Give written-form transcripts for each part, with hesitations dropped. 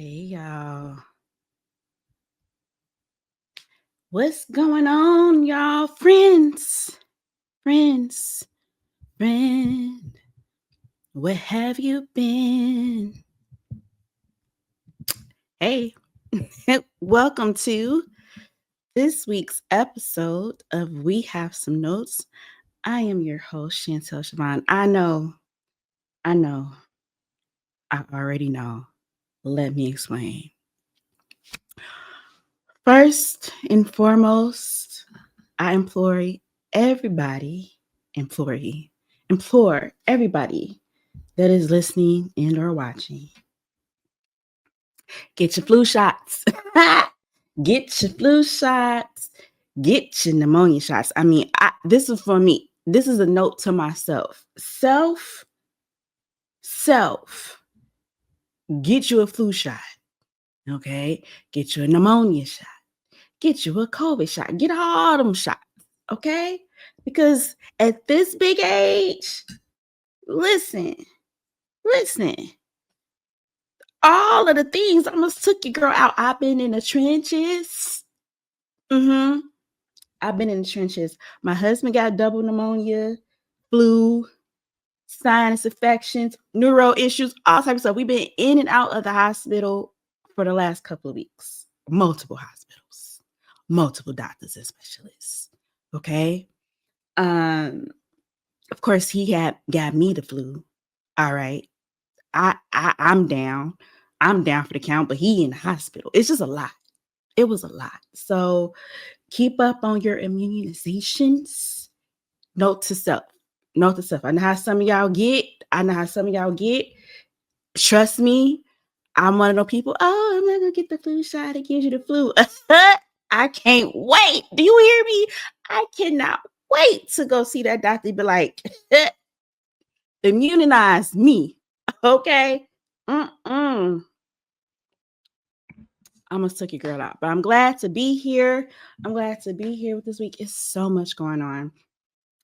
Hey y'all. What's going on, y'all? Friends. Friend. Where have you been? Hey. Welcome to this week's episode of We Have Some Notes. I am your host, Chantel Siobhan. I know. I already know. Let me explain. First and foremost, I implore everybody that is listening and or watching. Get your flu shots. Get your flu shots. Get your pneumonia shots. I mean, this is for me. This is a note to myself. Self. Get you a flu shot. Okay? Get you a pneumonia shot. Get you a COVID shot. Get all them shots. Okay? Because at this big age, listen. All of the things almost took your girl out. I've been in the trenches. I've been in the trenches. My husband got double pneumonia, flu, sinus infections, neuro issues, all types of stuff. We've been in and out of the hospital for the last couple of weeks. Multiple hospitals, multiple doctors and specialists. Okay. Of course, he got me the flu. All right. I'm down. I'm down for the count, but he in the hospital. It's just a lot. It was a lot. So keep up on your immunizations. Note to self. I know how some of y'all get. Trust me, I'm one of those people. Oh, I'm not gonna get the flu shot. It gives you the flu. I can't wait. Do you hear me? I cannot wait to go see that doctor. Be like, immunize me. Okay. I almost took your girl out, but I'm glad to be here. With this week. It's so much going on.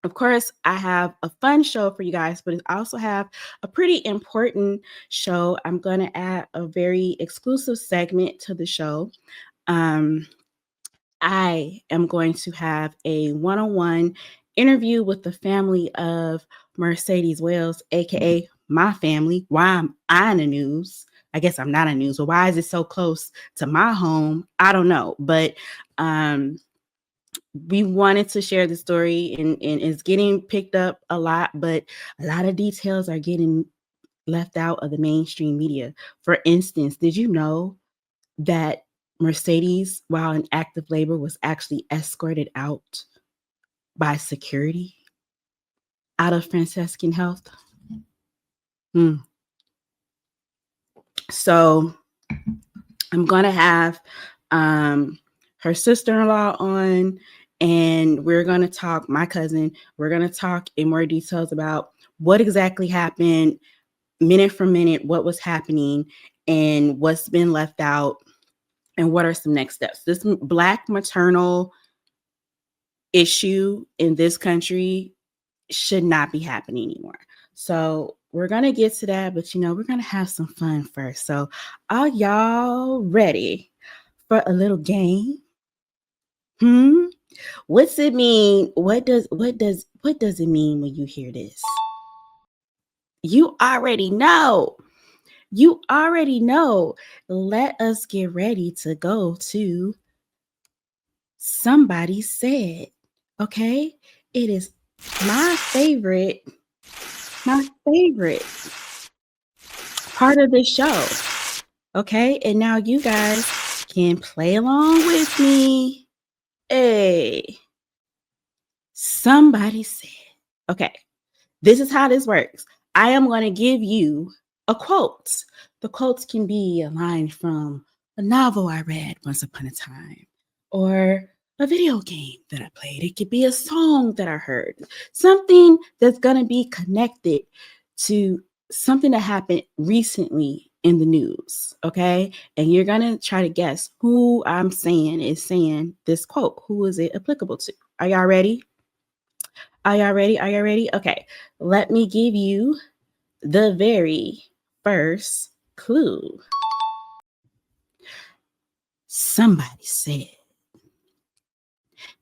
Of course, I have a fun show for you guys, but I also have a pretty important show. I'm going to add a very exclusive segment to the show. I am going to have a one-on-one interview with the family of Mercedes Wells, aka my family. Why am I in the news? I guess I'm not in the news, but why is it so close to my home? I don't know, but we wanted to share the story, and it's getting picked up a lot, but a lot of details are getting left out of the mainstream media. For instance, did you know that Mercedes, while in active labor, was actually escorted out by security out of Franciscan Health? So I'm going to have her sister-in-law on, and we're going to talk, my cousin, we're going to talk in more details about what exactly happened, minute for minute, what was happening, and what's been left out, and what are some next steps. This Black maternal issue in this country should not be happening anymore. So we're going to get to that, but we're going to have some fun first. So are y'all ready for a little game? What's it mean? What does it mean when you hear this? You already know. Let us get ready to go to Somebody Said. Okay? It is my favorite part of the show. Okay? And now you guys can play along with me. Hey, Somebody Said. Okay, this is how this works. I am going to give you a quote. The quotes can be a line from a novel I read once upon a time, or a video game that I played. It could be a song that I heard. Something that's going to be connected to something that happened recently in the news, okay? And you're going to try to guess who I'm saying is saying this quote. Who is it applicable to? Are y'all ready? Okay, let me give you the very first clue. somebody said,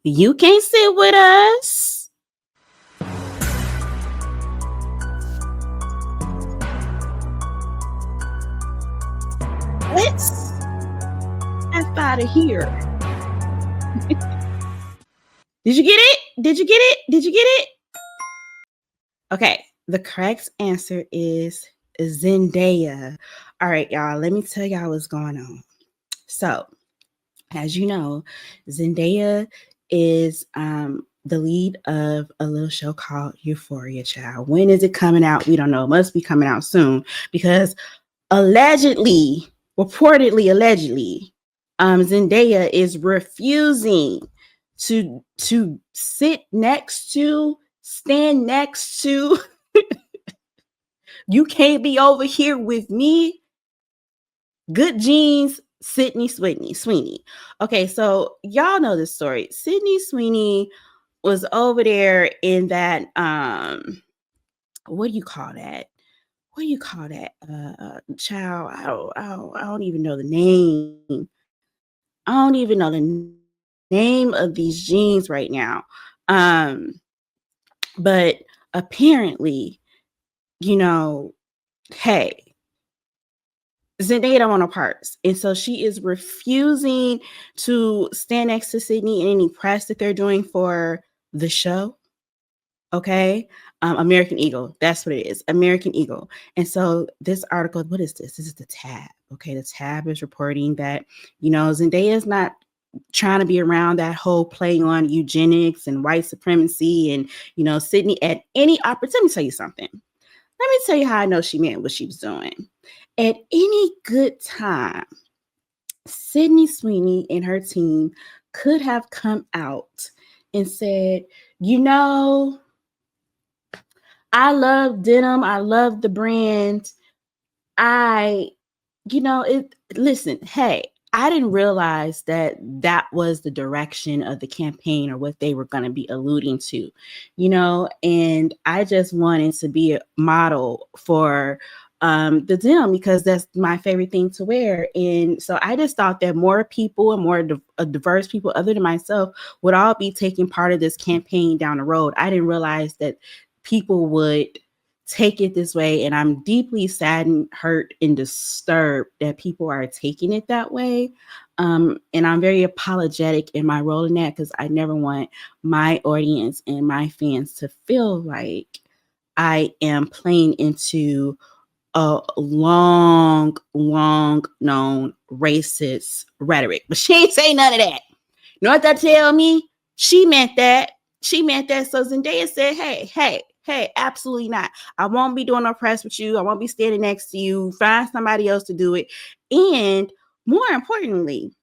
you can't sit with us. Let's F out of here. Did you get it? Did you get it? Did you get it? Okay, the correct answer is Zendaya. All right, y'all, let me tell y'all what's going on. So, as you know, Zendaya is the lead of a little show called Euphoria, child. When is it coming out? We don't know. It must be coming out soon because allegedly, Zendaya is refusing to stand next to. You can't be over here with me. Good genes, Sydney Sweeney. Okay, so y'all know this story. Sydney Sweeney was over there in that what do you call that? What do you call that? Child, I don't even know the name. I don't even know the name of these jeans right now. But apparently, hey, Zendaya don't want no parts. And so she is refusing to stand next to Sydney in any press that they're doing for the show. Okay. American Eagle. That's what it is. American Eagle. And so this article, what is this? This is the Tab. Okay. The Tab is reporting that, Zendaya is not trying to be around that whole playing on eugenics and white supremacy. And, Sydney at any opportunity. Let me tell you something. Let me tell you how I know she meant what she was doing. At any good time, Sydney Sweeney and her team could have come out and said, I love denim. I love the brand. Listen, hey, I didn't realize that was the direction of the campaign or what they were going to be alluding to, and I just wanted to be a model for the denim because that's my favorite thing to wear. And so I just thought that more people and more diverse people other than myself would all be taking part of this campaign down the road. I didn't realize that people would take it this way, and I'm deeply saddened, hurt, and disturbed that people are taking it that way. And I'm very apologetic in my role in that because I never want my audience and my fans to feel like I am playing into a long known racist rhetoric. But she ain't say none of that. You know what that tell me? She meant that. So Zendaya said, hey, absolutely not. I won't be doing no press with you. I won't be standing next to you. Find somebody else to do it. And more importantly,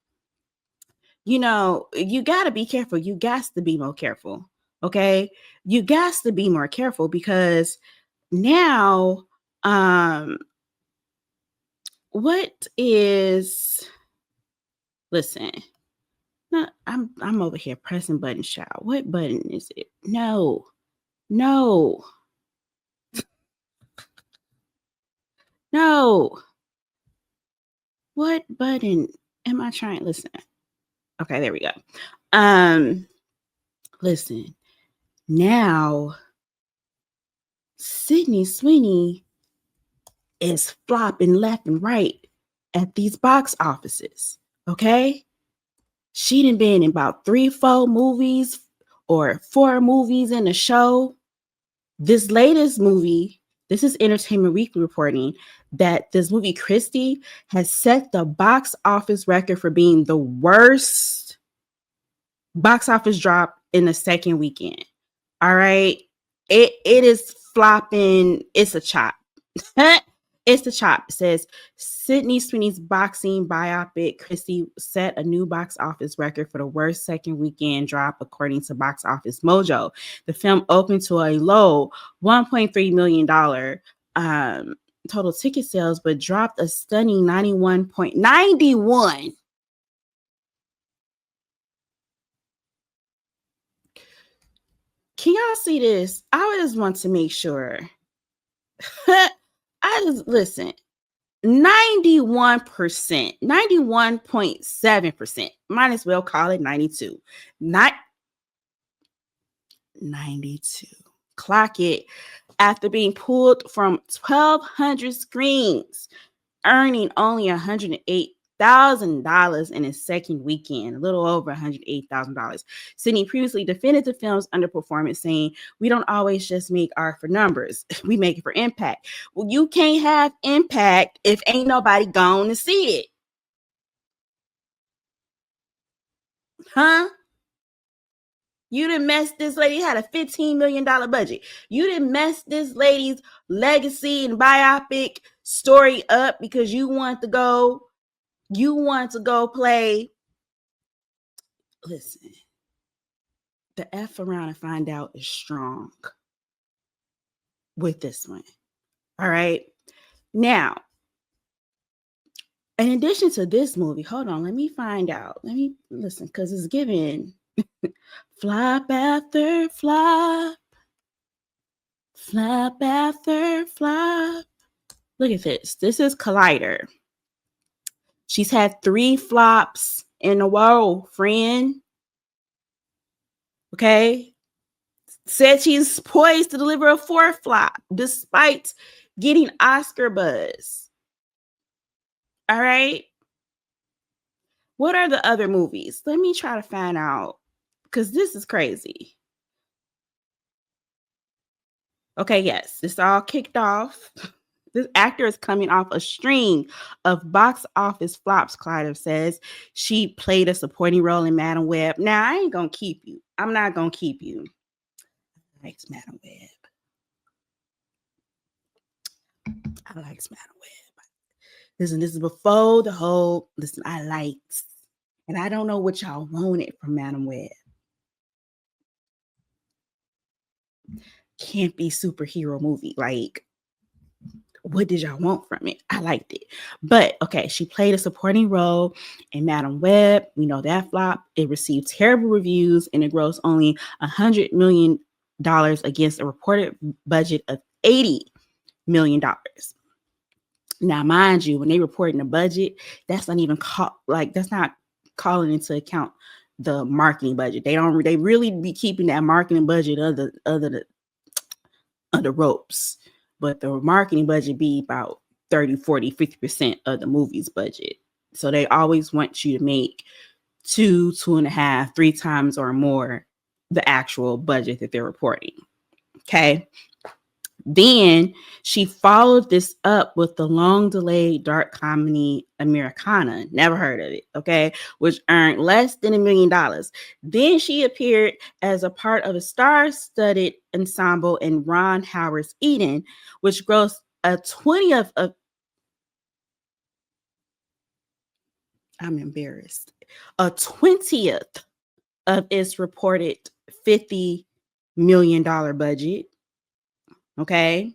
you got to be careful. You got to be more careful. Okay? You got to be more careful because now, listen, no, I'm over here pressing buttons, child. What button is it? No. No. What button am I trying? Listen. Okay, there we go. Listen. Now, Sydney Sweeney is flopping left and right at these box offices. Okay? She done been in about 3-4 movies or 4 movies in a show. This latest movie, this is Entertainment Weekly reporting that this movie, Christie, has set the box office record for being the worst box office drop in the second weekend. All right. It is flopping. It's a chop. It's the chop. It says Sydney Sweeney's boxing biopic Christie set a new box office record for the worst second weekend drop, according to Box Office Mojo. The film opened to a low $1.3 million total ticket sales, but dropped a stunning 91.91. Can y'all see this? I just want to make sure. Listen. 91%, 91.7%. Might as well call it 92. Not 92. Clock it. After being pulled from 1,200 screens, earning only $108,000 in its second weekend, a little over $108,000. Sydney previously defended the film's underperformance, saying, "We don't always just make art for numbers. We make it for impact." Well, you can't have impact if ain't nobody gone to see it. Huh? You didn't mess this lady, had a $15 million budget. You didn't mess this lady's legacy and biopic story up because you want to go play. Listen, the F around and find out is strong with this one. All right. Now, in addition to this movie, hold on, let me find out. Let me listen, because it's giving flop after flop. Flop after flop. Look at this. This is Collider. She's had 3 flops in a row, friend. Okay. Said she's poised to deliver a 4th flop despite getting Oscar buzz. All right. What are the other movies? Let me try to find out, because this is crazy. Okay, yes, this all kicked off. This actor is coming off a string of box office flops, Clyder says. She played a supporting role in Madam Web. Now, I ain't going to keep you. I'm not going to keep you. I like Madam Web. I like Madam Web. Listen, this is before the whole, listen, I liked. And I don't know what y'all wanted from Madam Web. Can't be superhero movie. Like, what did y'all want from it? I liked it. But okay, she played a supporting role in Madam Web. We know that flop. It received terrible reviews and it grossed only $100 million against a reported budget of $80 million. Now, mind you, when they report in the budget, that's not even that's not calling into account the marketing budget. They really be keeping that marketing budget under the ropes. But the marketing budget be about 30, 40, 50% of the movie's budget. So they always want you to make 2, 2.5, 3 times or more the actual budget that they're reporting. Okay. Then she followed this up with the long-delayed dark comedy Americana. Never heard of it, okay? Which earned less than $1 million. Then she appeared as a part of a star-studded ensemble in Ron Howard's Eden, which grossed a 20th of... I'm embarrassed. A 20th of its reported $50 million budget. Okay.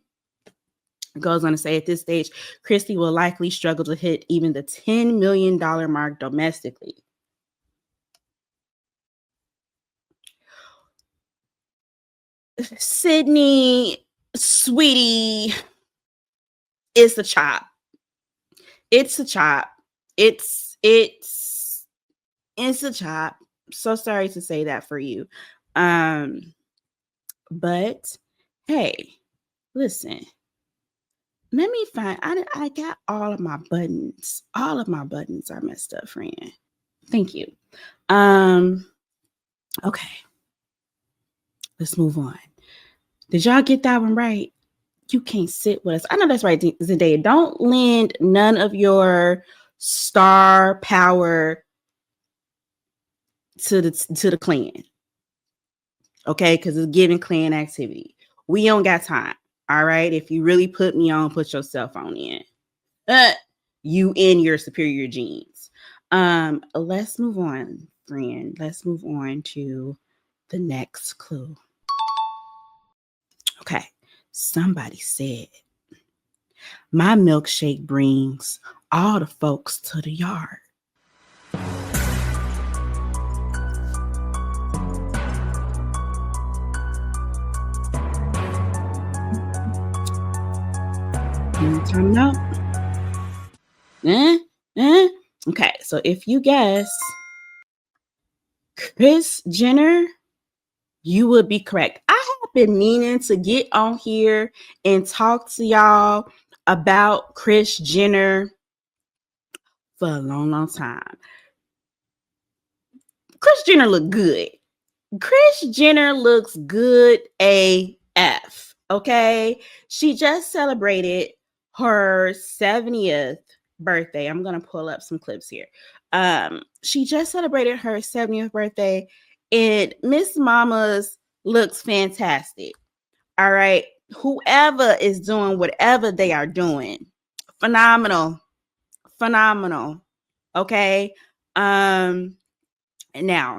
It goes on to say, at this stage, Christie will likely struggle to hit even the $10 million mark domestically. Sydney, sweetie, it's a chop. It's a chop. It's a chop. So sorry to say that for you. But hey, listen, let me find, I got all of my buttons. All of my buttons are messed up, friend. Thank you. Okay. Let's move on. Did y'all get that one right? You can't sit with us. I know that's right, Zendaya. Don't lend none of your star power to the clan. Okay, because it's giving clan activity. We don't got time. All right. If you really put me on, put your cell phone in. You in your superior genes. Let's move on, friend. Let's move on to the next clue. Okay. Somebody said, my milkshake brings all the folks to the yard. Time out. Eh? Eh? Okay, so if you guess Kris Jenner, you would be correct. I have been meaning to get on here and talk to y'all about Kris Jenner for a long, long time. Kris Jenner look good. Kris Jenner looks good AF. Okay. She just celebrated her 70th birthday. I'm gonna pull up some clips here. She just celebrated her 70th birthday, and Miss Mama's looks fantastic. All right. Whoever is doing whatever they are doing, phenomenal. Phenomenal. Okay. Now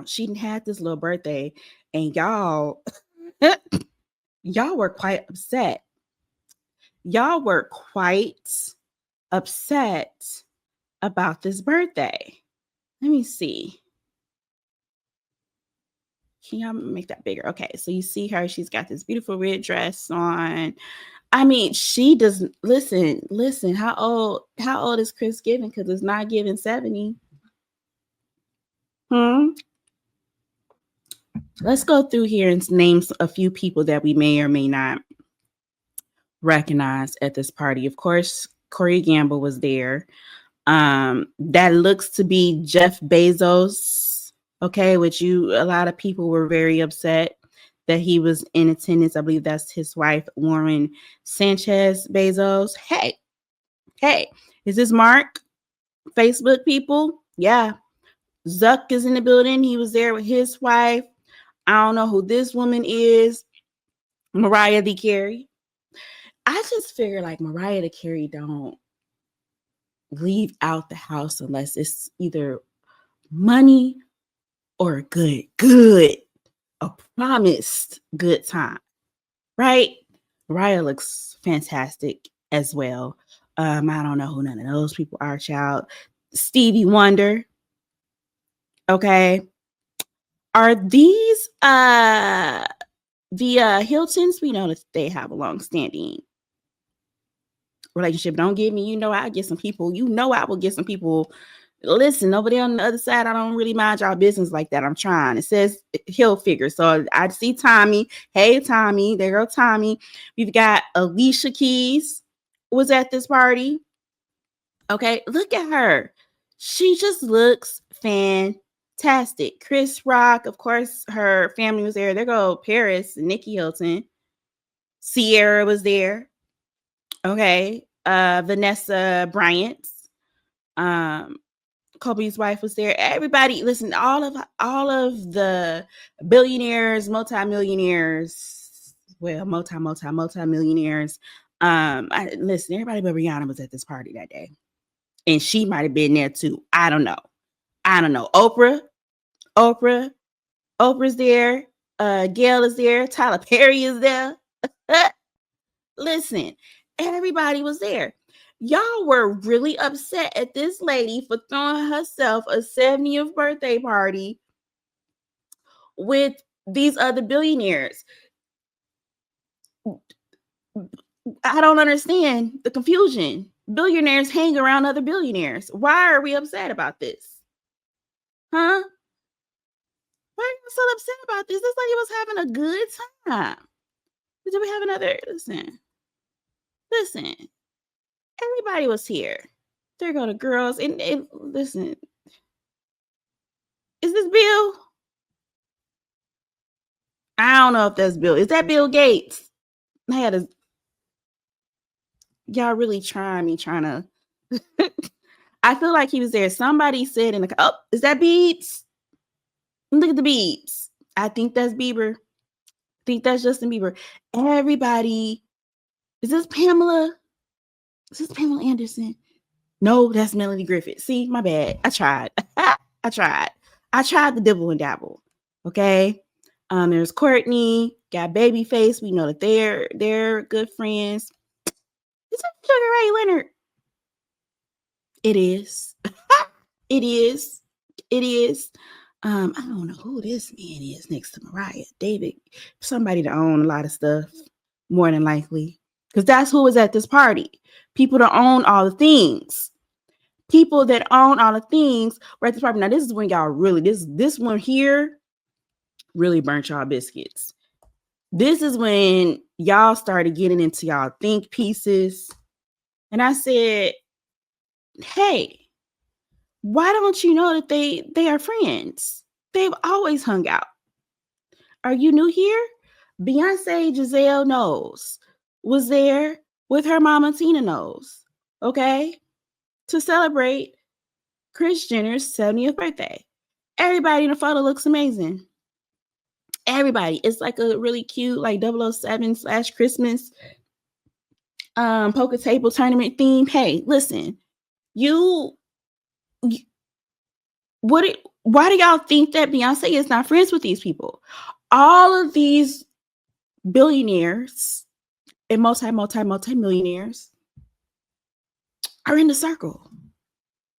she had this little birthday, and y'all were quite upset. Y'all were quite upset about this birthday. Let me see. Can y'all make that bigger? Okay, so you see her. She's got this beautiful red dress on. I mean, she doesn't listen. How old is Kris giving? Because it's not giving 70. Let's go through here and name a few people that we may or may not recognize at this party. Of course, Corey Gamble was there. That looks to be Jeff Bezos. Okay, which a lot of people were very upset that he was in attendance. I believe that's his wife, Warren Sanchez Bezos. Hey, is this Mark? Facebook people? Yeah. Zuck is in the building. He was there with his wife. I don't know who this woman is. Mariah the Carey. I just figure like Mariah the Carey don't leave out the house unless it's either money or a promised good time, right? Mariah looks fantastic as well. I don't know who none of those people are, child. Stevie Wonder. Okay. Are these the Hiltons? We know that they have a long-standing relationship. Don't get me, I get some people, I will get some people. Listen, over there on the other side, I don't really mind y'all business like that. I'm trying. It says Hill figure. So I see Tommy. Hey, Tommy. There go Tommy. We've got Alicia Keys was at this party. Okay, look at her. She just looks fantastic. Chris Rock, of course, her family was there. There go Paris, Nikki Hilton. Sierra was there. Okay, Vanessa Bryant. Kobe's wife was there. Everybody, listen, all of the billionaires, multimillionaires, well, multimillionaires. Listen, everybody but Rihanna was at this party that day. And she might have been there too. I don't know. Oprah's there. Gail is there. Tyler Perry is there. Listen, everybody was there. Y'all were really upset at this lady for throwing herself a 70th birthday party with these other billionaires. I don't understand the confusion. Billionaires hang around other billionaires. Why are we upset about this? Huh? Why are you so upset about this? This lady was having a good time. Did we have another? Listen. Everybody was here. There go the girls. And listen. Is this Bill? I don't know if that's Bill. Is that Bill Gates? Y'all really trying to. I feel like he was there. Somebody said is that Biebs? Look at the Biebs. I think that's Bieber. I think that's Justin Bieber. Everybody. Is this Pamela? Is this Pamela Anderson? No, that's Melanie Griffith. See, my bad. I tried. I tried the dibble and dabble. Okay. There's Courtney, got Babyface. We know that they're good friends. Is that Sugar Ray Leonard? It is. It is. I don't know who this man is next to Mariah. David, somebody to own a lot of stuff, more than likely. Because that's who was at this party. People to own all the things. People that own all the things were at the party. Now, this is when y'all really, this one here really burnt y'all biscuits. This is when y'all started getting into y'all think pieces. And I said, hey, why don't you know that they are friends? They've always hung out. Are you new here? Beyonce Giselle Knowles was there with her mama Tina Knowles, okay, to celebrate Kris Jenner's 70th birthday. Everybody in the photo looks amazing. Everybody. It's like a really cute, like 007/Christmas poker table tournament theme. Hey, listen, why do y'all think that Beyonce is not friends with these people? All of these billionaires and multi-millionaires are in the circle.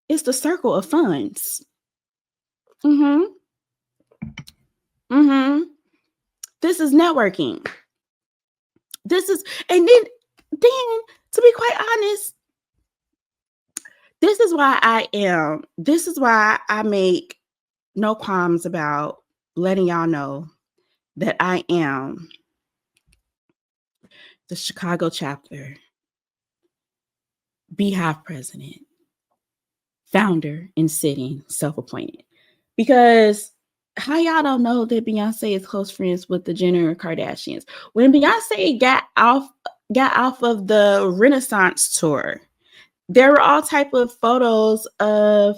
It's the circle of funds. This is networking. And then to be quite honest, this is why I make no qualms about letting y'all know that I am the Chicago chapter, Beehive president, founder and sitting, self-appointed. Because how y'all don't know that Beyonce is close friends with the Jenner Kardashians? When Beyonce got off of the Renaissance tour, there were all type of photos of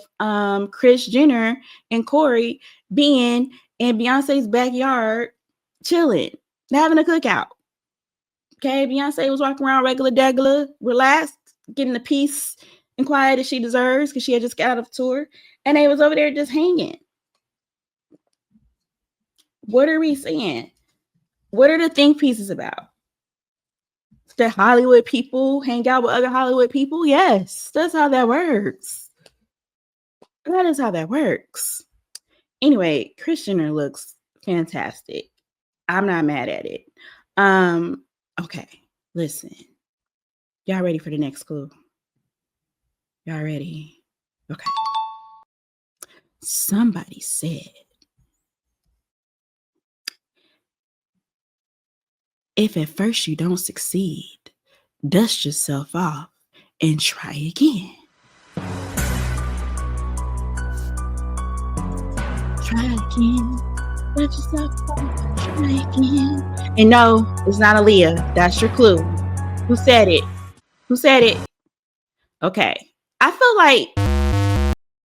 Kris Jenner and Corey being in Beyonce's backyard, chilling, having a cookout. Okay, Beyonce was walking around regular, relaxed, getting the peace and quiet that she deserves because she had just got out of tour, and they was over there just hanging. What are we saying? What are the think pieces about? That Hollywood people hang out with other Hollywood people? Yes, that's how that works. That is how that works. Anyway, Kris Jenner looks fantastic. I'm not mad at it. Okay, listen. Y'all ready for the next clue? Y'all ready? Okay. Somebody said, if at first you don't succeed, dust yourself off and try again. Try again. Dust yourself off. Try again. And no, it's not Aaliyah. That's your clue. Who said it? Okay. I feel like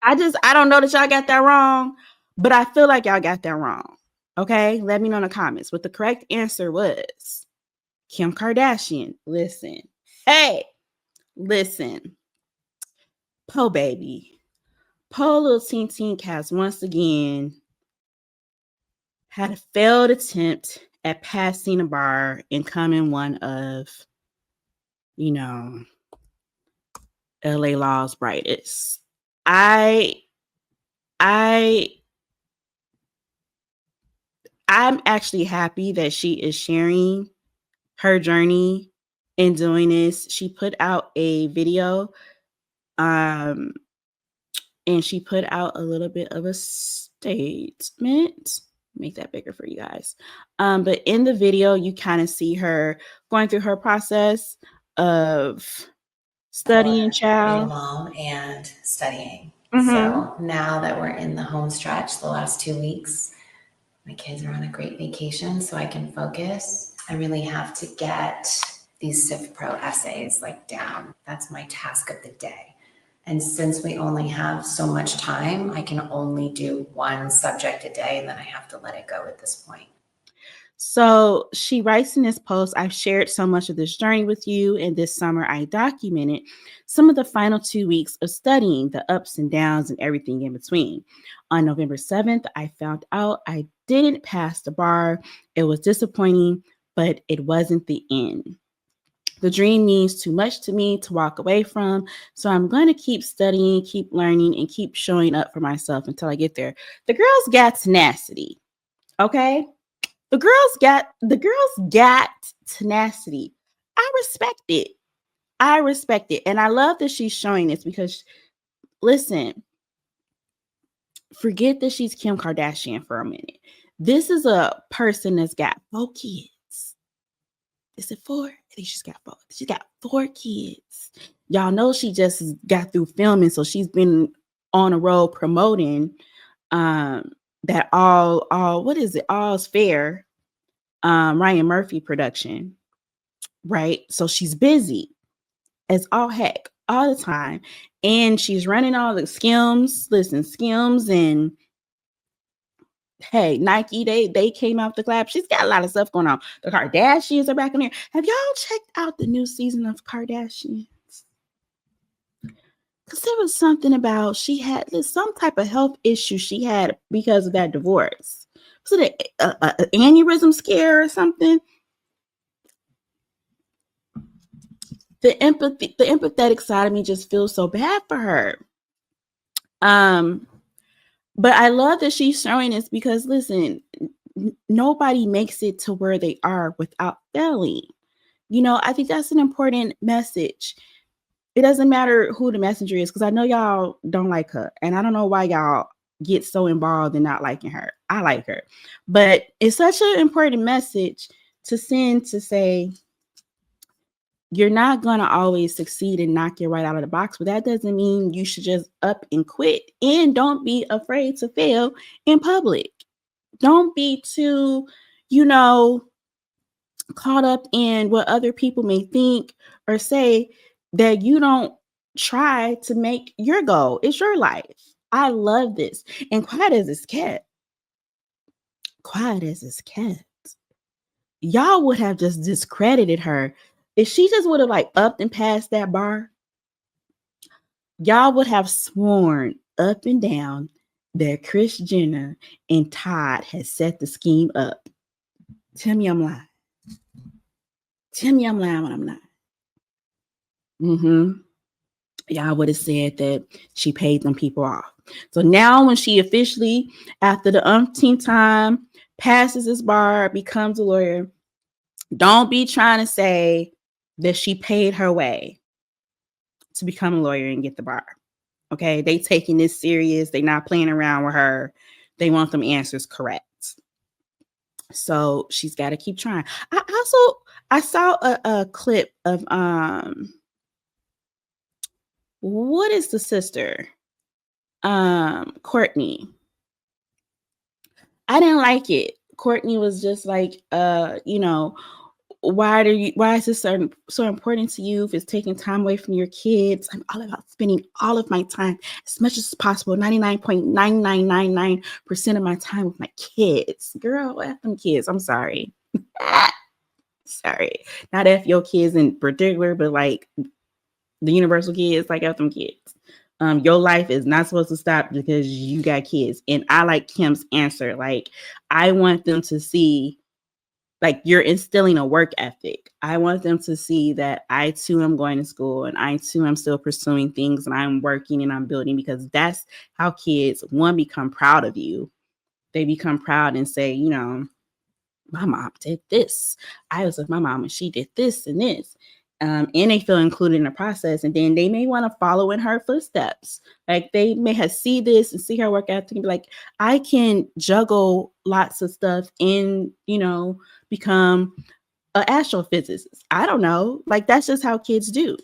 I don't know that y'all got that wrong, but I feel like y'all got that wrong. Okay? Let me know in the comments what the correct answer was. Kim Kardashian. Listen. Hey, listen. Po baby. Po little teen has once again had a failed attempt at passing a bar and coming one of, LA Law's brightest. I'm actually happy that she is sharing her journey in doing this. She put out a video, and she put out a little bit of a statement. Make that bigger for you guys. But in the video, you kind of see her going through her process of studying, child. Being a mom and studying. So now that we're in the home stretch, the last 2 weeks, my kids are on a great vacation, so I can focus. I really have to get these Civ Pro essays down. That's my task of the day. And since we only have so much time, I can only do one subject a day, and then I have to let it go at this point. So she writes in this post, I've shared so much of this journey with you, and this summer I documented some of the final 2 weeks of studying, the ups and downs and everything in between. On November 7th, I found out I didn't pass the bar. It was disappointing, but it wasn't the end. The dream means too much to me to walk away from, so I'm going to keep studying, keep learning, and keep showing up for myself until I get there. The girls got tenacity, okay? The girls got tenacity. I respect it. And I love that she's showing this because listen, forget that she's Kim Kardashian for a minute. This is a person that's got 4 kids. Is it 4? I think she's got 4. She's got 4 kids. Y'all know she just got through filming, so she's been on a road promoting that what is it? All's Fair, Ryan Murphy production, right? So she's busy as all heck all the time, and she's running all the Skims. Listen, Skims and hey, Nike, they came out the collab. She's got a lot of stuff going on. The Kardashians are back in there. Have y'all checked out the new season of Kardashians? Because there was something about she had some type of health issue she had because of that divorce. Was it an aneurysm scare or something? The empathetic side of me just feels so bad for her. But I love that she's showing this because, listen, nobody makes it to where they are without failing. You know, I think that's an important message. It doesn't matter who the messenger is, because I know y'all don't like her. And I don't know why y'all get so involved in not liking her. I like her. But it's such an important message to send to say, you're not going to always succeed and knock you right out of the box, but that doesn't mean you should just up and quit. And don't be afraid to fail in public. Don't be too, caught up in what other people may think or say that you don't try to make your goal. It's your life. I love this. And quiet as it's kept, y'all would have just discredited her. If she just would have upped and passed that bar, y'all would have sworn up and down that Kris Jenner and Todd had set the scheme up. Tell me I'm lying. Tell me I'm lying when I'm not. Y'all would have said that she paid them people off. So now when she officially, after the umpteenth time, passes this bar, becomes a lawyer, don't be trying to say that she paid her way to become a lawyer and get the bar. Okay, they taking this serious. They not playing around with her. They want them answers correct. So she's got to keep trying. I saw a clip of what is the sister? Courtney. I didn't like it. Courtney was just like, why is this so important to you? If it's taking time away from your kids, I'm all about spending all of my time as much as possible, 99.9999% of my time with my kids. Girl, F them kids. I'm sorry. Sorry. Not F your kids in particular, but like the universal kids, like F them kids. Your life is not supposed to stop because you got kids. And I like Kim's answer. Like, I want them to see, like, you're instilling a work ethic. I want them to see that I too am going to school and I too am still pursuing things and I'm working and I'm building, because that's how kids, one, become proud of you. They become proud and say, my mom did this. I was with my mom and she did this and this. And they feel included in the process. And then they may want to follow in her footsteps. Like, they may have see this and see her work ethic and be like, I can juggle lots of stuff and, become an astrophysicist. I don't know. Like, that's just how kids do.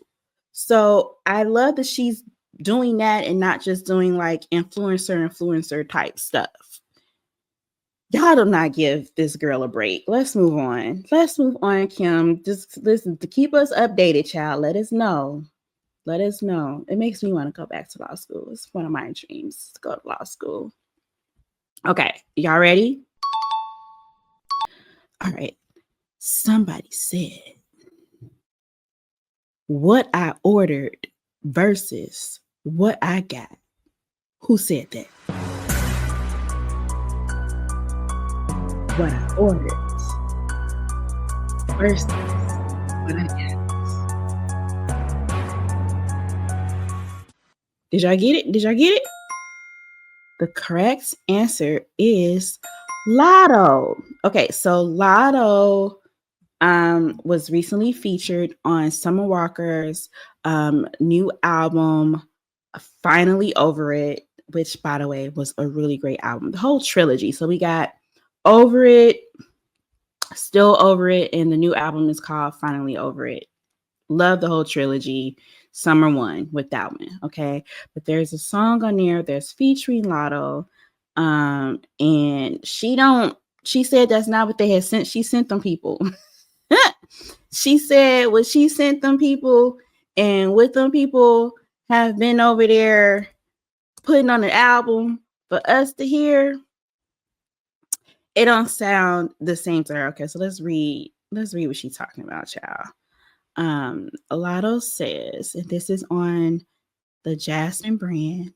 So I love that she's doing that and not just doing like influencer type stuff. Y'all do not give this girl a break. Let's move on. Kim. Just listen, to keep us updated, child. Let us know. It makes me want to go back to law school. It's one of my dreams to go to law school. Okay, y'all ready? All right. Somebody said what I ordered versus what I got. Who said that? What I ordered versus what I got. Did y'all get it? The correct answer is Lotto. Okay, so Lotto was recently featured on Summer Walker's new album, Finally Over It, which, by the way, was a really great album. The whole trilogy. So we got Over It, Still Over It, and the new album is called Finally Over It. Love the whole trilogy. Summer One with that one, okay? But there's a song on there that's featuring Lotto, and she said that's not what they had sent. She sent them people. She said what she sent them people, and what them people have been over there putting on an album for us to hear. It don't sound the same to her. Okay, so let's read what she's talking about, y'all. Lotto says, and this is on the Jasmine brand.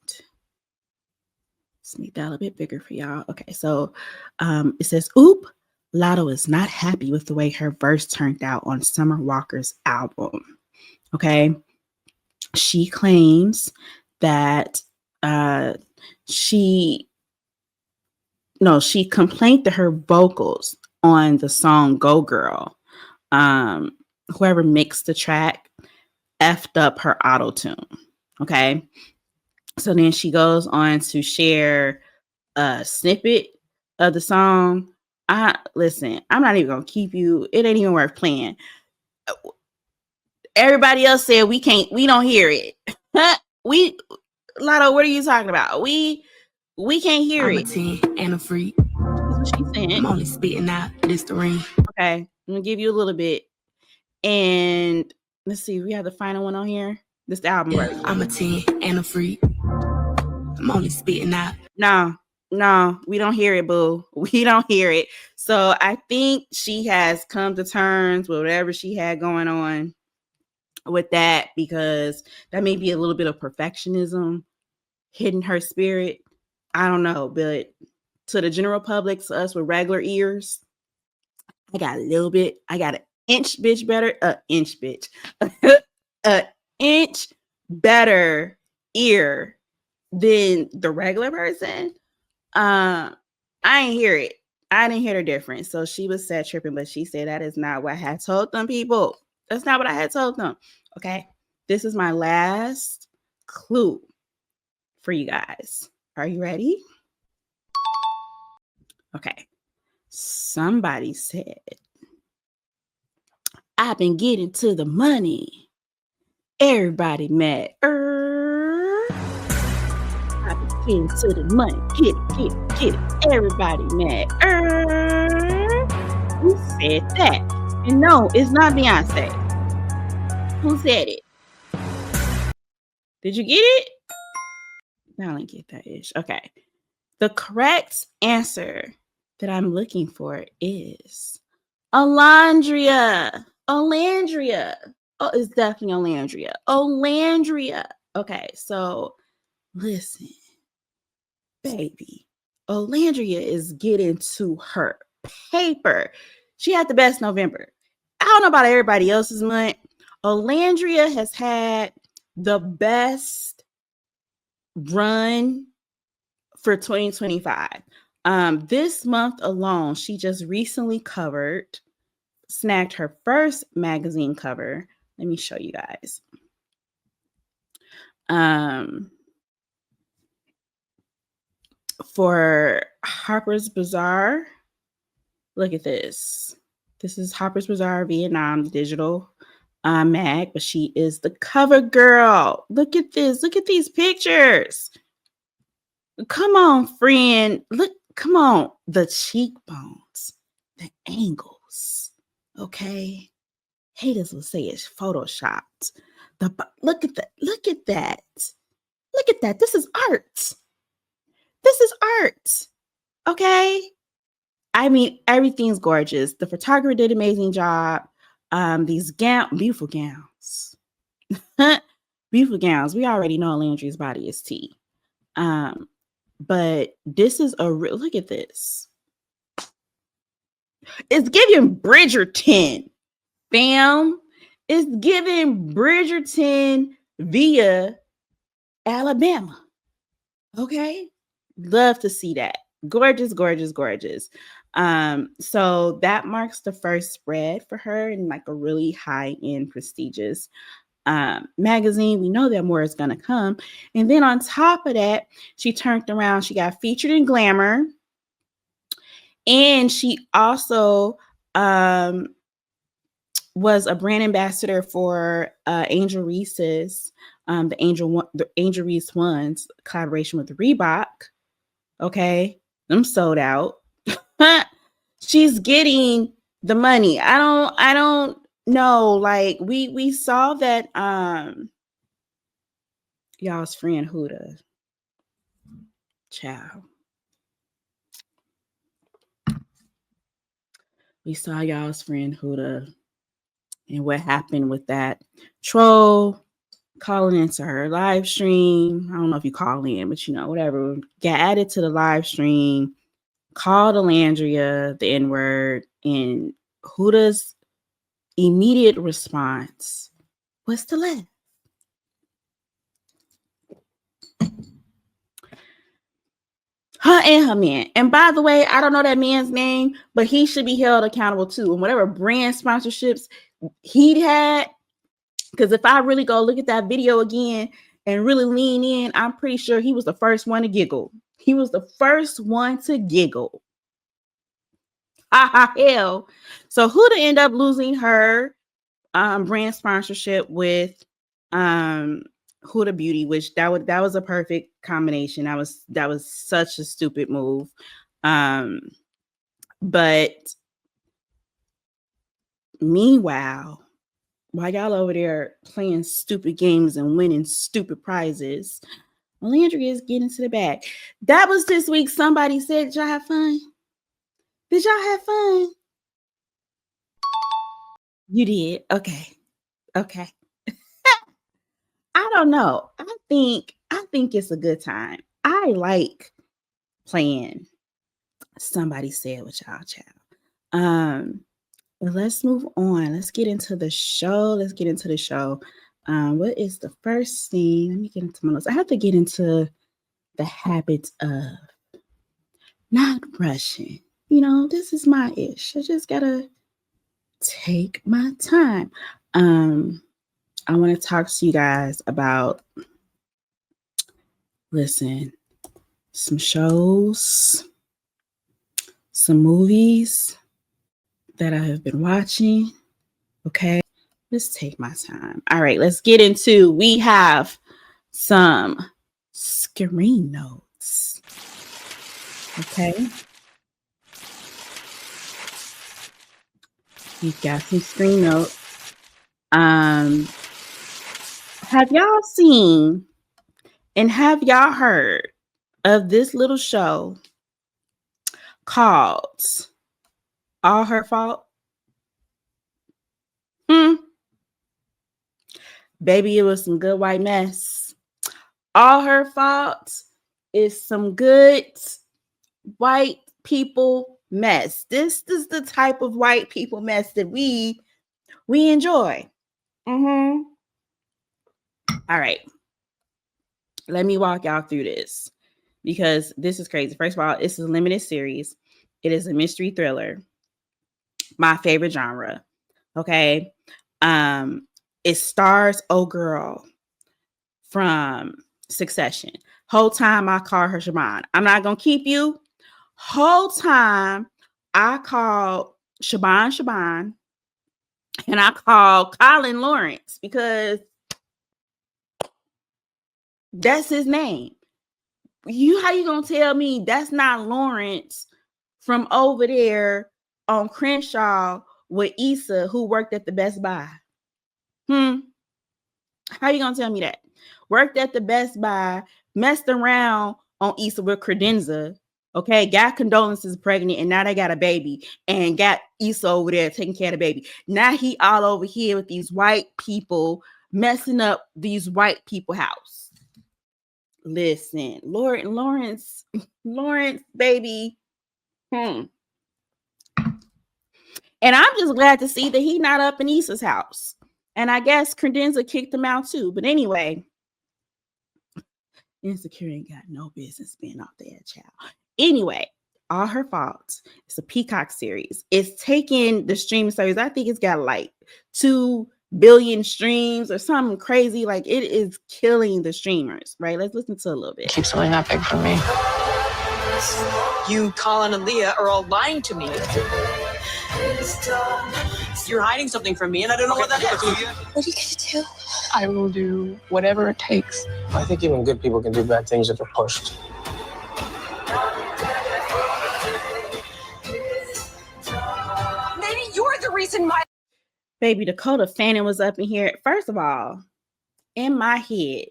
Let's make that a little bit bigger for y'all. Okay, so it says, "Oop, Lotto is not happy with the way her verse turned out on Summer Walker's album." Okay, she claims that she complained to her vocals on the song "Go Girl." Whoever mixed the track effed up her auto tune. Okay, so then she goes on to share a snippet of the song. Listen, I'm not even gonna keep you. It ain't even worth playing. Everybody else said we don't hear it. Lotto, what are you talking about? We can't hear it. I'm a 10 and a freak. That's what she's saying. I'm only spitting out Listerine. Okay, I'm gonna give you a little bit. And let's see, we have the final one on here. This the album version. I'm a 10 and a freak. I'm only spitting out. No, we don't hear it, boo. We don't hear it. So I think she has come to terms with whatever she had going on with that, because that may be a little bit of perfectionism hitting her spirit. I don't know, but to the general public, to us with regular ears, I got an inch bitch better, inch better ear than the regular person. I ain't hear it. I didn't hear the difference. So she was sad tripping, but she said that is not what I had told them people. That's not what I had told them. Okay. This is my last clue for you guys. Are you ready? Okay. Somebody said, "I've been getting to the money. Everybody mad. I've been getting to the money. Get it. Everybody mad. Who said that?" And no, it's not Beyonce. Who said it? Did you get it? I don't get that ish. Okay. The correct answer that I'm looking for is Olandria. Oh, it's definitely Olandria. Okay, so listen, baby. Olandria is getting to her paper. She had the best November. I don't know about everybody else's month. Olandria has had the best run for 2025. This month alone, she just recently snagged her first magazine cover. Let me show you guys. For Harper's Bazaar. Look at this. This is Harper's Bazaar Vietnam digital mag, but she is the cover girl. Look at this. Look at these pictures. Come on, friend. Look, come on. The cheekbones, the angles. Okay. Haters will say it's photoshopped. Look at that. Look at that. Look at that. This is art. This is art. Okay. I mean, everything's gorgeous. The photographer did an amazing job. These beautiful gowns. Beautiful gowns. We already know Landry's body is tea. But this is look at this. It's giving Bridgerton, fam. It's giving Bridgerton via Alabama. Okay. Love to see that. Gorgeous, gorgeous, gorgeous. So that marks the first spread for her in like a really high-end, prestigious magazine. We know that more is going to come. And then on top of that, she turned around. She got featured in Glamour. And she also was a brand ambassador for Angel Reese's, the Angel Reese ones collaboration with Reebok. Okay, them sold out. She's getting the money. I don't know. Like we saw that y'all's friend Huda, child. We saw y'all's friend Huda and what happened with that troll calling into her live stream. I don't know if you call in, but whatever. Got added to the live stream, called Alandria the N-word, and Huda's immediate response was to laugh. Her and her man. And by the way, I don't know that man's name, but he should be held accountable too. And whatever brand sponsorships he had, because if I really go look at that video again and really lean in, I'm pretty sure he was the first one to giggle. He was the first one to giggle. Hell. So Huda ended up losing her brand sponsorship with Huda Beauty, which that was a perfect combination. That was such a stupid move. But meanwhile, while y'all over there playing stupid games and winning stupid prizes, Melandria is getting to the bag. That was this week. Somebody said, did y'all have fun? Did y'all have fun? You did? Okay. I don't know. I think it's a good time. I like playing Somebody Said with y'all, child. But let's move on. Let's get into the show. What is the first thing? Let me get into my notes. I have to get into the habits of not rushing. This is my ish. I just gotta take my time. I want to talk to you guys about, some shows, some movies that I have been watching. Okay, let's take my time. All right, let's get into, we have some screen notes. Okay. We've got some screen notes. Have y'all seen and have y'all heard of this little show called All Her Fault? Baby, it was some good white mess. All Her Fault is some good white people mess. This is the type of white people mess that we enjoy. All right. Let me walk y'all through this because this is crazy. First of all, it's a limited series. It is a mystery thriller. My favorite genre. Okay. It stars old girl from Succession. Whole time I call her Siobhan. I'm not gonna keep you. Whole time I call Siobhan, and I call Colin Lawrence because that's his name. How you gonna tell me that's not Lawrence from over there on Crenshaw with Issa, who worked at the Best Buy? How you gonna tell me that? Worked at the Best Buy, messed around on Issa with credenza, okay? Got condolences pregnant, and now they got a baby, and got Issa over there taking care of the baby. Now he all over here with these white people messing up these white people house. Listen, Lawrence, baby. And I'm just glad to see that he's not up in Issa's house. And I guess credenza kicked him out too. But anyway, Insecure ain't got no business being off the edge, child. Anyway, All Her Fault. It's a Peacock series. It's taken the streaming service. I think it's got like 2 billion streams or something crazy. Like, it is killing the streamers, right? Let's listen to a little bit. Keeps really not big for me. You, Colin, and Leah are all lying to me. You're hiding something from me, and I don't know what that is. What are you gonna do? I will do whatever it takes. I think even good people can do bad things if they're pushed. Maybe you're the reason why. Baby, Dakota Fanning was up in here. First of all, in my head,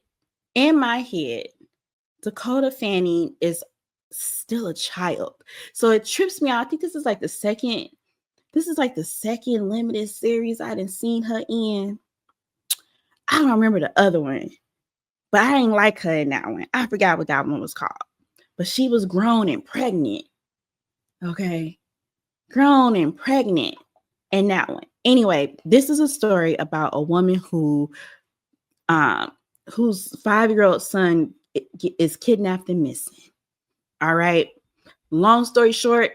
Dakota Fanning is still a child. So it trips me out. I think this is like the second limited series I done seen her in. I don't remember the other one, but I didn't like her in that one. I forgot what that one was called. But she was grown and pregnant. Okay. Grown and pregnant in that one. Anyway, this is a story about a woman whose 5-year-old son is kidnapped and missing. All right. Long story short,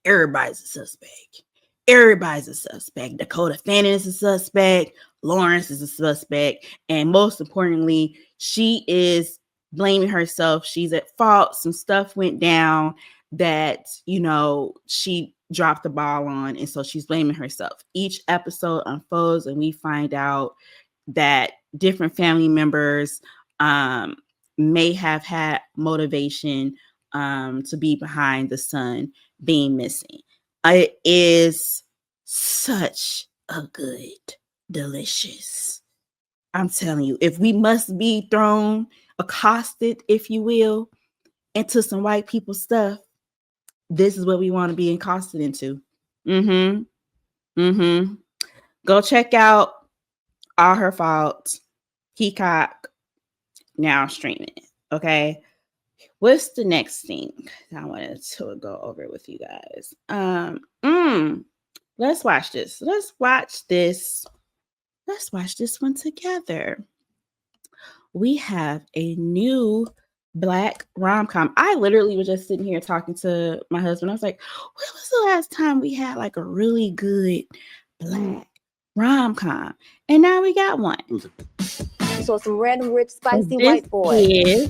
everybody's a suspect. Dakota Fanning is a suspect. Lawrence is a suspect. And most importantly, she is blaming herself. She's at fault. Some stuff went down that, she dropped the ball on. And so she's blaming herself. Each episode unfolds and we find out that different family members may have had motivation to be behind the son being missing. It is such a good, delicious. I'm telling you, if we must be accosted, if you will, into some white people stuff, this is what we want to be accosted into. Go check out All Her Fault, Peacock, now streaming. Okay. What's the next thing I wanted to go over with you guys? Let's watch this. Let's watch this one together. We have a new Black rom-com. I literally was just sitting here talking to my husband. I was like, when was the last time we had like a really good Black rom-com? And now we got one. So some random rich spicy white boy.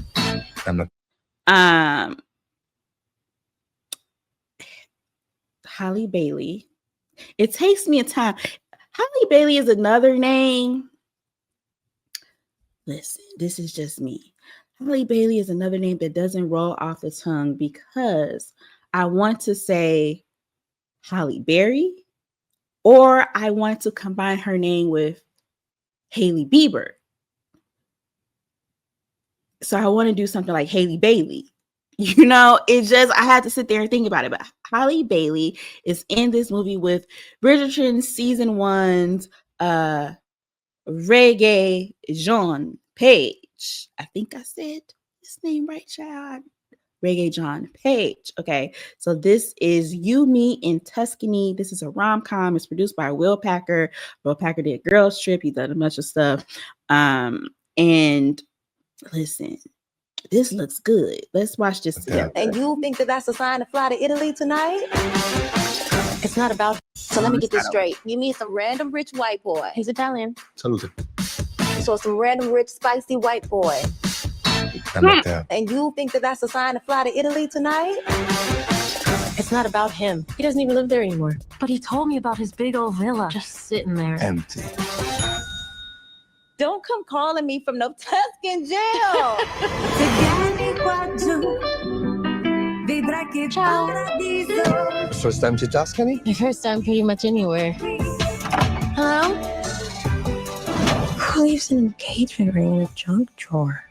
Halle Bailey. It takes me a time. Halle Bailey is another name. Listen, this is just me. Halle Bailey is another name that doesn't roll off the tongue because I want to say Halle Berry, or I want to combine her name with Hailey Bieber. So I want to do something like Halle Bailey. It's just, I had to sit there and think about it. But Halle Bailey is in this movie with Bridgerton season 1's Reggae John Page. I think I said his name right, child. Reggae John Page. Okay, so this is You, Me in Tuscany. This is a rom-com. It's produced by Will Packer. Will Packer did Girls Trip. He done a bunch of stuff. And listen, this looks good. Let's watch this together. And you think that that's a sign to fly to Italy tonight? It's not about. So let me get this straight. You mean some random rich white boy? He's Italian. Salute. So some random rich spicy white boy. And you think that that's a sign to fly to Italy tonight? It's not about him. He doesn't even live there anymore. But he told me about his big old villa just sitting there. Empty. Don't come calling me from no Tuscan jail. First time to Tuscany? My first time pretty much anywhere. Hello? Who leaves an engagement ring in a junk drawer?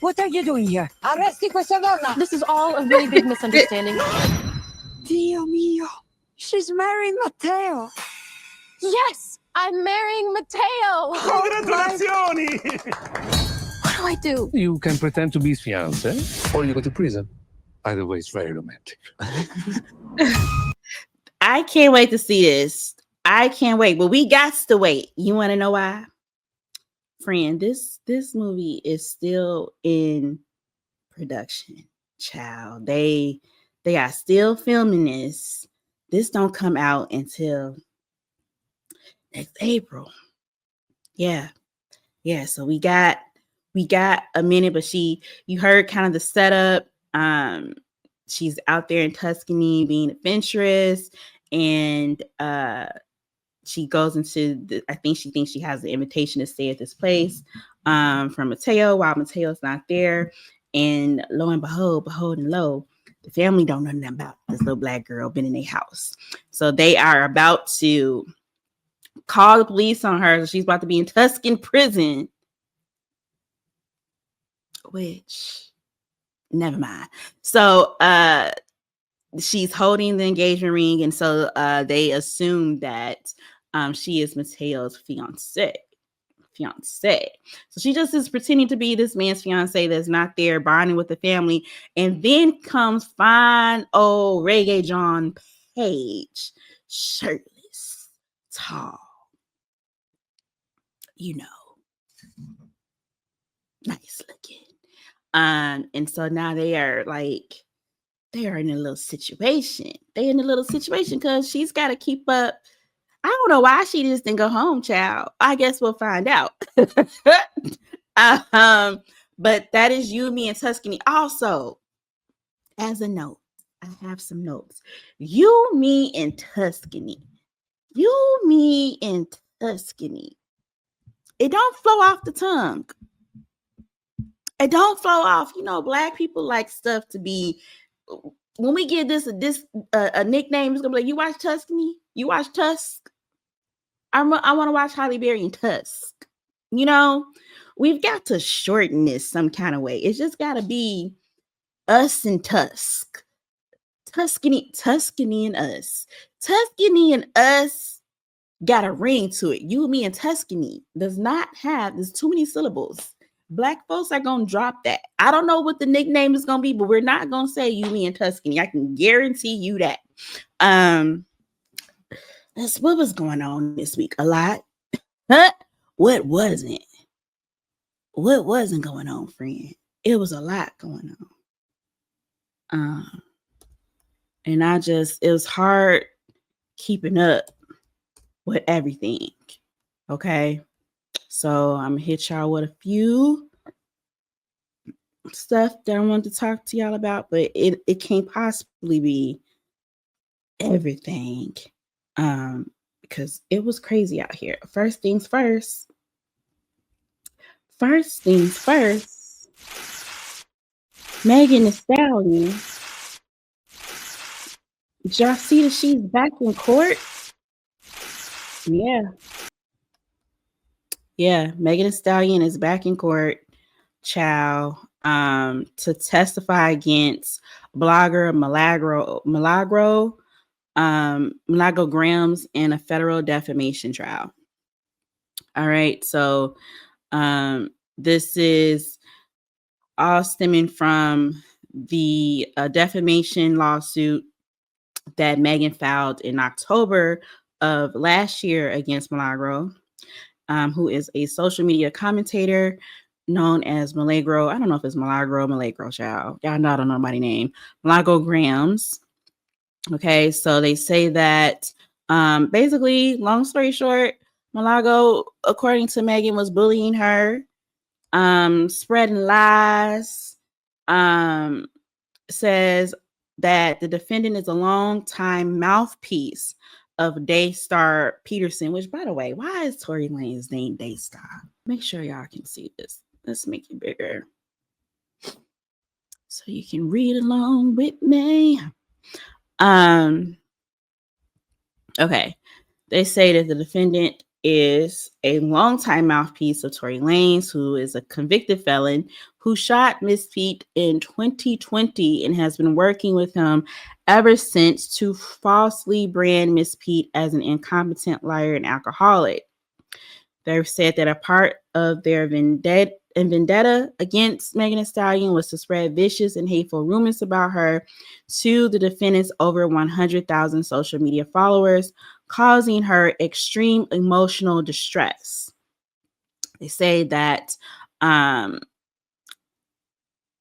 What are you doing here? Arresti questa donna! This is all a really big misunderstanding. Dio mio! She's marrying Matteo! Yes! I'm marrying Matteo! Congratulazioni! What do? You can pretend to be his fiance, or you go to prison. Either way, it's very romantic. I can't wait to see this. I can't wait. But we got to wait. You want to know why? Friend, this movie is still in production. Child, they are still filming this. This don't come out until Next April. Yeah. Yeah. So we got a minute, but you heard kind of the setup. She's out there in Tuscany being adventurous, and she goes into I think she thinks she has the invitation to stay at this place from Mateo while Mateo's not there. And lo and behold and lo, the family don't know nothing about this little black girl been in their house. So they are about to call the police on her. She's about to be in Tuscan prison, which never mind. So she's holding the engagement ring, and so they assume that she is Mateo's fiance. So she just is pretending to be this man's fiance that's not there, bonding with the family. And then comes fine old Reggae John Page, shirtless, tall, nice looking. And so now they are in a little situation. They're in a little situation because she's got to keep up. I don't know why she just didn't go home, child. I guess we'll find out. But that is You, Me, and Tuscany. Also, as a note, I have some notes. You, Me, and Tuscany. You, Me, and Tuscany. It don't flow off the tongue. It don't flow off. Black people like stuff to be. When we give this a nickname, it's gonna be like, you watch Tuscany? You watch Tusk? I want to watch Halle Berry and Tusk. We've got to shorten this some kind of way. It's just got to be us and Tusk. Tuscany and us. Tuscany and us got a ring to it. You, Me, and Tuscany there's too many syllables. Black folks are going to drop that. I don't know what the nickname is going to be, but we're not going to say You, Me, and Tuscany. I can guarantee you that. That's what was going on this week. A lot. What wasn't? What wasn't going on, friend? It was a lot going on. And it was hard keeping up with everything. Okay. So I'm gonna hit y'all with a few stuff that I wanted to talk to y'all about, but it can't possibly be everything. Because it was crazy out here. First things first. Megan Thee Stallion. Did y'all see that she's back in court? Yeah. Megan Thee Stallion is back in court, child, to testify against blogger Milagro Grams in a federal defamation trial. All right, so this is all stemming from the defamation lawsuit that Megan filed in October of last year against Milagro, who is a social media commentator known as Milagro. I don't know if it's Milagro, child. Y'all know I don't know my name. Milagro Grams. Okay, so they say that basically, long story short, Milagro, according to Megan, was bullying her, spreading lies, says that the defendant is a longtime mouthpiece of Daystar Peterson, which, by the way, why is Tory Lanez named Daystar? Make sure y'all can see this. Let's make it bigger so you can read along with me. Okay. They say that the defendant is a longtime mouthpiece of Tory Lanez, who is a convicted felon who shot Miss Pete in 2020 and has been working with him ever since to falsely brand Miss Pete as an incompetent liar and alcoholic. They've said that a part of their vendetta against Megan Thee Stallion was to spread vicious and hateful rumors about her to the defendant's over 100,000 social media followers, causing her extreme emotional distress. They say that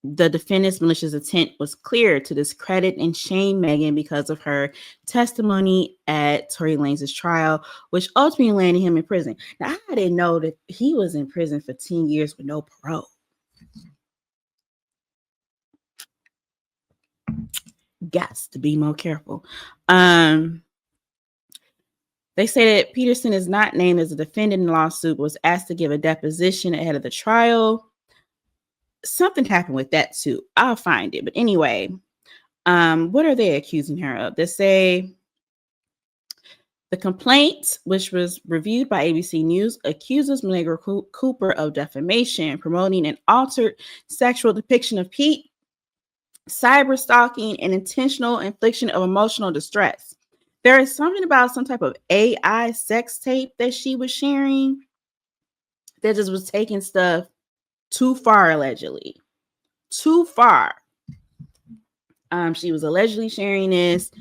the defendant's malicious intent was clear to discredit and shame Megan because of her testimony at Tory Lanez's trial, which ultimately landed him in prison. Now, I didn't know that he was in prison for 10 years with no parole. Gots to be more careful. They say that Peterson is not named as a defendant in the lawsuit, but was asked to give a deposition ahead of the trial. Something happened with that too. I'll find it. But anyway, what are they accusing her of? They say the complaint, which was reviewed by ABC News, accuses Milagro Cooper of defamation, promoting an altered sexual depiction of Pete, cyber stalking, and intentional infliction of emotional distress. There is something about some type of AI sex tape that she was sharing that just was taking stuff too far, allegedly. Too far. She was allegedly sharing this,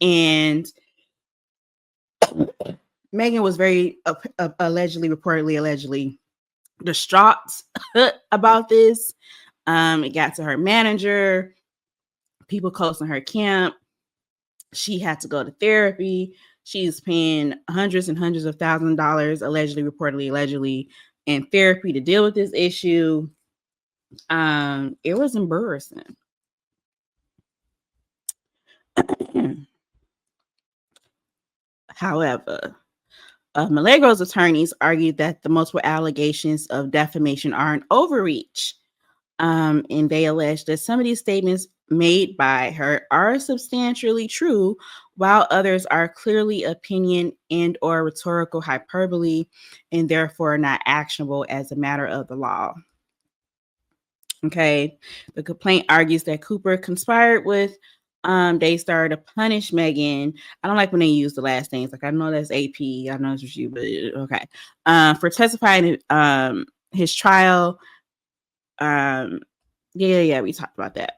and Megan was very allegedly distraught about this. It got to her manager, people close in her camp. She had to go to therapy. She's paying hundreds and hundreds of thousands of dollars, allegedly, in therapy to deal with this issue. It was embarrassing. However, Milagro's attorneys argued that the multiple allegations of defamation are an overreach. And they allege that some of these statements made by her are substantially true, while others are clearly opinion and or rhetorical hyperbole, and therefore not actionable as a matter of the law. Okay, the complaint argues that Cooper conspired with Daystar to punish Megan. I don't like when they use the last names. Like, I know that's AP. I know it's you, but okay. For testifying in his trial. Yeah, we talked about that.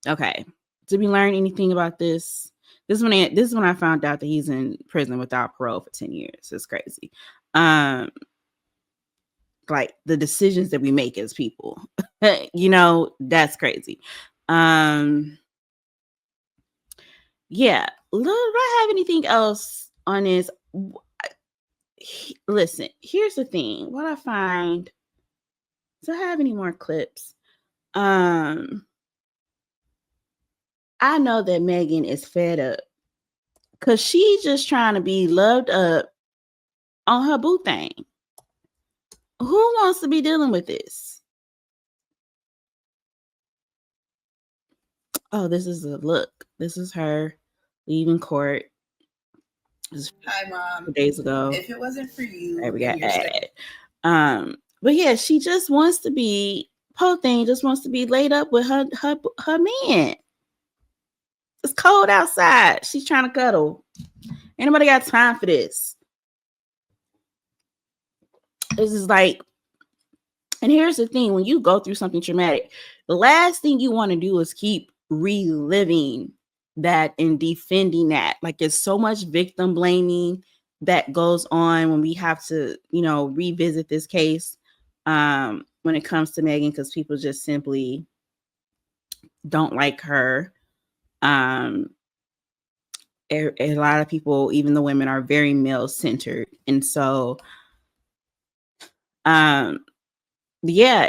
Okay. Did we learn anything about this? This is when I found out that he's in prison without parole for 10 years. It's crazy. Like the decisions that we make as people. That's crazy. Yeah. Do I have anything else on this? Listen, here's the thing. What I find. Do I have any more clips? I know that Megan is fed up because she's just trying to be loved up on her boo thing. Who wants to be dealing with this? Oh, this is a look. This is her leaving court. Hi, Mom. Days ago. If it wasn't for you, we got ad. But yeah, she just wants to be just wants to be laid up with her man. It's cold outside. She's trying to cuddle. Ain't nobody got time for this. This is like, and here's the thing: when you go through something traumatic, the last thing you want to do is keep reliving that and defending that. Like, it's so much victim blaming that goes on when we have to, revisit this case. When it comes to Megan, because people just simply don't like her. A lot of people, even the women, are very male centered, and so, yeah, I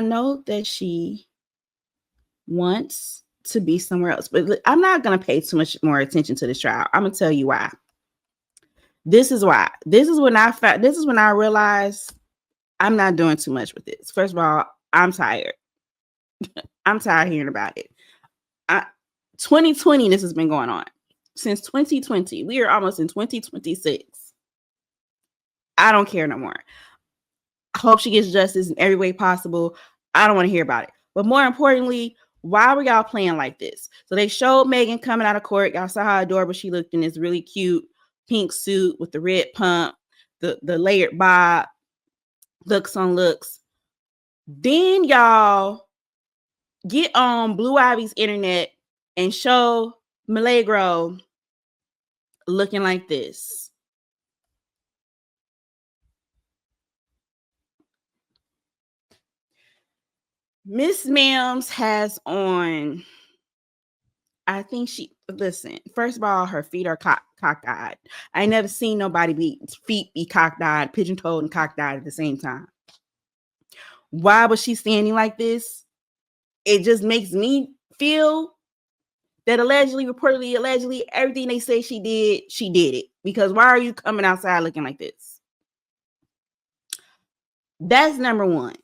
know that she wants to be somewhere else, but I'm not gonna pay too much more attention to this trial. I'm gonna tell you why. This is why. This is when I realized I'm not doing too much with this. First of all, I'm tired. I'm tired of hearing about it. 2020, this has been going on. Since 2020. We are almost in 2026. I don't care no more. I hope she gets justice in every way possible. I don't want to hear about it. But more importantly, why were y'all playing like this? So they showed Megan coming out of court. Y'all saw how adorable she looked in this really cute pink suit with the red pump, the layered bob, looks on looks. Then y'all get on Blue Ivy's internet and show Milagro looking like this. Miss Mims has on, I think listen, first of all, her feet are cockeyed. I ain't never seen nobody feet be cockeyed, pigeon-toed and cockeyed at the same time. Why was she standing like this? It just makes me feel that reportedly, allegedly, everything they say she did it. Because why are you coming outside looking like this? That's number one.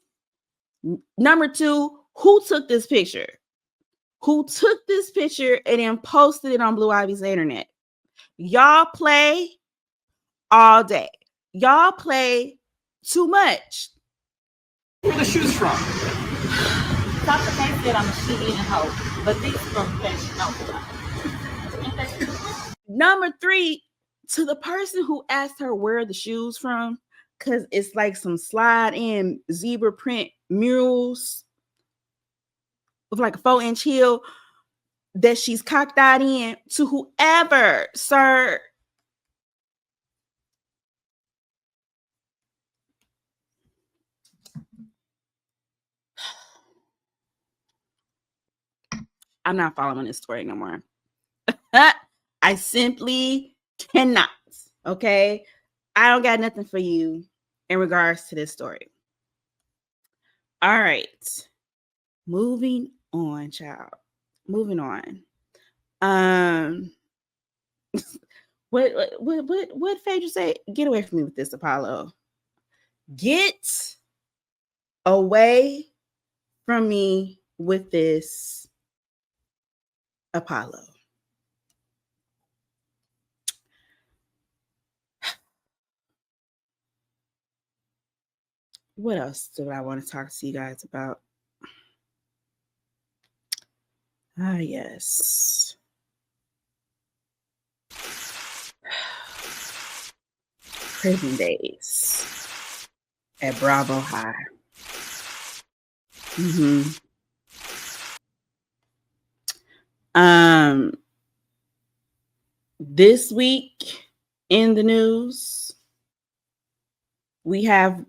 Number two, who took this picture? Who took this picture and then posted it on Blue Ivy's internet? Y'all play all day. Y'all play too much. Where are the shoes from? Dr. May said I'm a shit-eating hoe, but these from fashion. Number three, to the person who asked her where the shoes from, because it's like some slide-in zebra print murals with like a 4-inch heel that she's cockeyed in, to whoever, sir. I'm not following this story no more. I simply cannot. Okay. I don't got nothing for you in regards to this story. All right. Moving on, child. Moving on. What Phaedra say? Get away from me with this, Apollo. Get away from me with this, Apollo. What else do I want to talk to you guys about? Yes. Prison days at Bravo High. This week in the news, we have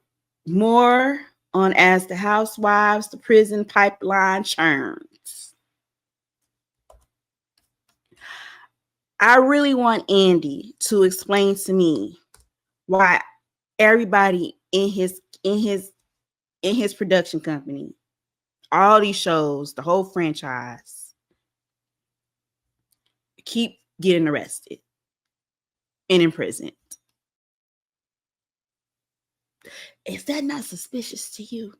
more on as the Housewives, the prison pipeline churns. I really want Andy to explain to me why everybody in his production company, all these shows, the whole franchise, keep getting arrested and imprisoned. Is that not suspicious to you?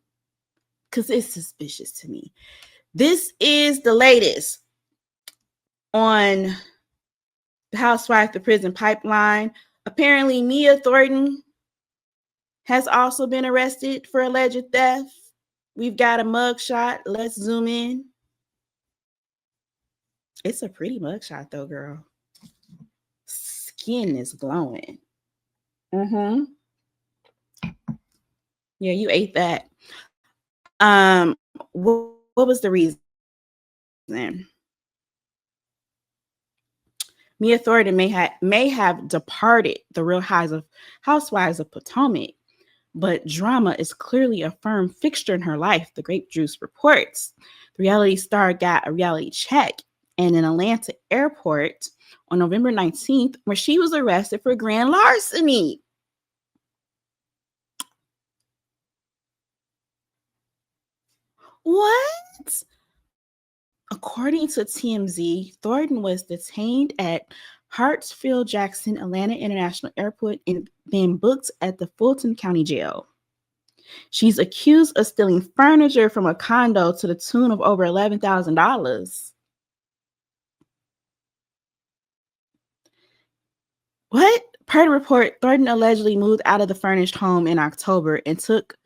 Because it's suspicious to me. This is the latest on the Housewife, the prison pipeline. Apparently, Mia Thornton has also been arrested for alleged theft. We've got a mugshot. Let's zoom in. It's a pretty mugshot, though, girl. Skin is glowing. Yeah, you ate that. What was the reason? Mia Thornton may have departed the Real Housewives of Potomac, but drama is clearly a firm fixture in her life, the Grape Juice reports. The reality star got a reality check in an Atlanta airport on November 19th, where she was arrested for grand larceny. What? According to TMZ, Thornton was detained at Hartsfield-Jackson Atlanta International Airport and then booked at the Fulton County Jail. She's accused of stealing furniture from a condo to the tune of over $11,000. What? Per the report, Thornton allegedly moved out of the furnished home in October and took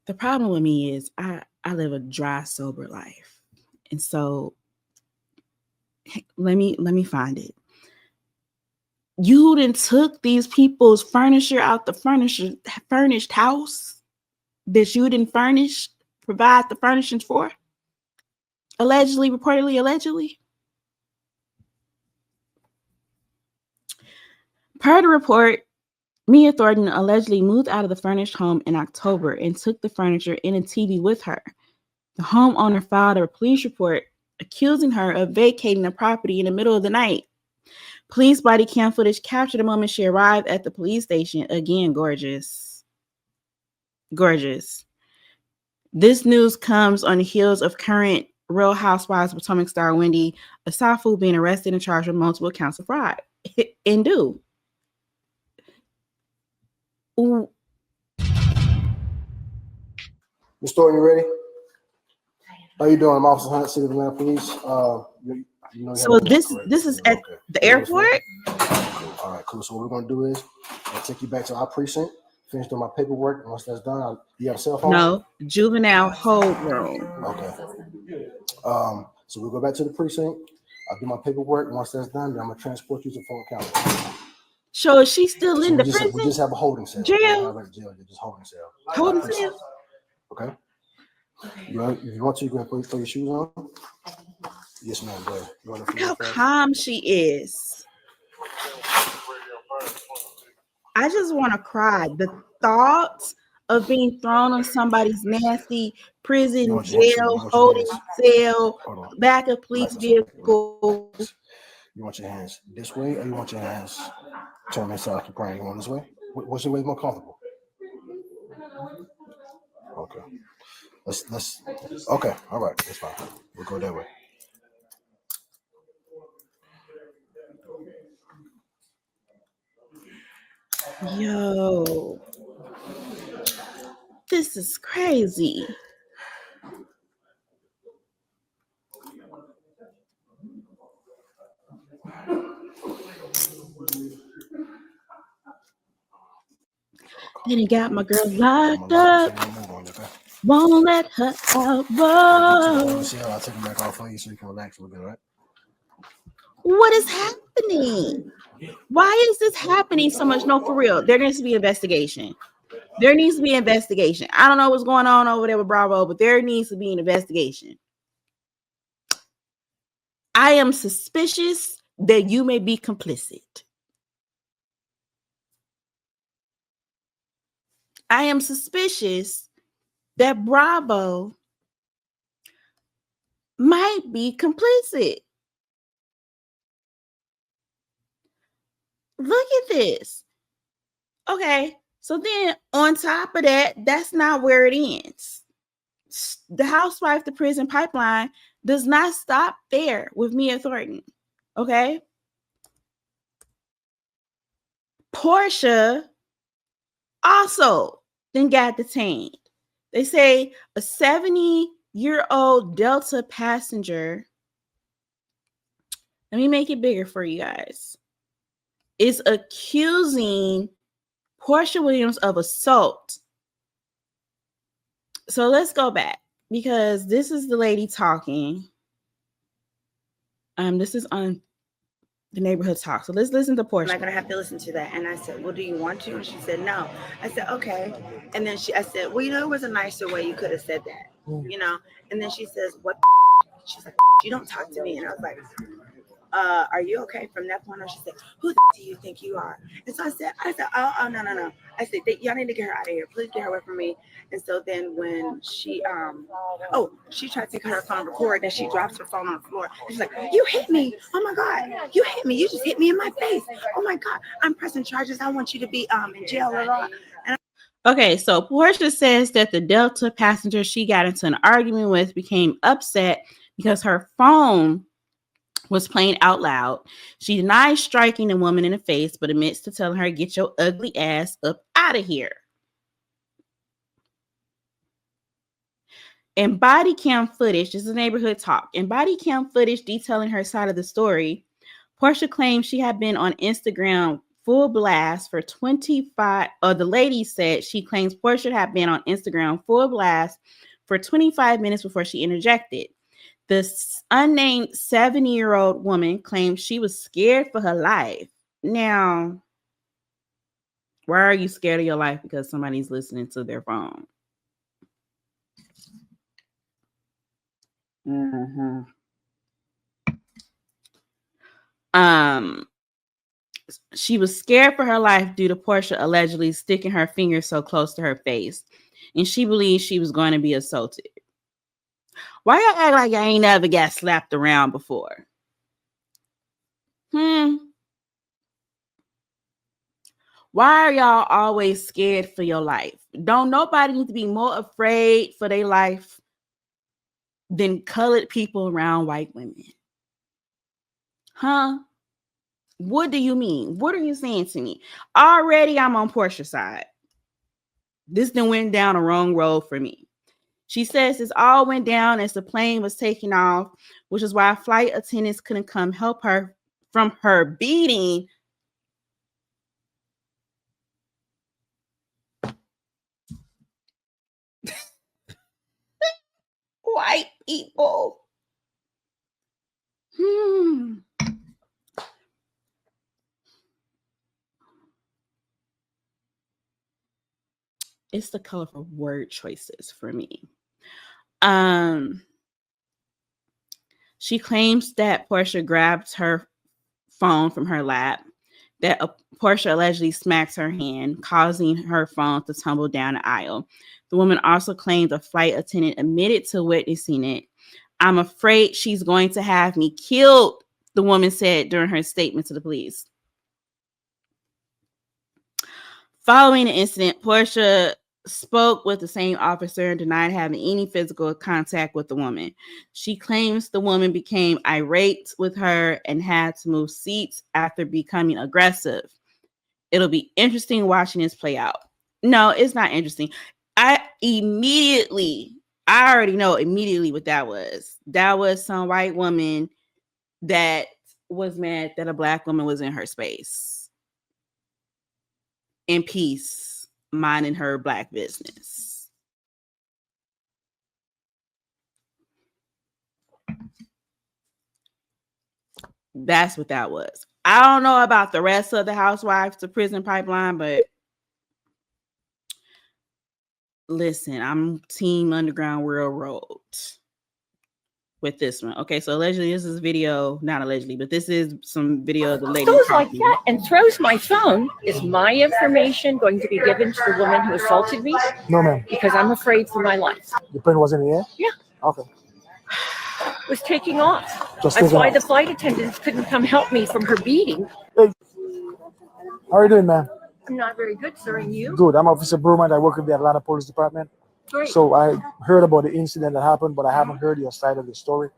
the problem with me is I live a dry, sober life. And so let me find it. You done took these people's furniture out the furnished house that you didn't provide the furnishings for? Allegedly, reportedly, allegedly. Per the report, Mia Thornton allegedly moved out of the furnished home in October and took the furniture and a TV with her. The homeowner filed a police report accusing her of vacating the property in the middle of the night. Police body cam footage captured the moment she arrived at the police station. Again, gorgeous. Gorgeous. This news comes on the heels of current Real Housewives of Potomac star Wendy Asafu being arrested and charged with multiple counts of fraud. And do. Ooh. Ms. Thornton, you ready? How you doing? I'm Officer Hunt, City of Atlanta Police. So this is at the airport? Cool. All right, cool. So what we're going to do is I'll take you back to our precinct, finish doing my paperwork. And once that's done, you have a cell phone? No, juvenile hold room. Okay. So we'll go back to the precinct. I'll do my paperwork. And once that's done, then I'm going to transport you to Fulton County. So is she still in the prison? We just have a holding cell. Jail? Just holding cell. Holding cell? Okay. If you want to, you can throw your shoes on. Yes, ma'am. Go ahead. Look how calm she is. I just want to cry. The thoughts of being thrown on somebody's nasty prison, jail, holding cell, back of police vehicle. You want your hands this way, or you want your hands turn inside like you're crying? You want this way? What's your way more comfortable? Okay. Let's okay, all right, that's fine. We'll go that way. Yo, this is crazy. Then he got my girl locked up. Won't let her out. Whoa. I'll take them back off for you so you can relax a little bit, all right? What is happening? Why is this happening so much? No, for real. There needs to be investigation. There needs to be investigation. I don't know what's going on over there with Bravo, but there needs to be an investigation. I am suspicious that you may be complicit. I am suspicious that Bravo might be complicit. Look at this. Okay, so then on top of that, that's not where it ends. The Housewife to Prison pipeline does not stop there with Mia Thornton. Okay. Porsha also then got detained. They say a 70-year-old Delta passenger, let me make it bigger for you guys, is accusing Porsha Williams of assault. So let's go back because this is the lady talking. This is on the Neighborhood Talk. So let's listen to Porsha. I'm not gonna have to listen to that. And I said, well, do you want to? And she said, no. I said, okay. And then I said, well, there was a nicer way you could have said that, And then she says, what? She's like, you don't talk to me. And I was like, are you okay? From that point on, she said, who do you think you are? And so I said, oh, no. I said, y'all need to get her out of here. Please get her away from me. And so then when she, she tried to take her phone and record, then she drops her phone on the floor. She's like, you hit me. Oh my God. You hit me. You just hit me in my face. Oh my God. I'm pressing charges. I want you to be in jail. Okay, so Porsha says that the Delta passenger she got into an argument with became upset because her phone was playing out loud. She denies striking the woman in the face, but admits to telling her, get your ugly ass up out of here. In body cam footage, this is Neighborhood Talk. In body cam footage detailing her side of the story, Porsha claims she had been on Instagram full blast for 25, or the lady said she claims Porsha had been on Instagram full blast for 25 minutes before she interjected. This unnamed 70-year-old woman claims she was scared for her life. Now, why are you scared of your life? Because somebody's listening to their phone. She was scared for her life due to Porsha allegedly sticking her finger so close to her face, and she believed she was going to be assaulted. Why y'all act like I ain't never got slapped around before? Why are y'all always scared for your life? Don't nobody need to be more afraid for their life than colored people around white women. Huh? What do you mean? What are you saying to me? Already I'm on Porsha's side. This done went down a wrong road for me. She says this all went down as the plane was taking off, which is why flight attendants couldn't come help her from her beating. White people. It's the colorful word choices for me. She claims that Porsha grabbed her phone from her lap, that Porsha allegedly smacked her hand, causing her phone to tumble down the aisle. The woman also claimed a flight attendant admitted to witnessing it. I'm afraid she's going to have me killed, the woman said during her statement to the police. Following the incident, Porsha spoke with the same officer and denied having any physical contact with the woman. She claims the woman became irate with her and had to move seats after becoming aggressive. It'll be interesting watching this play out. No, it's not interesting. I already know immediately what that was. That was some white woman that was mad that a black woman was in her space. In peace, minding her black business. That's what that was. I don't know about the rest of the Housewives to prison pipeline, but listen, I'm Team Underground Railroad with this one. Okay, so allegedly this is video, not allegedly, but this is some video of the lady goes like that and throws my phone. Is my information going to be given to the woman who assaulted me? No, ma'am. Because I'm afraid for my life. The plane was in the air? Yeah. Okay. Was taking off. Just That's why off. the flight attendants couldn't come help me from her beating. Hey. How are you doing, ma'am? I'm not very good, sir, and you? Good. I'm Officer Brumant. I work with the Atlanta Police Department. Great. So I heard about the incident that happened, but I haven't heard your side of the story.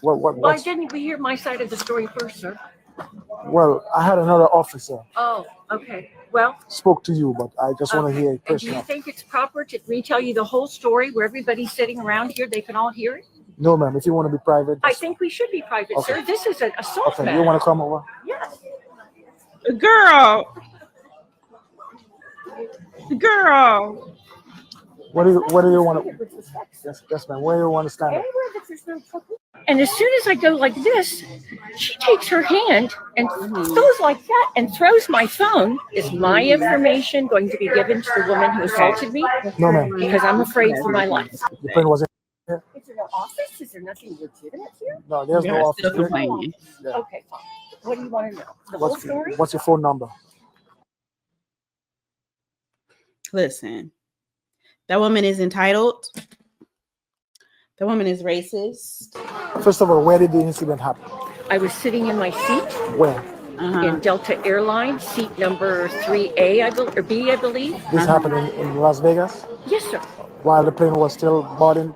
Why didn't we hear my side of the story first, sir? Well, I had another officer Oh, okay. Well, spoke to you, but I just want to hear it and do you personally. think it's proper to retell you the whole story where everybody's sitting around here, they can all hear it? No, ma'am. If you want to be private, I think we should be private, Okay. sir. This is an assault okay. matter. You want to come over? Yes. Girl. What do you want to? Yes, ma'am. Where do you want to stand? And as soon as I go like this, she takes her hand and goes like that and throws my phone. Is my information going to be given to the woman who assaulted me? No, ma'am. Because I'm afraid for my life. The plane was in. Is there no office? Is there nothing legitimate here? No, there's no office. here. Yeah. Okay, fine. What do you want to know? The whole story? What's your phone number? Listen, that woman is entitled. That woman is racist. First of all, where did the incident happen? I was sitting in my seat. Where? In Delta Airlines, seat number 3A, or B, I believe. This happened in Las Vegas? Yes, sir. While the plane was still boarding?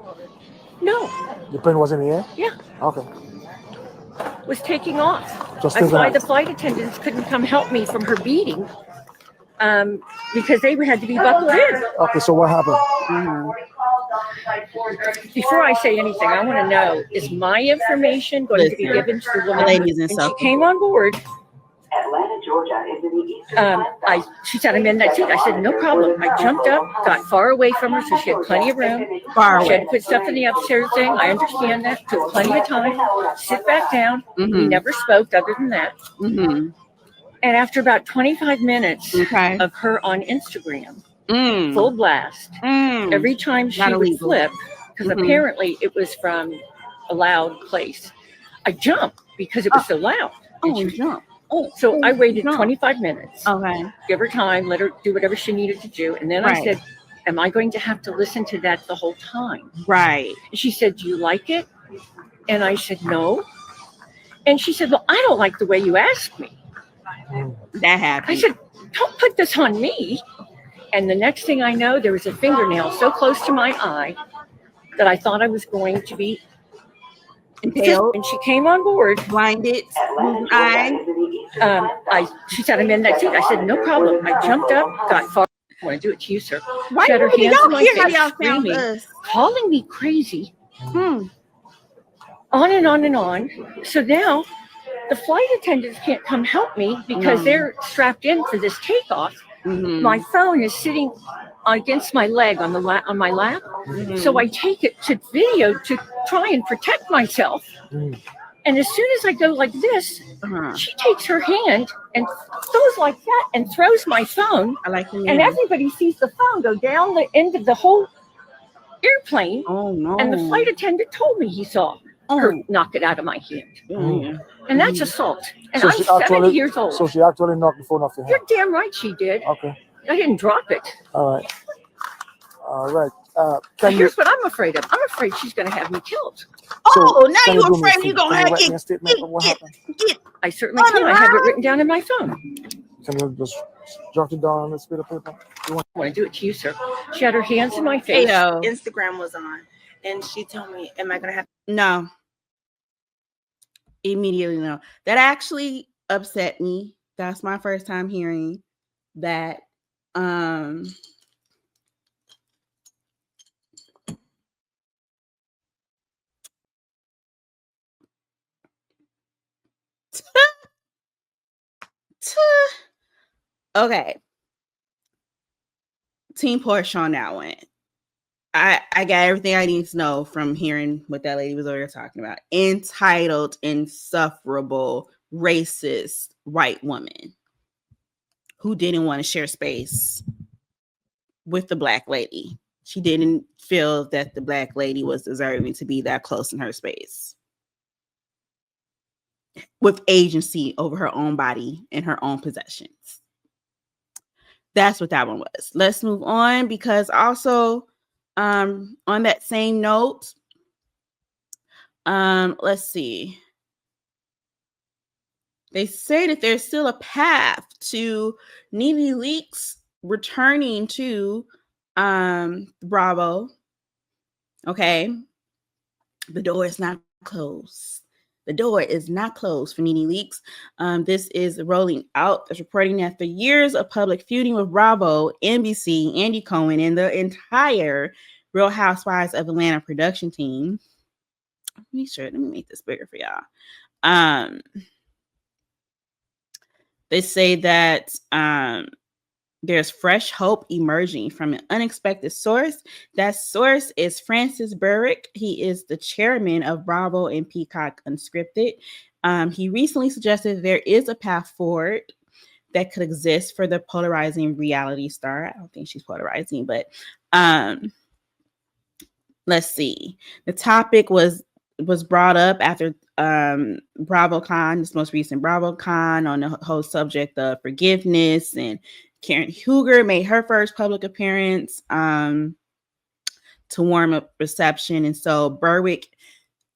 No. The plane was in the air? Yeah. Okay. Was taking off. Just That's taking why off. the flight attendants couldn't come help me from her beating, because they had to be buckled in. Okay, so what happened? Before I say anything, I want to know, is my information going to be given to the woman? Ladies and When so she came on board, Atlanta, Georgia is in the east. she said, I'm in that seat. I said, no problem. I jumped up, got far away from her so she had plenty of room. Far She had away. to put stuff in the upstairs thing. I understand that. Took plenty of time. Sit back down. We never spoke other than that. And after about 25 minutes of her on Instagram, full blast, every time she Not would illegal. flip, because apparently it was from a loud place, I jumped because it was so loud. Oh, you jump. So I waited 25 minutes. Okay. Give her time, let her do whatever she needed to do. And then I said, am I going to have to listen to that the whole time? Right. And she said, do you like it? And I said, no. And she said, well, I don't like the way you asked me. That happened. I said, don't put this on me. And the next thing I know, there was a fingernail so close to my eye that I thought I was going to be impaled. And she came on board. Blinded. She said, I'm in that seat. I said, no problem. I jumped up, got far. I want to do it to you, sir. Why she had her hands in my face, screaming, calling me crazy. On and on and on. So now the flight attendants can't come help me because they're strapped in for this takeoff. My phone is sitting against my leg on my lap. So I take it to video to try and protect myself. And as soon as I go like this, she takes her hand and goes like that and throws my phone. And everybody sees the phone go down the end of the whole airplane. Oh no! And the flight attendant told me he saw her knock it out of my hand. And that's assault. And I'm 70 years old. So she actually knocked the phone off your hand? You're damn right she did. Okay. I didn't drop it. All right. All right. Here's what I'm afraid of. I'm afraid she's going to have me killed. Oh, now you're afraid you're going to have get. I certainly can. I have it written down in my phone. Can you just jot it down on this bit of paper? I want to do it to you, sir. She had her hands in my face. Instagram was on, and she told me, am I going to have... No. Immediately no. That actually upset me. That's my first time hearing that. Okay. Team Porsha on that one. I got everything I need to know from hearing what that lady was over there talking about. Entitled, insufferable, racist white woman who didn't want to share space with the black lady. She didn't feel that the black lady was deserving to be that close in her space with agency over her own body and her own possessions. That's what that one was. Let's move on, because also on that same note, let's see. They say that there's still a path to NeNe Leakes returning to Bravo. Okay. The door is not closed. The door is not closed for NeNe Leakes. This is rolling out. It's reporting that after years of public feuding with Bravo, NBC, Andy Cohen, and the entire Real Housewives of Atlanta production team. Let me make this bigger for y'all. They say that there's fresh hope emerging from an unexpected source. That source is Francis Berwick. He is the chairman of Bravo and Peacock Unscripted. He recently suggested there is a path forward that could exist for the polarizing reality star. I don't think she's polarizing, but let's see. The topic was brought up after BravoCon, this most recent BravoCon, on the whole subject of forgiveness, and Karen Huger made her first public appearance to warm up reception. And so Berwick,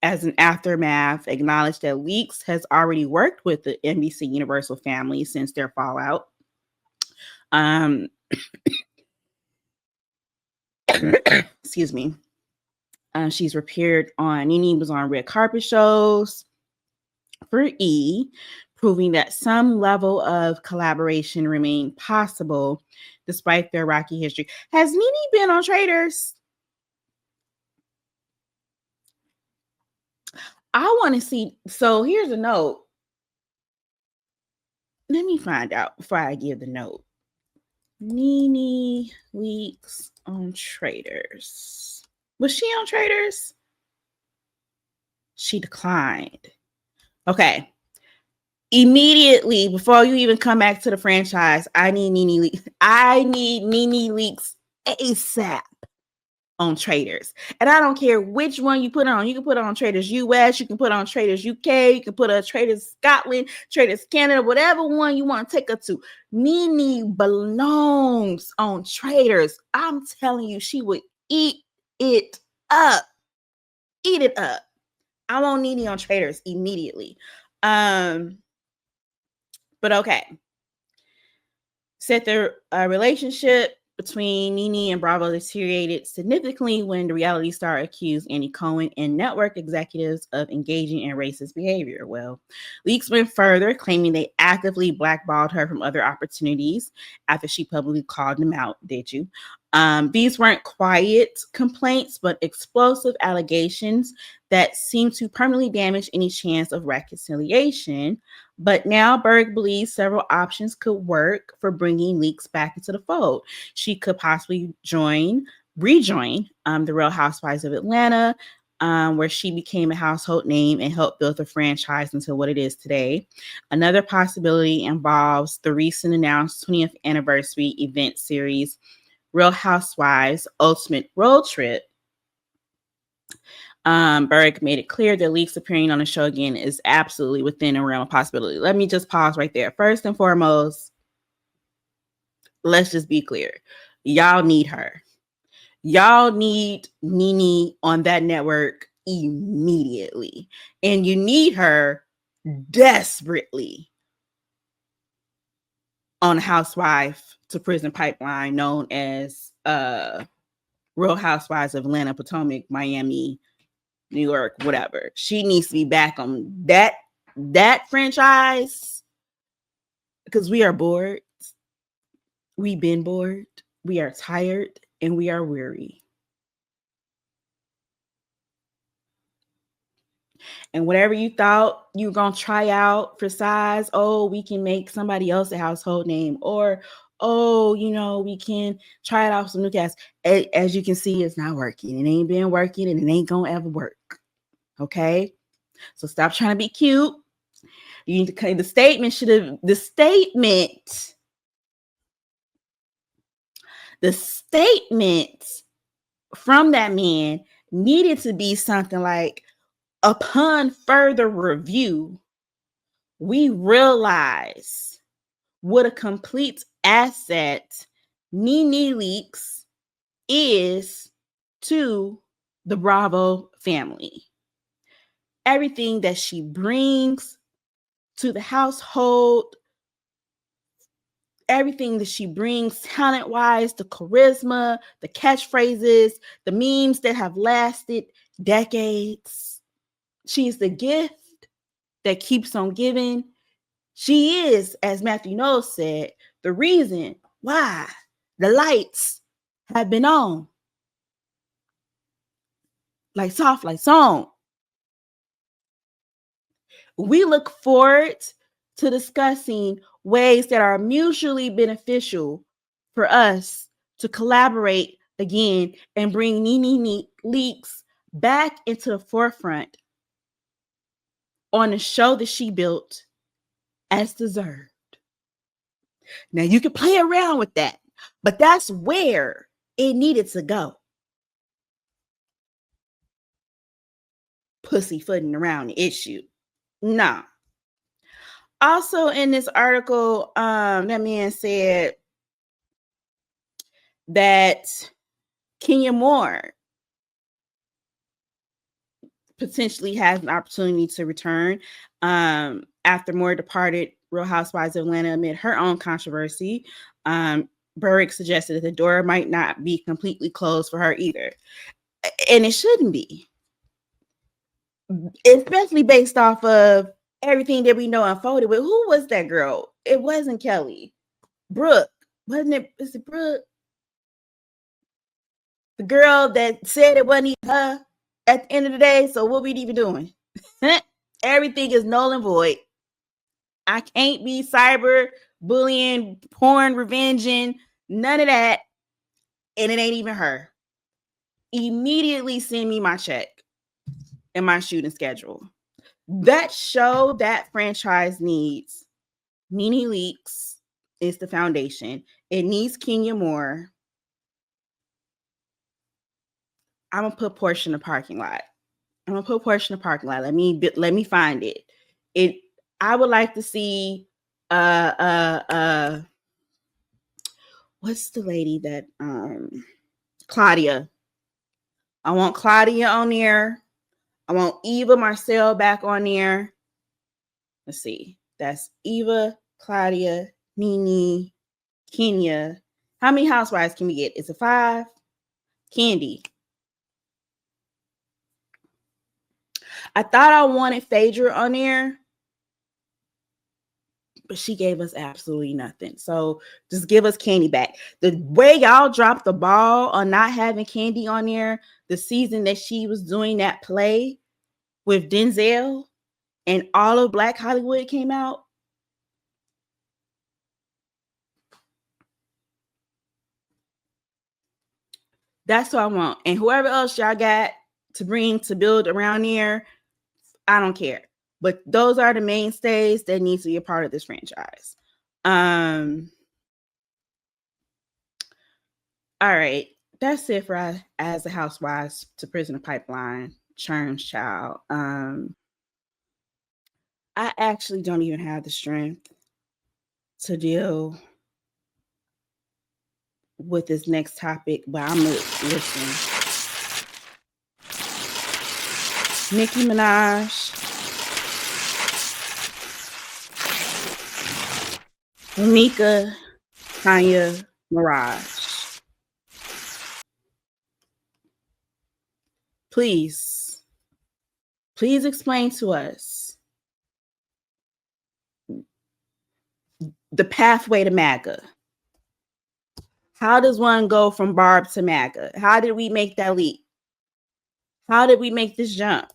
as an aftermath, acknowledged that Leakes has already worked with the NBC Universal family since their fallout. Excuse me. She's appeared on, NeNe was on red carpet shows for E!, proving that some level of collaboration remained possible despite their rocky history. Has NeNe been on Traitors? I want to see. So here's a note. Let me find out before I give the note. NeNe Leakes on Traitors. Was she on Traitors? She declined. Okay. Immediately, before you even come back to the franchise, I need NeNe Leakes. I need NeNe Leakes ASAP on Traders. And I don't care which one you put on. You can put on Traders US, you can put on Traders UK, you can put on Traders Scotland, Traders Canada, whatever one you want to take her to. NeNe belongs on Traders. I'm telling you, she would eat it up. Eat it up. I want NeNe on Traders immediately. But okay. Said the relationship between NeNe and Bravo deteriorated significantly when the reality star accused Andy Cohen and network executives of engaging in racist behavior. Well, Leakes went further, claiming they actively blackballed her from other opportunities after she publicly called them out. Did you? These weren't quiet complaints, but explosive allegations that seemed to permanently damage any chance of reconciliation. But now Berg believes several options could work for bringing Leakes back into the fold. She could possibly rejoin the Real Housewives of Atlanta, where she became a household name and helped build the franchise into what it is today. Another possibility involves the recent announced 20th anniversary event series, Real Housewives Ultimate Road Trip. Berg made it clear that Leakes appearing on the show again is absolutely within a realm of possibility. Let me just pause right there. First and foremost, let's just be clear. Y'all need her. Y'all need NeNe on that network immediately. And you need her desperately on Housewife to Prison Pipeline, known as Real Housewives of Atlanta, Potomac, Miami, New York, whatever. She needs to be back on that franchise because we are bored. We've been bored. We are tired and we are weary. And whatever you thought you were going to try out for size, oh, we can make somebody else a household name, or, oh, we can try it out with some new cast. As you can see, it's not working. It ain't been working and it ain't going to ever work. Okay? So stop trying to be cute. You need to the statement from that man needed to be something like, upon further review, we realize what a complete asset NeNe Leakes is to the Bravo family. Everything that she brings to the household, everything that she brings talent-wise, the charisma, the catchphrases, the memes that have lasted decades. She's the gift that keeps on giving. She is, as Matthew Knowles said, the reason why the lights have been on. Lights off, lights on. We look forward to discussing ways that are mutually beneficial for us to collaborate again and bring NeNe Leakes back into the forefront on the show that she built as deserved. Now you can play around with that, but that's where it needed to go. Pussyfooting around the issue. No. Also in this article, that man said that Kenya Moore potentially has an opportunity to return after Moore departed Real Housewives of Atlanta amid her own controversy. Berg suggested that the door might not be completely closed for her either. And it shouldn't be. Especially based off of everything that we know unfolded with. Who was that girl? It wasn't Kelly. Brooke. Wasn't it? Is it Brooke? The girl that said it wasn't even her at the end of the day. So what we even doing? Everything is null and void. I can't be cyber bullying, porn, revenging, none of that. And it ain't even her. Immediately send me my check and my shooting schedule. That show, that franchise needs NeNe Leakes is the foundation. It needs Kenya Moore. I'm gonna put Porsha in the parking lot. Let me find it. I would like to see what's the lady that Claudia. I want Claudia on there. I want Eva Marcel back on there. Let's see. That's Eva, Claudia, NeNe, Kenya. How many housewives can we get? Is it 5? Candy. I thought I wanted Phaedra on there, but she gave us absolutely nothing. So just give us Candy back. The way y'all dropped the ball on not having Candy on there, the season that she was doing that play with Denzel and all of Black Hollywood came out. That's what I want. And whoever else y'all got to bring to build around here, I don't care. But those are the mainstays that need to be a part of this franchise. All right. That's it for As the Housewives to Prisoner Pipeline, Churn's Child. I actually don't even have the strength to deal with this next topic, but I'm going to listen. Nicki Minaj. Mika, Tanya, Mirage. Please explain to us the pathway to MAGA. How does one go from Barbz to MAGA? How did we make that leap? How did we make this jump?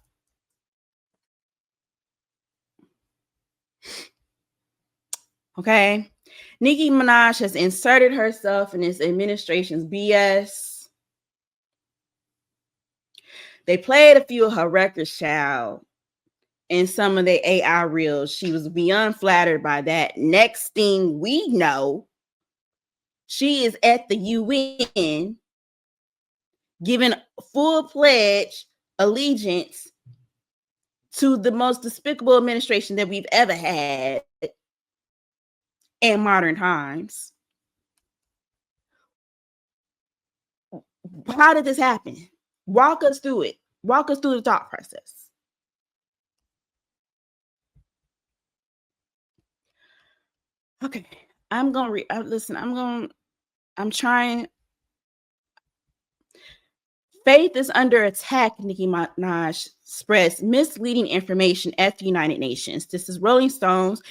Okay. Nicki Minaj has inserted herself in this administration's BS. They played a few of her records, child, in some of the AI reels. She was beyond flattered by that. Next thing we know, she is at the UN giving full pledge allegiance to the most despicable administration that we've ever had in modern times. How did this happen? Walk us through it. Walk us through the thought process. Okay. I'm trying. Faith is under attack, Nicki Minaj spreads misleading information at the United Nations. This is Rolling Stone's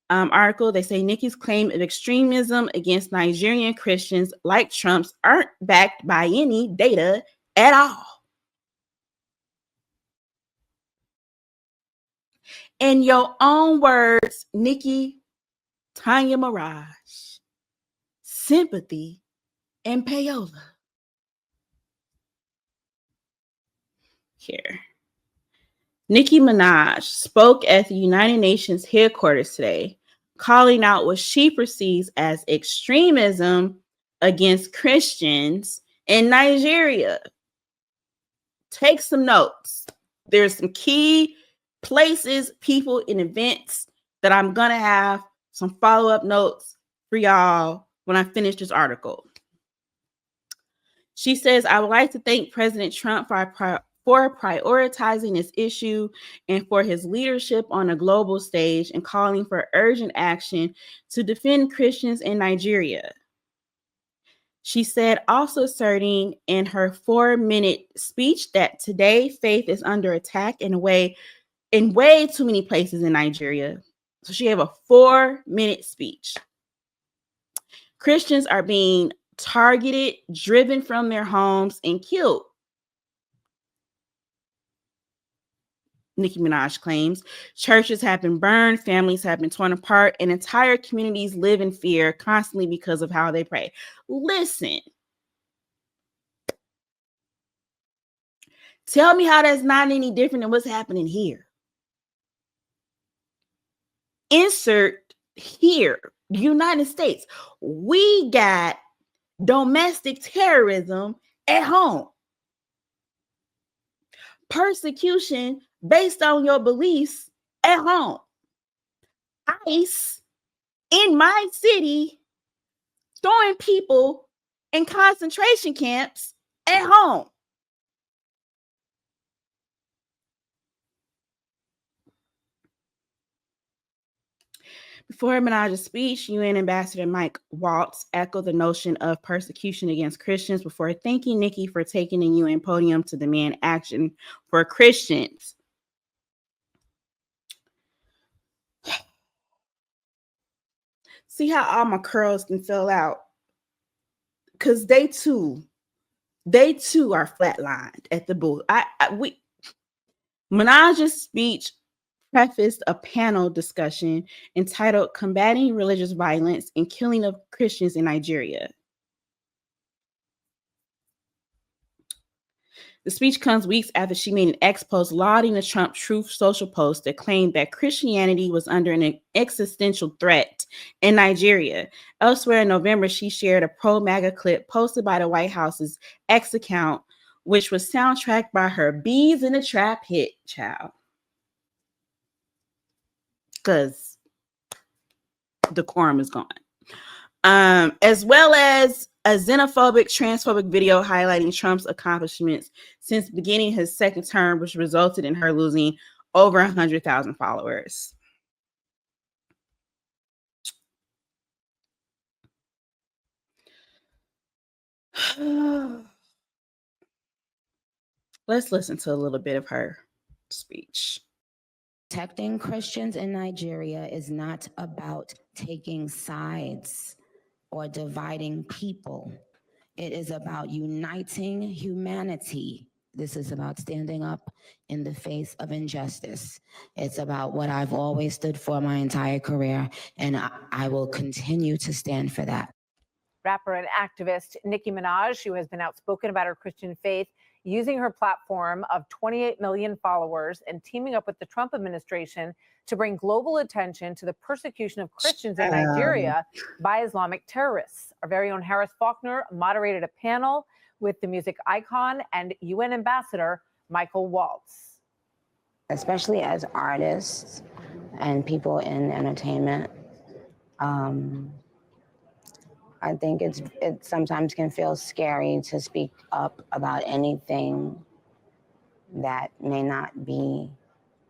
article. They say Nicki's claim of extremism against Nigerian Christians like Trump's aren't backed by any data at all. In your own words, Nicki, Tanya Mirage, sympathy, and payola. Here. Nicki Minaj spoke at the United Nations headquarters today, calling out what she perceives as extremism against Christians in Nigeria. Take some notes. There's some key places, people, and events that I'm going to have some follow-up notes for y'all when I finish this article. She says, I would like to thank President Trump for prioritizing this issue and for his leadership on a global stage and calling for urgent action to defend Christians in Nigeria. She said, also asserting in her 4-minute speech that today faith is under attack in way too many places in Nigeria. So she gave a 4-minute speech. Christians are being targeted, driven from their homes, and killed. Nicki Minaj claims churches have been burned, families have been torn apart, and entire communities live in fear constantly because of how they pray. Listen. Tell me how that's not any different than what's happening here. Insert here, United States. We got domestic terrorism at home. persecution based on your beliefs at home. ICE in my city throwing people in concentration camps at home. Before Minaj's speech, UN Ambassador Mike Waltz echoed the notion of persecution against Christians before thanking Nicki for taking the UN podium to demand action for Christians. See how all my curls can fill out? Because they too are flatlined at the booth. Minaj's speech prefaced a panel discussion entitled Combating Religious Violence and Killing of Christians in Nigeria. The speech comes weeks after she made an X post lauding the Trump Truth Social post that claimed that Christianity was under an existential threat in Nigeria. Elsewhere in November, she shared a pro-MAGA clip posted by the White House's X account, which was soundtracked by her Bees in the Trap hit, child. Because decorum is gone. As well as a xenophobic, transphobic video highlighting Trump's accomplishments since beginning his second term, which resulted in her losing over 100,000 followers. Let's listen to a little bit of her speech. Protecting Christians in Nigeria is not about taking sides or dividing people. It is about uniting humanity. This is about standing up in the face of injustice. It's about what I've always stood for my entire career, and I will continue to stand for that. Rapper and activist Nicki Minaj, who has been outspoken about her Christian faith, using her platform of 28 million followers and teaming up with the Trump administration to bring global attention to the persecution of Christians in Nigeria by Islamic terrorists. Our very own Harris Faulkner moderated a panel with the music icon and UN Ambassador Michael Waltz. Especially as artists and people in entertainment, I think it sometimes can feel scary to speak up about anything that may not be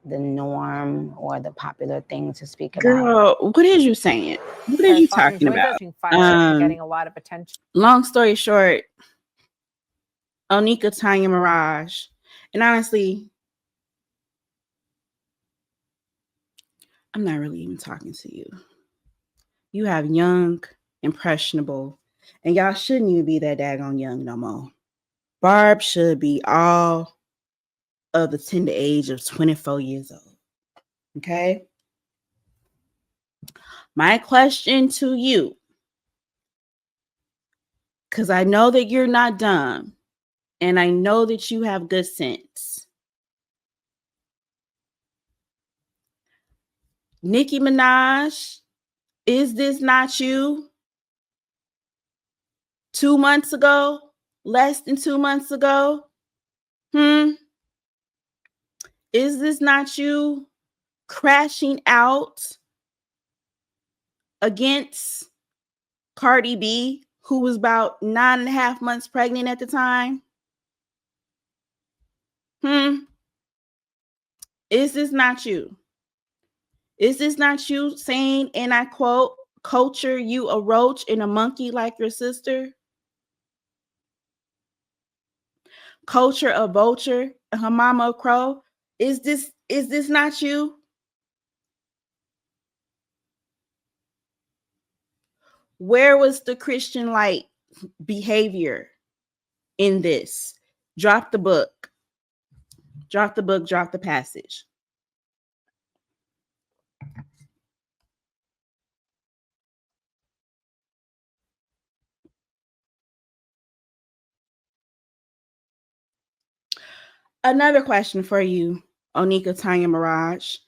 the norm or the popular thing to speak about. Girl, what is you saying? What are you talking about? Getting a lot of attention. Long story short, Onika Tanya Mirage, and honestly, I'm not really even talking to you. You have young, impressionable, and y'all shouldn't even be that daggone young no more. Barbz should be all of the tender age of 24 years old. Okay? My question to you, because I know that you're not dumb, and I know that you have good sense. Nicki Minaj, is this not you? 2 months ago? Less than 2 months ago? Is this not you crashing out against Cardi B, who was about 9.5 months pregnant at the time? Is this not you? Is this not you saying, and I quote, "Culture, you a roach and a monkey like your sister"? Culture, a vulture, and her mama a crow. Is this not you? Where was the Christian like behavior in this? Drop the book. Drop the book, drop the passage. Another question for you, Onika Tanya Mirage,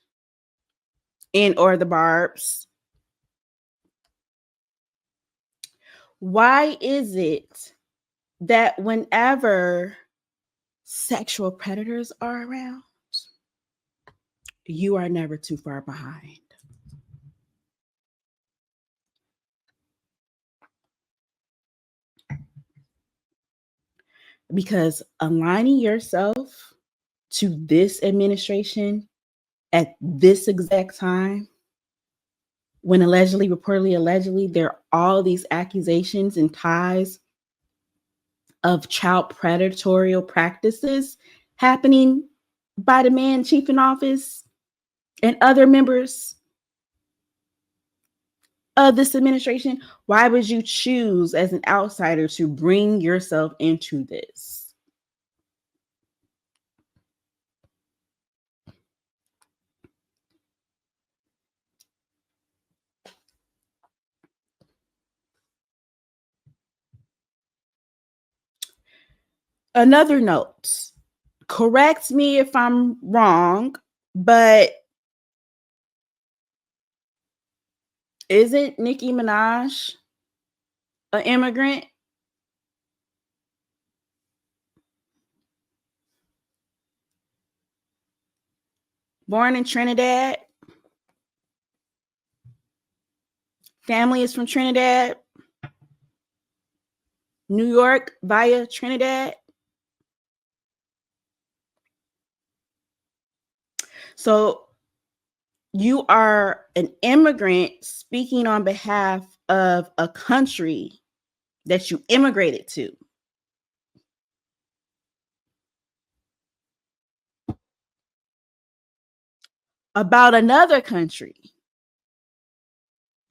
or the Barbz. Why is it that whenever sexual predators are around, you are never too far behind. Because aligning yourself to this administration at this exact time, when allegedly, there are all these accusations and ties of child predatory practices happening by the man chief in office and other members of this administration, why would you choose as an outsider to bring yourself into this? Another note, correct me if I'm wrong, but isn't Nicki Minaj an immigrant? Born in Trinidad. Family is from Trinidad. New York via Trinidad. So you are an immigrant speaking on behalf of a country that you immigrated to. About another country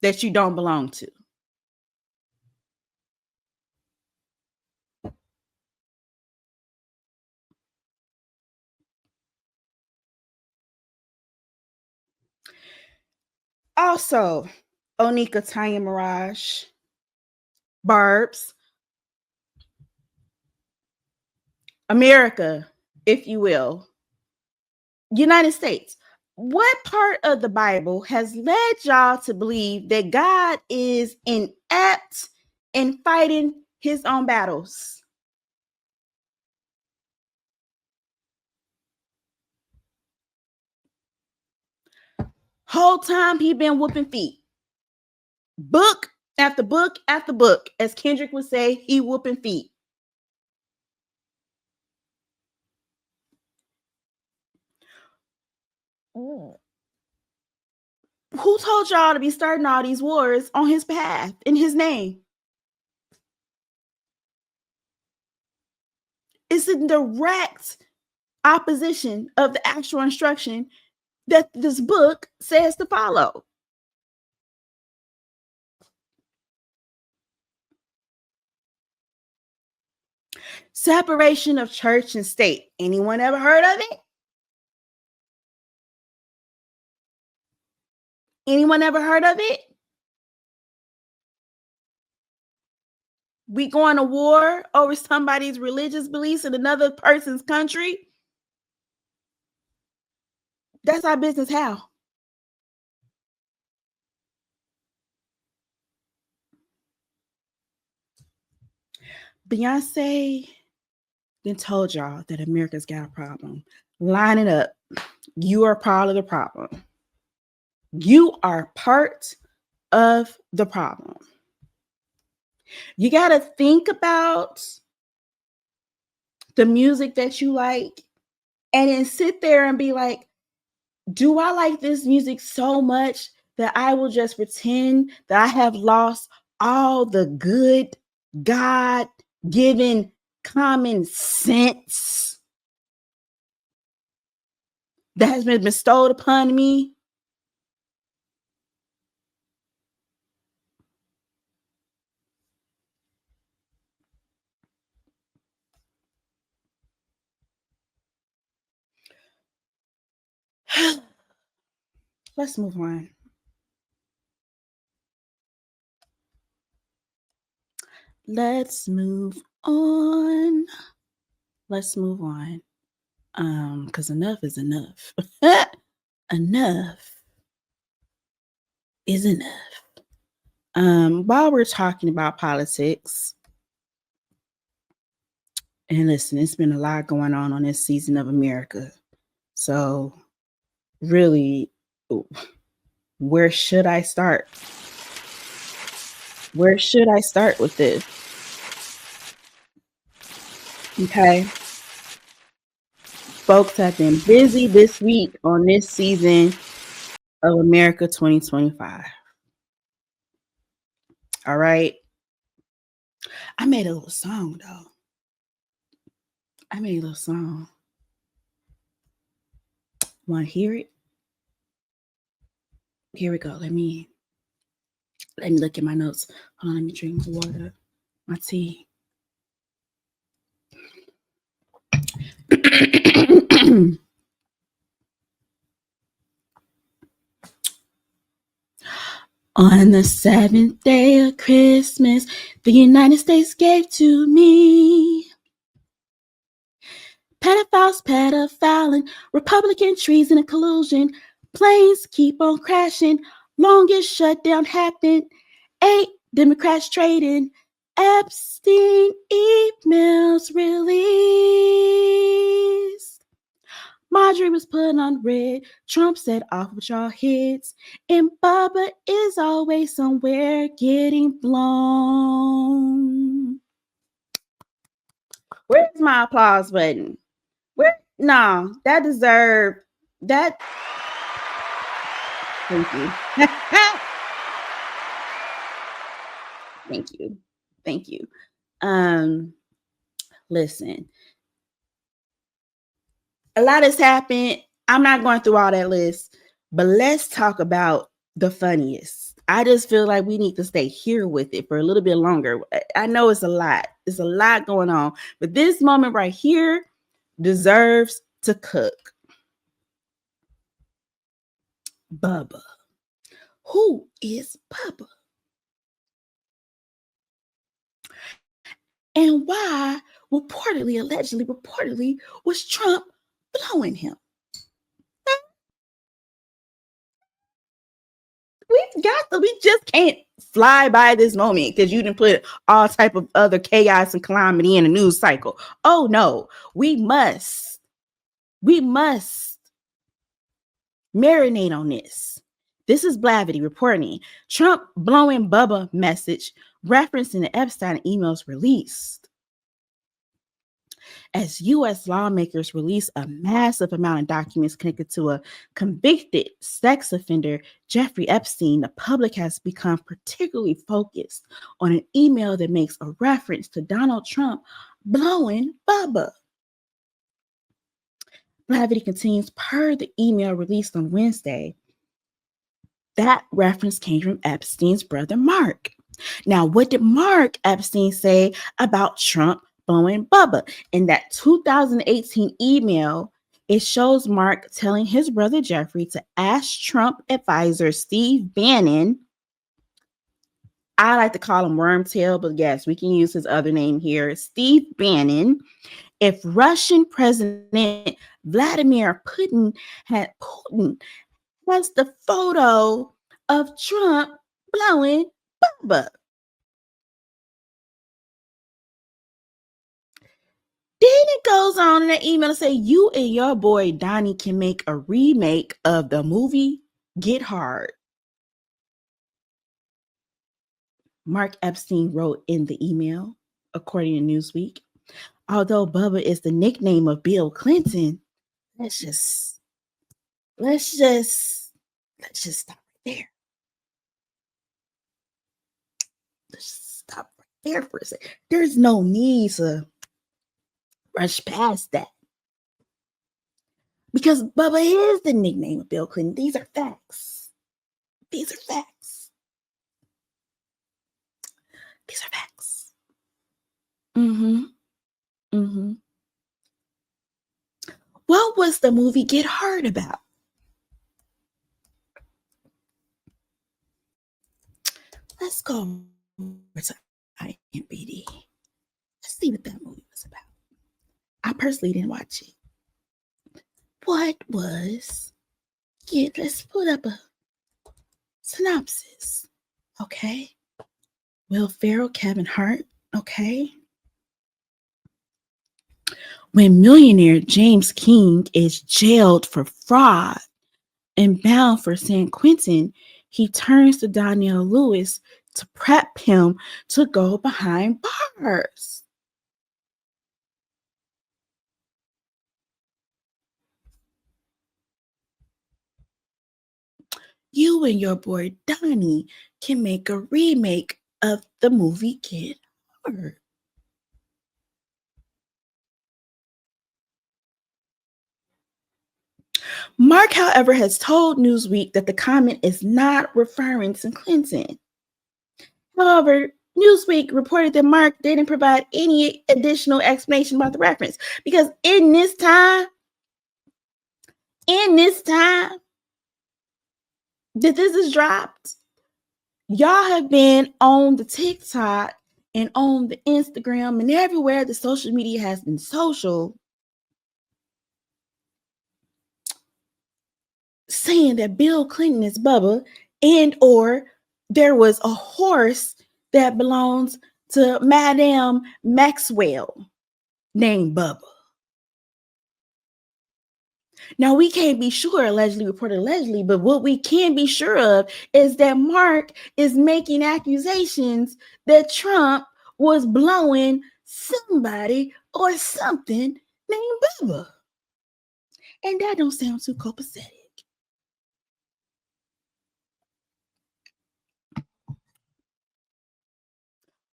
that you don't belong to. Also, Onika, Tanya Mirage, Barbz, America, if you will, United States. What part of the Bible has led y'all to believe that God is inept in fighting his own battles? Whole time he been whooping feet. Book after book after book, as Kendrick would say, he whooping feet. Who told y'all to be starting all these wars on his behalf, in his name? It's in direct opposition of the actual instruction that this book says to follow. Separation of church and state. Anyone ever heard of it? Anyone ever heard of it? We going to war over somebody's religious beliefs in another person's country? That's our business. How? Beyonce then told y'all that America's got a problem. Line it up. You are part of the problem. You are part of the problem. You got to think about the music that you like and then sit there and be like, do I like this music so much that I will just pretend that I have lost all the good God-given common sense that has been bestowed upon me? Let's move on. Let's move on. Because enough is enough. Enough is enough. While we're talking about politics, And listen, it's been a lot going on this season of America. So really, where should I start? Where should I start with this? Okay. Folks have been busy this week on this season of America 2025. All right. I made a little song, though. Want to hear it? Here we go. Let me look at my notes. Hold on, let me drink my water, my tea. On the 7th day of Christmas, the United States gave to me pedophiling, Republican treason and collusion. Planes keep on crashing. Longest shutdown happened. 8 Democrats trading. Epstein emails released. Marjorie was put on red. Trump said off with y'all heads. And Bubba is always somewhere getting blown. Where's my applause button? No, that deserved that. Thank you. Thank you. Listen. A lot has happened. I'm not going through all that list, but let's talk about the funniest. I just feel like we need to stay here with it for a little bit longer. I know it's a lot. It's a lot going on, but this moment right here deserves to cook. Bubba. Who is Bubba? And why allegedly was Trump blowing him? We just can't fly by this moment because you didn't put all type of other chaos and calamity in the news cycle. Oh no, we must marinate on this. This is Blavity reporting. Trump blowing Bubba message referencing the Epstein emails released. As U.S. lawmakers release a massive amount of documents connected to a convicted sex offender, Jeffrey Epstein, the public has become particularly focused on an email that makes a reference to Donald Trump blowing Bubba. Blavity continues, per the email released on Wednesday, that reference came from Epstein's brother, Mark. Now, what did Mark Epstein say about Trump blowing Bubba? In that 2018 email, it shows Mark telling his brother Jeffrey to ask Trump advisor Steve Bannon, I like to call him Wormtail, but yes, we can use his other name here, Steve Bannon, if Russian President Vladimir Putin has the photo of Trump blowing Bubba. Then it goes on in the email to say, you and your boy Donnie can make a remake of the movie Get Hard. Mark Epstein wrote in the email, according to Newsweek, although Bubba is the nickname of Bill Clinton, let's just stop right there. Let's stop right there for a second. There's no need to rush past that. Because Bubba is the nickname of Bill Clinton. These are facts. What was the movie Get Hard about? Let's go to IMDb. Let's see what that movie was about. I personally didn't watch it. Let's put up a synopsis. Okay. Will Ferrell, Kevin Hart. Okay. when millionaire James King is jailed for fraud and bound for San Quentin, he turns to Donnell Lewis to prep him to go behind bars. You and your boy Donnie can make a remake of the movie Get Hard. Mark, however, has told Newsweek that the comment is not referring to Clinton. However, Newsweek reported that Mark didn't provide any additional explanation about the reference because in this time that this is dropped, y'all have been on the TikTok and on the Instagram and everywhere the social media has been social, saying that Bill Clinton is Bubba, and or there was a horse that belongs to Madame Maxwell named Bubba. Now, we can't be sure, allegedly, reported allegedly, but what we can be sure of is that Mark is making accusations that Trump was blowing somebody or something named Bubba. And that don't sound too copacetic.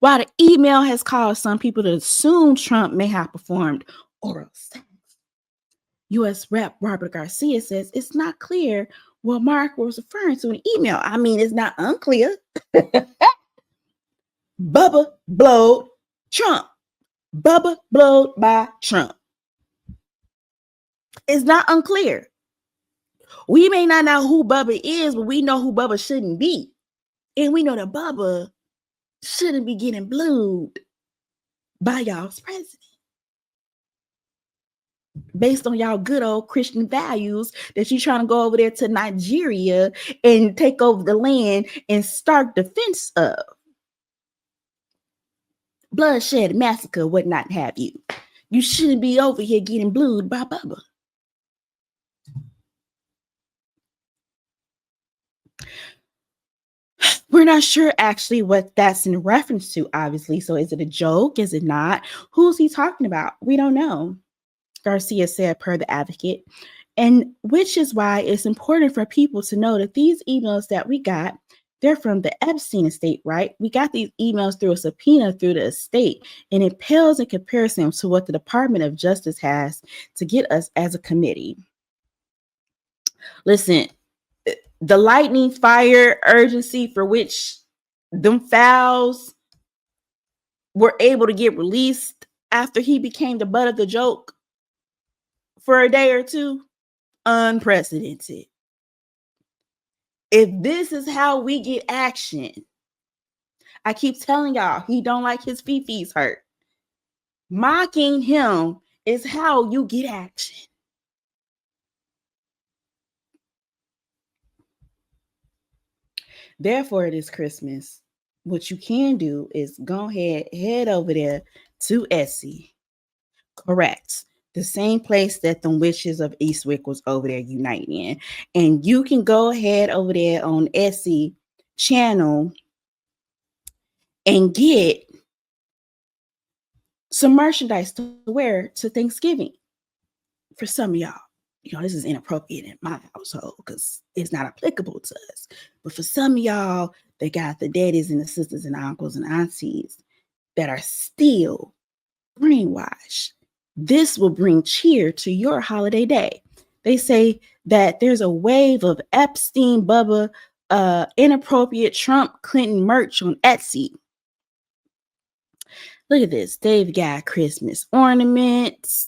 While the email has caused some people to assume Trump may have performed oral sex, U.S. Rep. Robert Garcia says it's not clear what Mark was referring to in the email. I mean, it's not unclear. Bubba blowed Trump. Bubba blowed by Trump. It's not unclear. We may not know who Bubba is, but we know who Bubba shouldn't be. And we know that Bubba shouldn't be getting blued by y'all's president. Based on y'all good old Christian values that you trying to go over there to Nigeria and take over the land and start defense of. Bloodshed, massacre, what not have you. You shouldn't be over here getting blued by Bubba. We're not sure actually what that's in reference to, obviously. So is it a joke? Is it not? Who's he talking about? We don't know. Garcia said per the Advocate, and which is why it's important for people to know that these emails that we got, they're from the Epstein estate, right? We got these emails through a subpoena through the estate, and it pales in comparison to what the Department of Justice has to get us as a committee. Listen, the lightning fire urgency for which them files were able to get released after he became the butt of the joke for a day or two, unprecedented. If this is how we get action, I keep telling y'all, he don't like his fifis hurt. Mocking him is how you get action. Therefore, it is Christmas. What you can do is go ahead, head over there to Etsy. Correct. The same place that the witches of Eastwick was over there uniting in. And you can go ahead over there on Etsy channel and get some merchandise to wear to Thanksgiving. For some of y'all, you know, this is inappropriate in my household because it's not applicable to us. But for some of y'all, they got the daddies and the sisters and uncles and aunties that are still brainwashed. This will bring cheer to your holiday day. They say that there's a wave of Epstein, Bubba, inappropriate Trump, Clinton merch on Etsy. Look at this. They've got Christmas ornaments,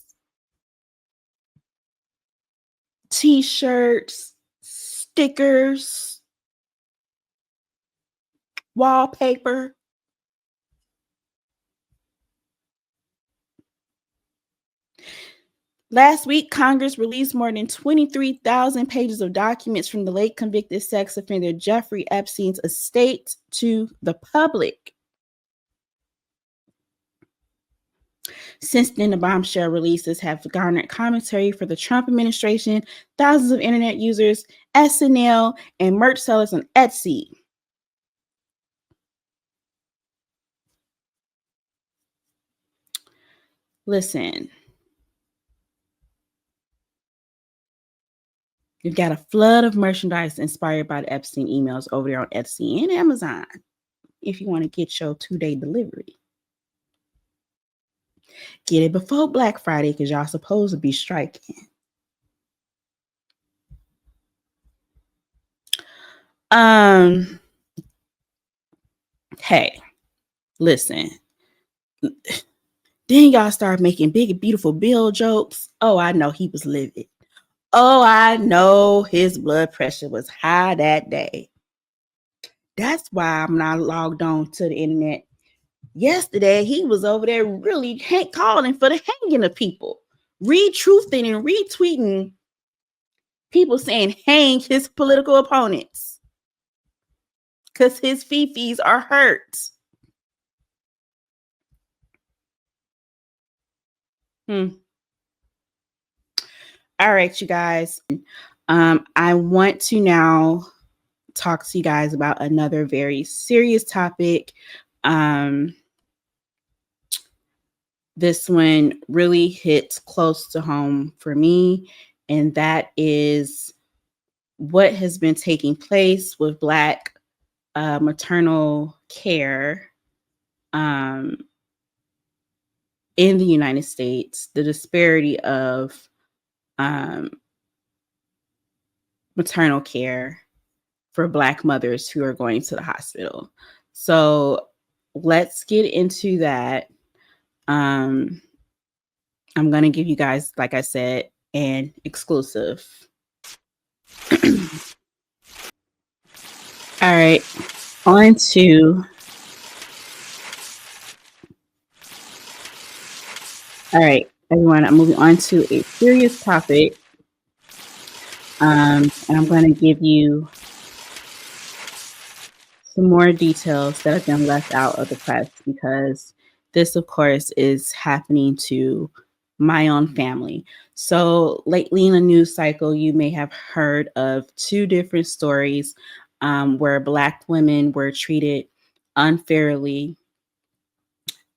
t-shirts, stickers, wallpaper. Last week, Congress released more than 23,000 pages of documents from the late convicted sex offender Jeffrey Epstein's estate to the public. Since then, the bombshell releases have garnered commentary for the Trump administration, thousands of internet users, SNL, and merch sellers on Etsy. Listen, you've got a flood of merchandise inspired by the Epstein emails over there on Etsy and Amazon if you want to get your 2-day delivery. Get it before Black Friday because y'all supposed to be striking. Hey, listen. Then y'all start making big, beautiful Bill jokes. Oh, I know he was livid. Oh, I know his blood pressure was high that day. That's why I'm not logged on to the internet. Yesterday, he was over there really calling for the hanging of people, retruthing and retweeting people saying hang his political opponents because his fifis are hurt. All right, you guys. I want to now talk to you guys about another very serious topic. This one really hits close to home for me, and that is what has been taking place with Black maternal care in the United States, the disparity of maternal care for Black mothers who are going to the hospital. So let's get into that. I'm going to give you guys, like I said, an exclusive. All right, on to all right, everyone, I'm moving on to a serious topic. And I'm going to give you some more details that have been left out of the press because this, of course, is happening to my own family. So lately in the news cycle, you may have heard of 2 different stories where Black women were treated unfairly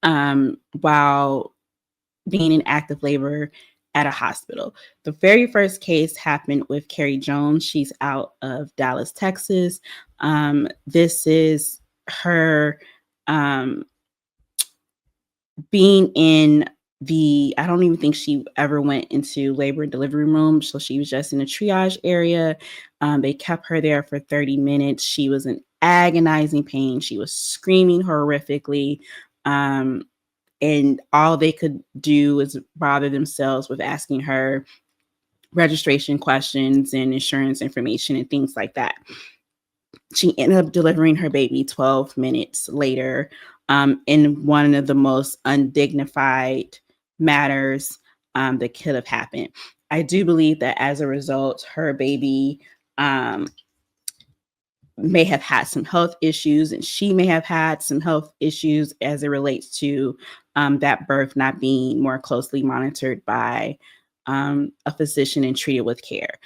while being in active labor at a hospital. The very first case happened with Carrie Jones. She's out of Dallas, Texas. This is her being in I don't even think she ever went into labor and delivery room. So she was just in a triage area. They kept her there for 30 minutes. She was in agonizing pain. She was screaming horrifically. And all they could do is bother themselves with asking her registration questions and insurance information and things like that. She ended up delivering her baby 12 minutes later in one of the most undignified matters that could have happened. I do believe that as a result, her baby may have had some health issues, and she may have had some health issues as it relates to that birth not being more closely monitored by a physician and treated with care.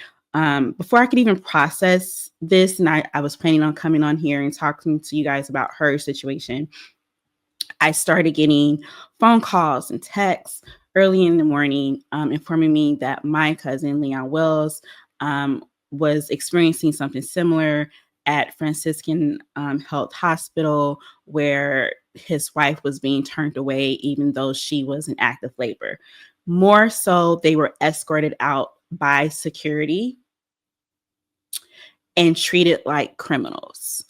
Before I could even process this, and I was planning on coming on here and talking to you guys about her situation, I started getting phone calls and texts early in the morning informing me that my cousin, Leon Wells, was experiencing something similar at Franciscan Health Hospital, where his wife was being turned away even though she was in active labor. More so, they were escorted out by security and treated like criminals.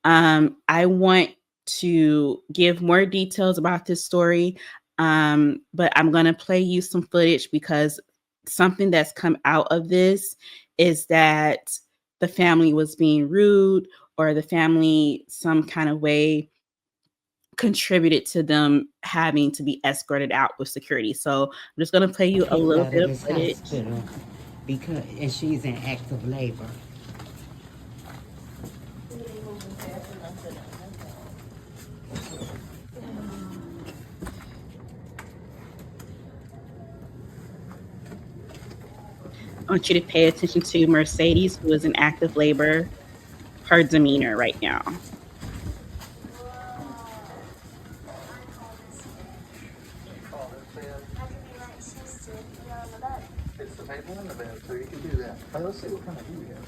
I want to give more details about this story, but I'm going to play you some footage because something that's come out of this is that the family was being rude, or the family some kind of way contributed to them having to be escorted out with security. So I'm just going to play you a little bit of footage. And she's in active labor. want you to pay attention to Mercedes, who is in active labor, her demeanor right now. It's the table in the bed, so you can do that. Let's see what kind of view we have.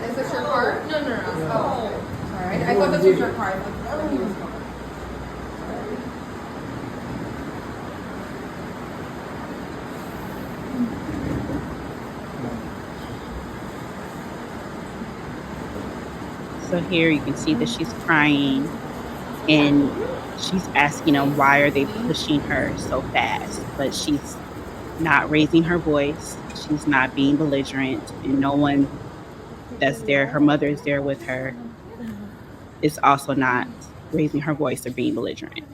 Is this your card? No. Oh, all right. I thought this was your card. When he was gone. So here you can see that she's crying and she's asking them why are they pushing her so fast, but she's not raising her voice. She's not being belligerent, and no one that's there, her mother is there with her, is also not raising her voice or being belligerent.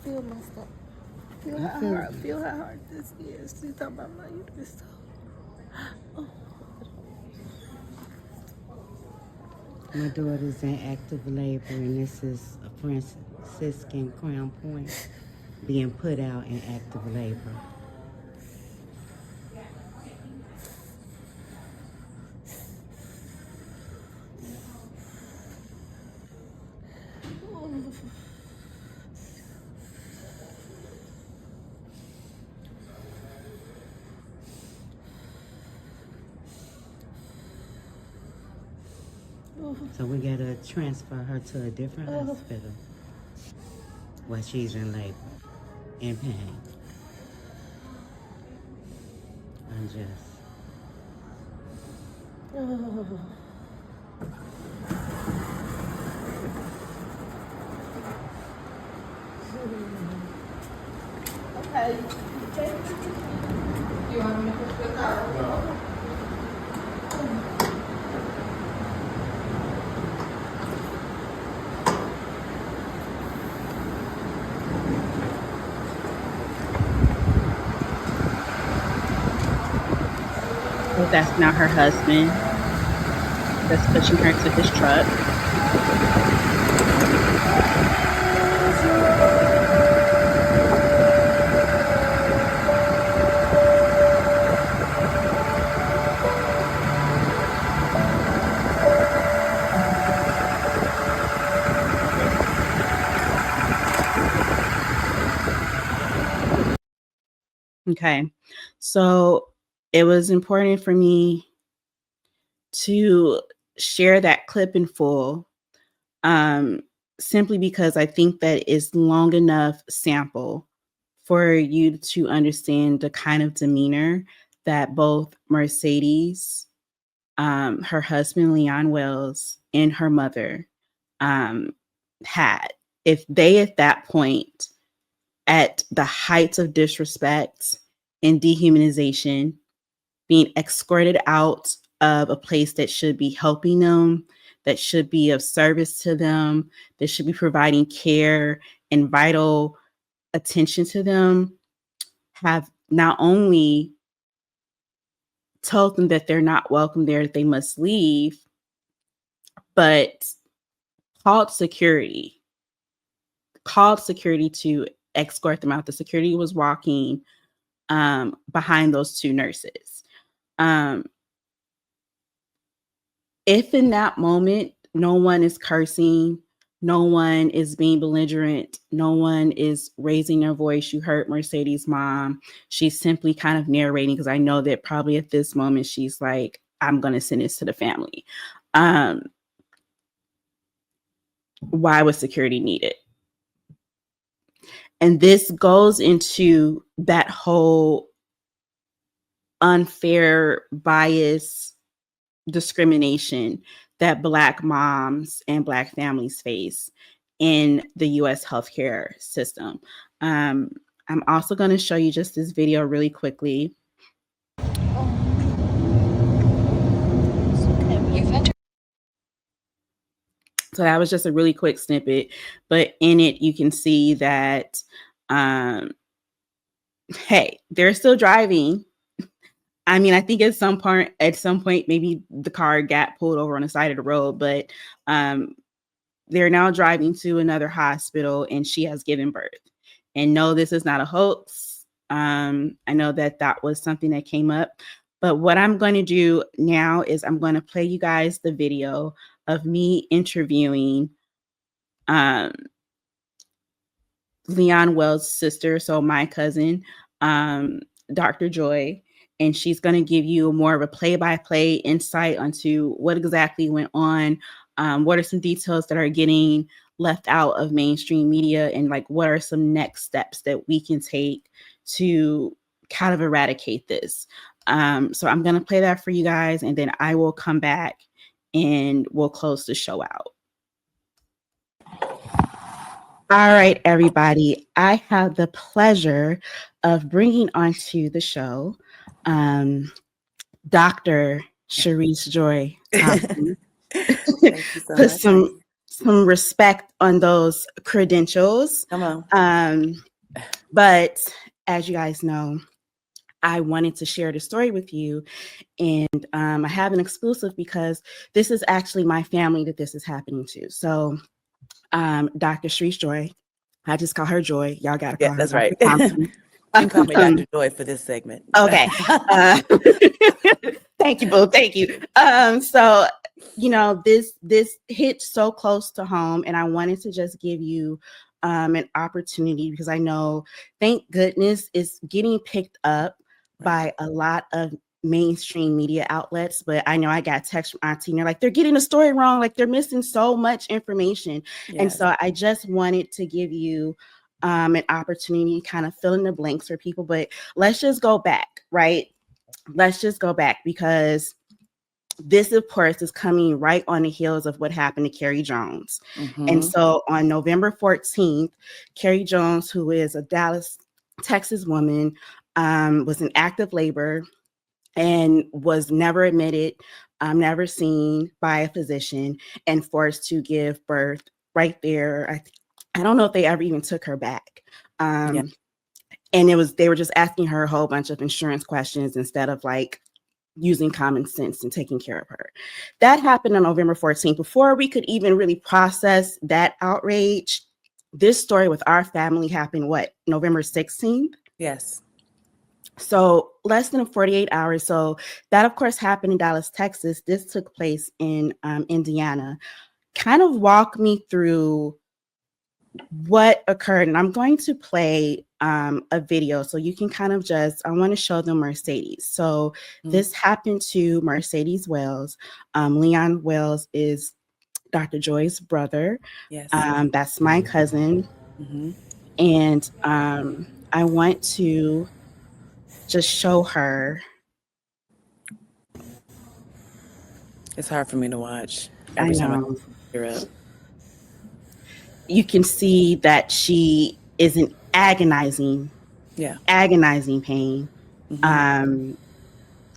Feel my stuff. Feel how hard this is. She's talking about my uterus. My daughter's in active labor, and this is a Franciscan Crown Point being put out in active labor. So we gotta transfer her to a different hospital while she's in labor, in pain. Unjust. Okay. You want me to push this out? No. So that's not her husband that's pushing her to this truck. Okay, so it was important for me to share that clip in full, simply because I think that it's long enough sample for you to understand the kind of demeanor that both Mercedes, her husband Leon Wells, and her mother had. If they at that point, at the heights of disrespect and dehumanization, being escorted out of a place that should be helping them, that should be of service to them, that should be providing care and vital attention to them, have not only told them that they're not welcome there, that they must leave, but called security to escort them out. The security was walking behind those two nurses. If in that moment, no one is cursing, no one is being belligerent, no one is raising their voice. You heard Mercedes' mom. She's simply kind of narrating, because I know that probably at this moment, she's like, I'm going to send this to the family. Why was security needed? And this goes into that whole unfair bias discrimination that Black moms and Black families face in the US healthcare system. I'm also going to show you just this video really quickly. So that was just a really quick snippet, but in it you can see that, hey, they're still driving. I mean, I think at some point, maybe the car got pulled over on the side of the road, but they're now driving to another hospital and she has given birth. And no, this is not a hoax. I know that was something that came up, but what I'm going to do now is I'm going to play you guys the video of me interviewing Leon Wells' sister, so my cousin, Dr. Joy, and she's going to give you more of a play-by-play insight onto what exactly went on, what are some details that are getting left out of mainstream media, and like what are some next steps that we can take to kind of eradicate this. So I'm going to play that for you guys, and then I will come back and we'll close the show out. All right, everybody. I have the pleasure of bringing onto the show Dr. Sharice Joy Thompson. Put some respect on those credentials. Come on. But as you guys know, I wanted to share the story with you, and I have an exclusive because this is actually my family that this is happening to. So Dr. Sharice Joy, I just call her Joy. Y'all got to call her. That's right. You can call me Dr. Joy for this segment. Okay. Thank you, boo. Thank you. So, you know, this hit so close to home, and I wanted to just give you an opportunity because I know, thank goodness, it's getting picked up by a lot of mainstream media outlets, but I know I got text from Auntie and they're like, they're getting the story wrong, like they're missing so much information. Yes. And so I just wanted to give you an opportunity to kind of fill in the blanks for people, but let's just go back, right? Let's just go back because this, of course, is coming right on the heels of what happened to Carrie Jones. Mm-hmm. And so on November 14th, Carrie Jones, who is a Dallas, Texas woman, was in active labor and was never admitted, never seen by a physician, and forced to give birth right there. I don't know if they ever even took her back. And they were just asking her a whole bunch of insurance questions instead of like using common sense and taking care of her. That happened on November 14th. Before we could even really process that outrage, this story with our family happened, November 16th? Yes. So less than 48 hours. So that, of course, happened in Dallas, Texas. This took place in Indiana. Kind of walk me through what occurred. And I'm going to play a video so you can kind of I want to show them Mercedes. So this happened to Mercedes Wells. Leon Wells is Dr. Joy's brother. Yes. That's my cousin. Mm-hmm. And I want to just show her. It's hard for me to watch every time I up. You can see that she is in agonizing pain. Mm-hmm.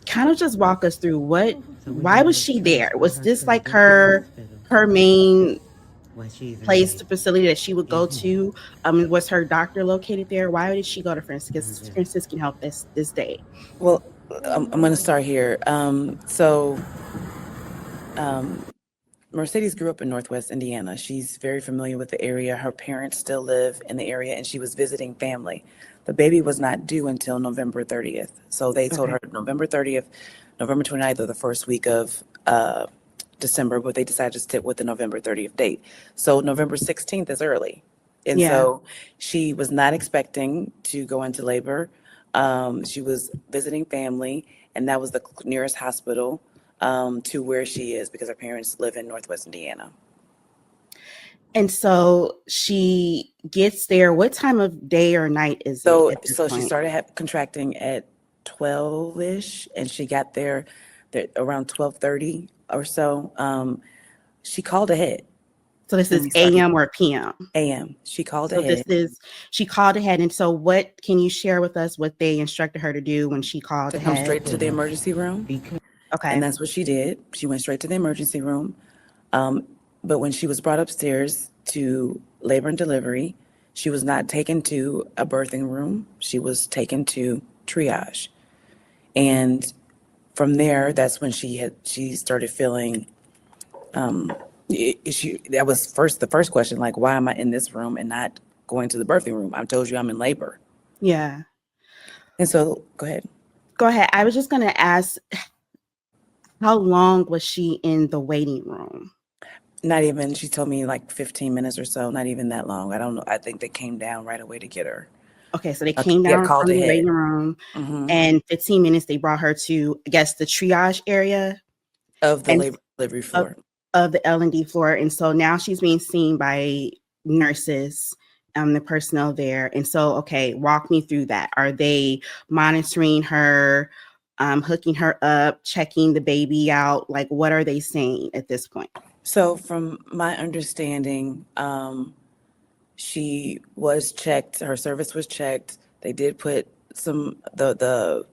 Kind of just walk us through why was she there? Was this like her main place, the facility that she would go to? Was her doctor located there? Why did she go to Franciscan Health this day? Well, I'm going to start here. Mercedes grew up in Northwest Indiana. She's very familiar with the area. Her parents still live in the area, and she was visiting family. The baby was not due until November 30th. So they told her November 30th, November 29th, or the first week of December, but they decided to stick with the November 30th date. So November 16th is early. And so she was not expecting to go into labor. She was visiting family, and that was the nearest hospital to where she is because her parents live in Northwest Indiana. And so she gets there. What time of day or night is it? So she started contracting at 12-ish, and she got there around 12:30 or so. She called ahead. So this is AM or PM? AM. She called So ahead. she called ahead. And so what can you share with us what they instructed her to do when she called To ahead? come straight to the emergency room. Okay. And that's what she did. She went straight to the emergency room. But when she was brought upstairs to labor and delivery, she was not taken to a birthing room. She was taken to triage. And from there, that's when she started feeling, that was the first question, like, why am I in this room and not going to the birthing room? I told you I'm in labor. Yeah. And so, go ahead. Go ahead. I was just going to ask, how long was she in the waiting room? Not even, she told me like 15 minutes or so, not even that long. I don't know. I think they came down right away to get her. Okay, so they came down from the waiting room, and 15 minutes they brought her to, I guess, the triage area of the labor delivery floor. Of the L&D floor. And so now she's being seen by nurses, the personnel there. And so, okay, walk me through that. Are they monitoring her, hooking her up, checking the baby out? Like, what are they saying at this point? So from my understanding, she was checked, her service was checked. They did put the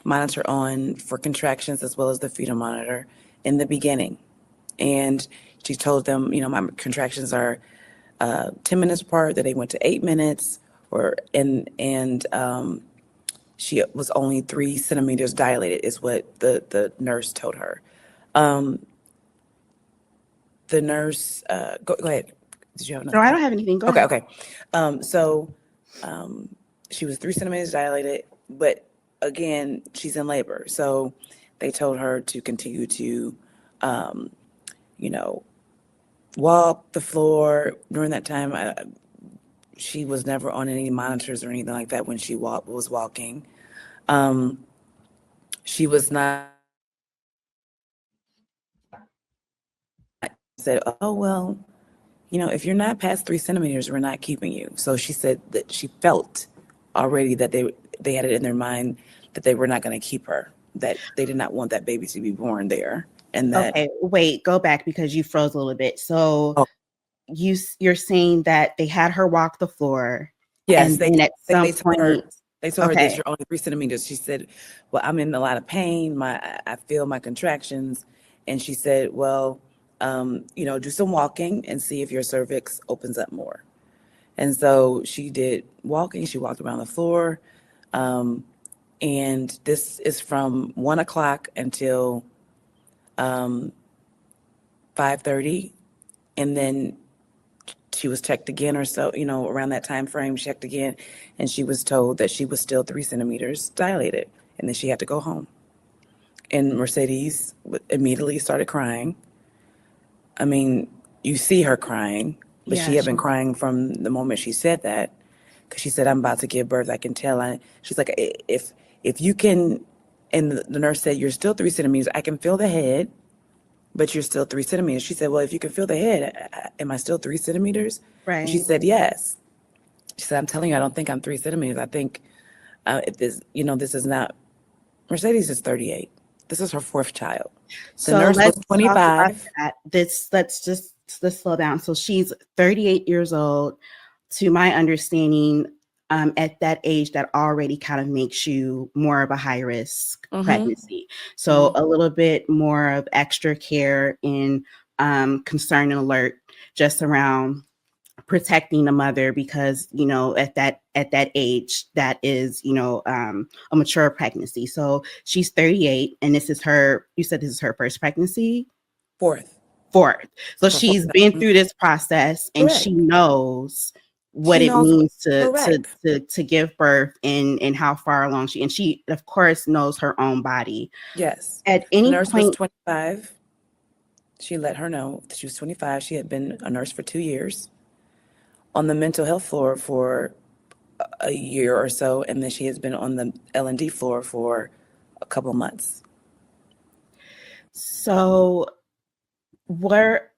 monitor on for contractions as well as the fetal monitor in the beginning. And she told them, my contractions are 10 minutes apart, that they went to 8 minutes, and she was only 3 centimeters dilated is what the nurse told her. The nurse, go ahead. Did you have another? No, I don't have anything. Go ahead. Okay. So she was 3 centimeters dilated, but again, she's in labor. So they told her to continue to, walk the floor during that time. She was never on any monitors or anything like that when she was walking. She was not said, oh, well, if you're not past 3 centimeters, we're not keeping you. So she said that she felt already that they had it in their mind that they were not going to keep her, that they did not want that baby to be born there. And that, okay, wait, go back because you froze a little bit. So you're saying that they had her walk the floor. Yes, and then at some point, they told her that you're only 3 centimeters. She said, well, I'm in a lot of pain. I feel my contractions. And she said, well, do some walking and see if your cervix opens up more. And so she did walking. She walked around the floor. And this is from 1 o'clock until 5:30. And then she was checked again or so, around that time frame, checked again. And she was told that she was still 3 centimeters dilated and then she had to go home. And Mercedes immediately started crying. I mean, you see her crying, but she had been crying from the moment she said that, because she said, I'm about to give birth. I can tell. She's like, if you can, and the nurse said, you're still 3 centimeters. I can feel the head, but you're still 3 centimeters. She said, well, if you can feel the head, am I still 3 centimeters? Right. And she said, yes. She said, I'm telling you, I don't think I'm 3 centimeters. I think this is not, Mercedes is 38. This is her 4th child. The nurse was 25. Let's slow down. So she's 38 years old. To my understanding, at that age, that already kind of makes you more of a high risk pregnancy. So a little bit more of extra care and concern and alert just around protecting the mother, because at that age, that is a mature pregnancy. So she's 38, and this is her. You said this is her first pregnancy. Fourth. So she's been through this process, and she knows what it means to give birth and how far along she of course knows her own body. Yes. At any nurse point, was 25. She let her know that she was 25. She had been a nurse for 2 years on the mental health floor for a year or so, and then she has been on the L&D floor for a couple of months. So what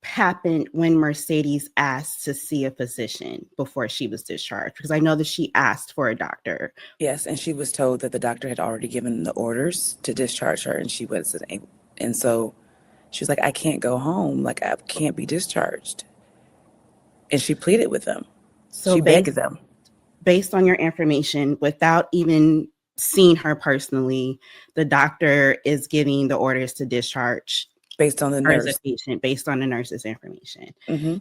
happened when Mercedes asked to see a physician before she was discharged? Because I know that she asked for a doctor. Yes, and she was told that the doctor had already given the orders to discharge her, and she wasn't able. And so she was like, I can't go home. Like, I can't be discharged. And she pleaded with them. So she begged them. Based on your information, without even seeing her personally, the doctor is giving the orders to discharge based on the nurse, patient, based on the nurse's information. Mm-hmm.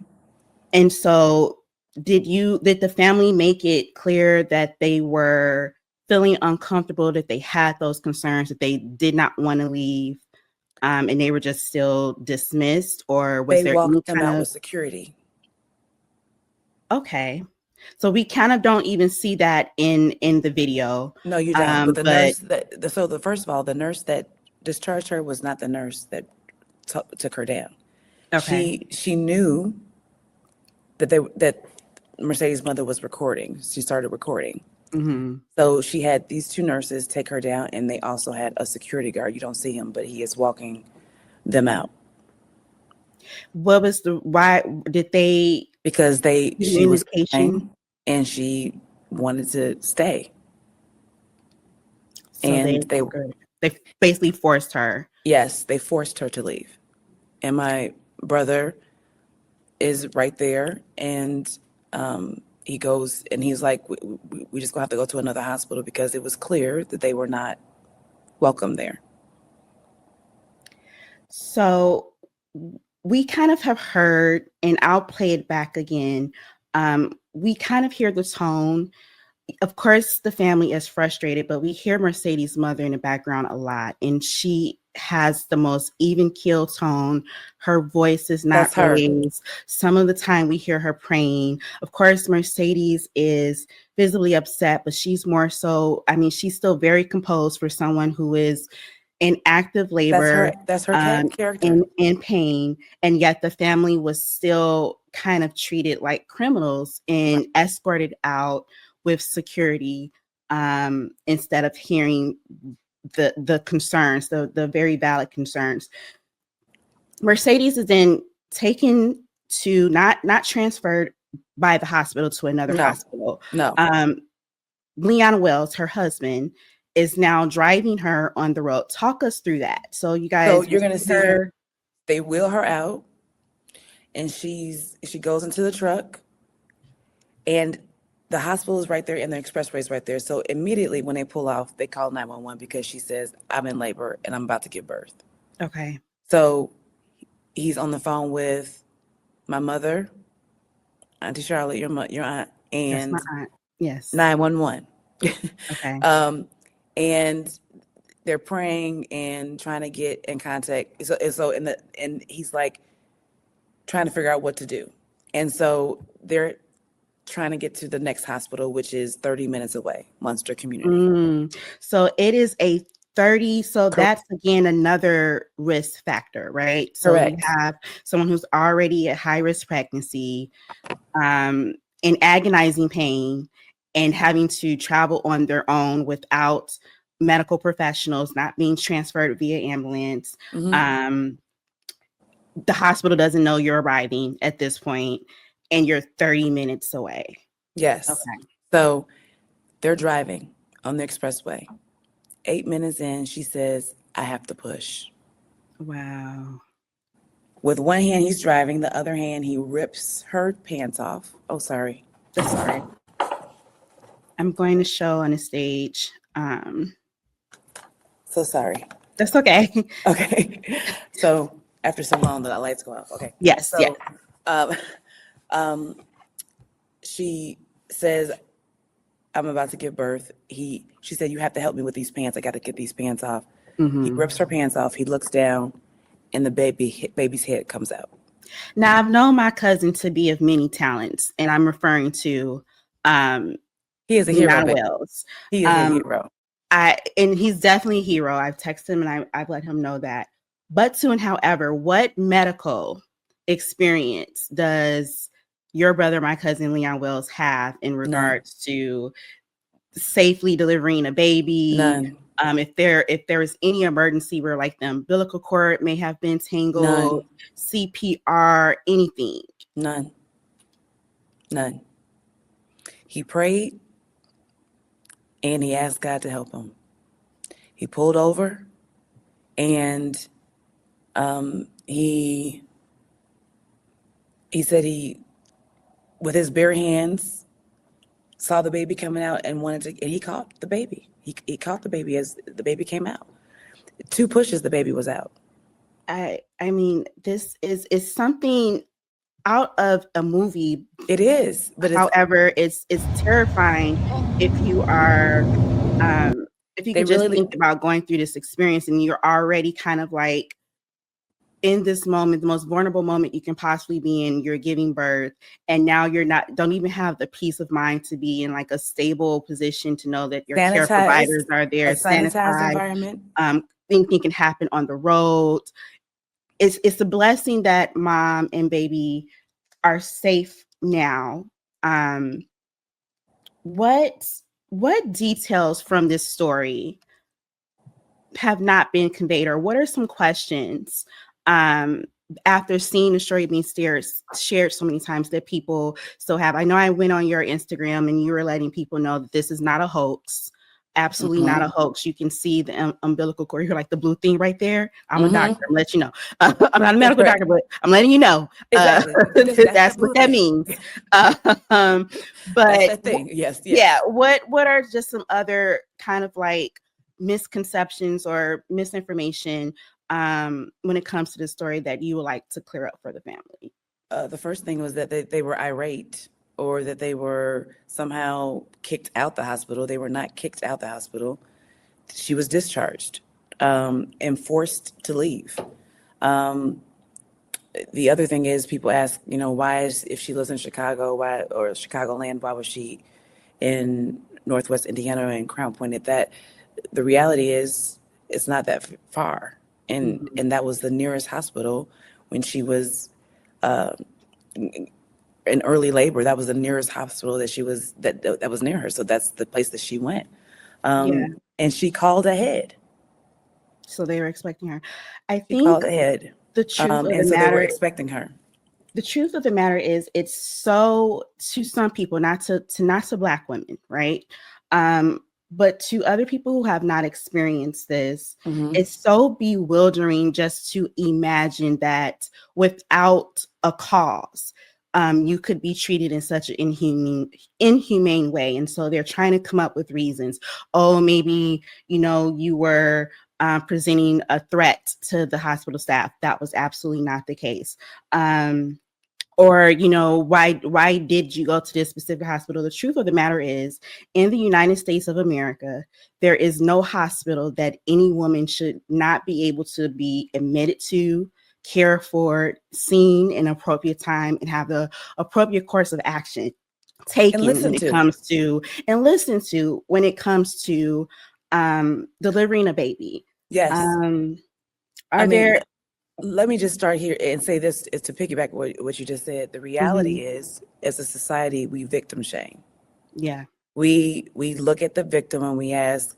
And so did the family make it clear that they were feeling uncomfortable, that they had those concerns, that they did not want to leave, and they were just still dismissed? Or was they there walked them out with security? Okay. So we kind of don't even see that in the video. No, you don't. But the nurse first of all, the nurse that discharged her was not the nurse that took her down. Okay. She knew that Mercedes' mother was recording. She started recording. Mm-hmm. So she had these two nurses take her down, and they also had a security guard. You don't see him, but he is walking them out. Why did they? Because she was crying and she wanted to stay. So and they basically forced her. Yes, they forced her to leave. And my brother is right there, and he goes and he's like, we just gonna have to go to another hospital because it was clear that they were not welcome there. So we kind of have heard, and I'll play it back again. We kind of hear the tone. Of course, the family is frustrated, but we hear Mercedes' mother in the background a lot, and she has the most even keel tone. Her voice is not raised. Some of the time we hear her praying. Of course, Mercedes is visibly upset, but she's more so, I mean, she's still very composed for someone who is in active labor. That's her character. In pain, and yet the family was still kind of treated like criminals and escorted out with security, instead of hearing the concerns, the very valid concerns. Mercedes is then taken to not transferred by the hospital to another hospital. No. Leon Wells, her husband, is now driving her on the road. Talk us through that. So you guys, so you're gonna see her. They wheel her out, and she goes into the truck, and the hospital is right there, and the expressway is right there. So immediately when they pull off, they call 911 because she says, "I'm in labor and I'm about to give birth." Okay. So he's on the phone with my mother, Auntie Charlotte, your aunt, and that's my aunt. Yes. 911. Okay. And they're praying and trying to get in contact. And he's like trying to figure out what to do. And so they're trying to get to the next hospital, which is 30 minutes away, Munster Community. So it is a 30. So that's again another risk factor, right? So Correct. you have someone who's already at high risk pregnancy, in agonizing pain, and having to travel on their own without medical professionals, not being transferred via ambulance. Mm-hmm. The hospital doesn't know you're arriving at this point, and you're 30 minutes away. Yes. Okay. So they're driving on the expressway. 8 minutes in, she says, "I have to push." Wow. With one hand, he's driving. The other hand, he rips her pants off. Oh, sorry. Sorry. I'm going to show on the stage. So sorry. That's okay. Okay. So after so long, the lights go off. Okay. Yes. So, yes. She says, "I'm about to give birth." She said, "You have to help me with these pants. I got to get these pants off." Mm-hmm. He rips her pants off. He looks down, and the baby's head comes out. Now, I've known my cousin to be of many talents, and I'm referring to he is a hero. Wells. He is a hero. And he's definitely a hero. I've texted him and I've let him know that. But however, what medical experience does your brother, my cousin Leon Wells, have in regards to safely delivering a baby? None. If there is any emergency where like the umbilical cord may have been tangled, CPR, anything. None. He prayed and he asked God to help him. He pulled over and he said he, with his bare hands, saw the baby coming out and he caught the baby. He caught the baby as the baby came out. 2 pushes, the baby was out. I mean, this is something out of a movie. It is, but however, it's terrifying if you are if you can just think about going through this experience and you're already kind of like in this moment, the most vulnerable moment you can possibly be in, you're giving birth, and now don't even have the peace of mind to be in like a stable position to know that your care providers are there, a sanitized environment. Anything can happen on the road. It's a blessing that mom and baby are safe now. What details from this story have not been conveyed, or what are some questions after seeing the story being shared so many times that people still have? I know I went on your Instagram and you were letting people know that this is not a hoax. Absolutely not a hoax. You can see the umbilical cord. You're like the blue thing right there. I'm a doctor. I'm letting you know. I'm not a medical doctor, but I'm letting you know. Exactly. That's what that means. But that's that thing. Yes. Yeah. What are just some other kind of like misconceptions or misinformation when it comes to the story that you would like to clear up for the family? The first thing was that they were irate, or that they were somehow kicked out the hospital. They were not kicked out the hospital. She was discharged and forced to leave. The other thing is, people ask, if she lives in Chicago, or Chicagoland, why was she in Northwest Indiana and Crown Point? That the reality is, it's not that far. And that was the nearest hospital when she was in early labor. That was the nearest hospital that she was that was near her. So that's the place that she went. And she called ahead. So they were expecting her. I think she called ahead. The truth of the so matter, they were expecting her. The truth of the matter is, it's so, to some people, not to Black women, right? But to other people who have not experienced this, it's so bewildering just to imagine that without a cause, you could be treated in such an inhumane way. And so they're trying to come up with reasons. Oh, maybe, you were presenting a threat to the hospital staff. That was absolutely not the case. Or, why did you go to this specific hospital? The truth of the matter is, in the United States of America, there is no hospital that any woman should not be able to be admitted to, care for, seen in appropriate time, and have the appropriate course of action taken when it comes to delivering a baby. Yes. Let me just start here and say this, is to piggyback what you just said. The reality is, as a society, we victim shame. Yeah. We look at the victim and we ask,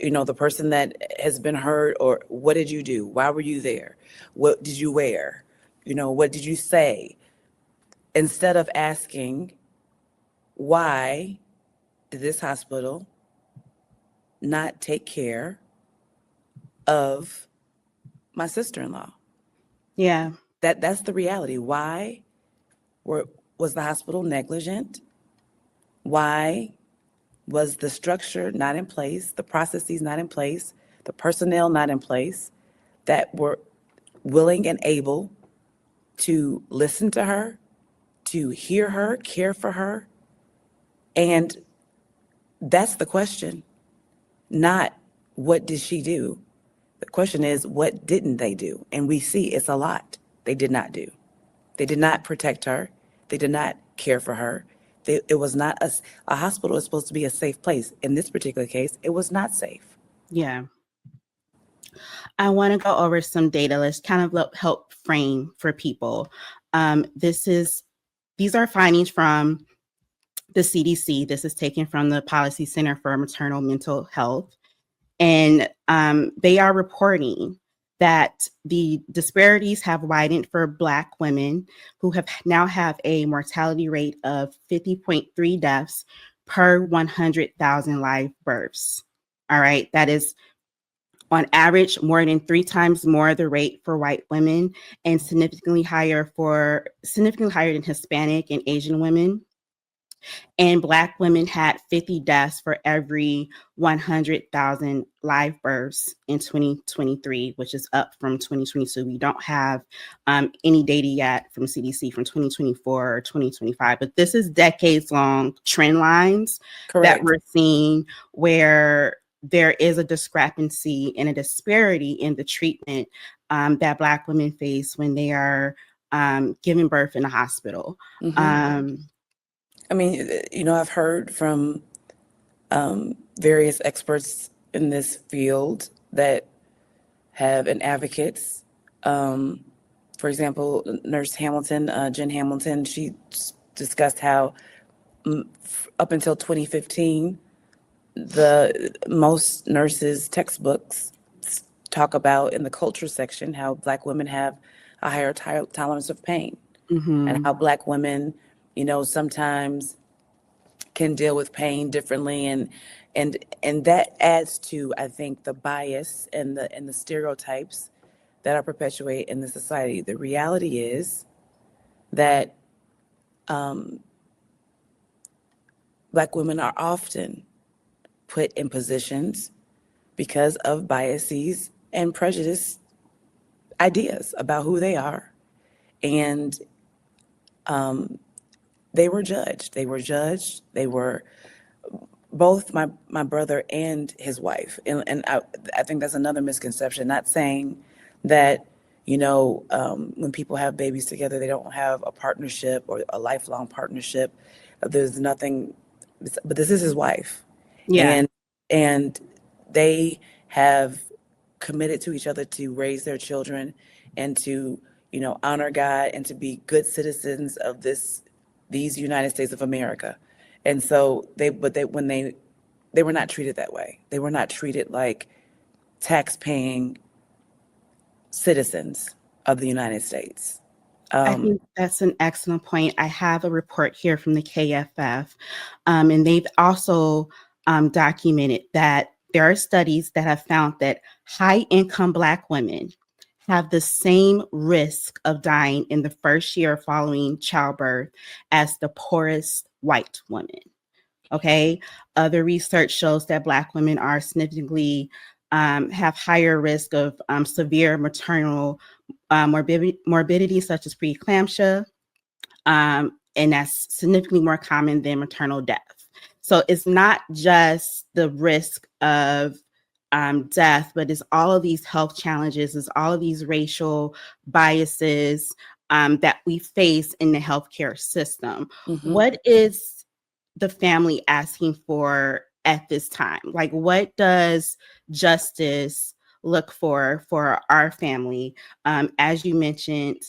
the person that has been hurt, or what did you do? Why were you there? What did you wear? What did you say? Instead of asking, why did this hospital not take care of my sister-in-law? Yeah. That's the reality. Why was the hospital negligent? Why was the structure not in place, the processes not in place, the personnel not in place that were willing and able to listen to her, to hear her, care for her? And that's the question, not what did she do? The question is, what didn't they do? And we see it's a lot they did not do. They did not protect her. They did not care for her. It was not a hospital is supposed to be a safe place. In this particular case, it was not safe. Yeah. I want to go over some data. Let's kind of help frame for people. These are findings from the CDC. This is taken from the Policy Center for Maternal Mental Health. And they are reporting that the disparities have widened for Black women who now have a mortality rate of 50.3 deaths per 100,000 live births. All right, that is on average more than 3 times more the rate for white women, and significantly higher than Hispanic and Asian women. And Black women had 50 deaths for every 100,000 live births in 2023, which is up from 2022. We don't have any data yet from CDC from 2024 or 2025, but this is decades-long trend lines that we're seeing where there is a discrepancy and a disparity in the treatment that Black women face when they are giving birth in a hospital. I mean, you know, I've heard from various experts in this field that have and advocates. For example, Nurse Hamilton, Jen Hamilton, she discussed how up until 2015, most nurses' textbooks talk about in the culture section how Black women have a higher tolerance of pain, and how Black women, you know, sometimes can deal with pain differently, and that adds to, I think, the bias and the stereotypes that are perpetuated in the society. The reality is that Black women are often put in positions because of biases and prejudice ideas about who they are, and they were judged. They were both my brother and his wife. And I think that's another misconception, not saying that, you know, when people have babies together, they don't have a partnership or a lifelong partnership. There's nothing, but this is his wife. Yeah. And they have committed to each other to raise their children and to, you know, honor God and to be good citizens of these United States of America. And so they were not treated that way. They were not treated like tax-paying citizens of the United States. I think that's an excellent point. I have a report here from the KFF, and they've also documented that there are studies that have found that high-income Black women have the same risk of dying in the first year following childbirth as the poorest white women. Okay. Other research shows that Black women are significantly have higher risk of severe maternal morbidity, such as preeclampsia, and that's significantly more common than maternal death. So it's not just the risk of death, but it's all of these health challenges, it's all of these racial biases that we face in the healthcare system. What is the family asking for at this time? Like, what does justice look for our family? As you mentioned,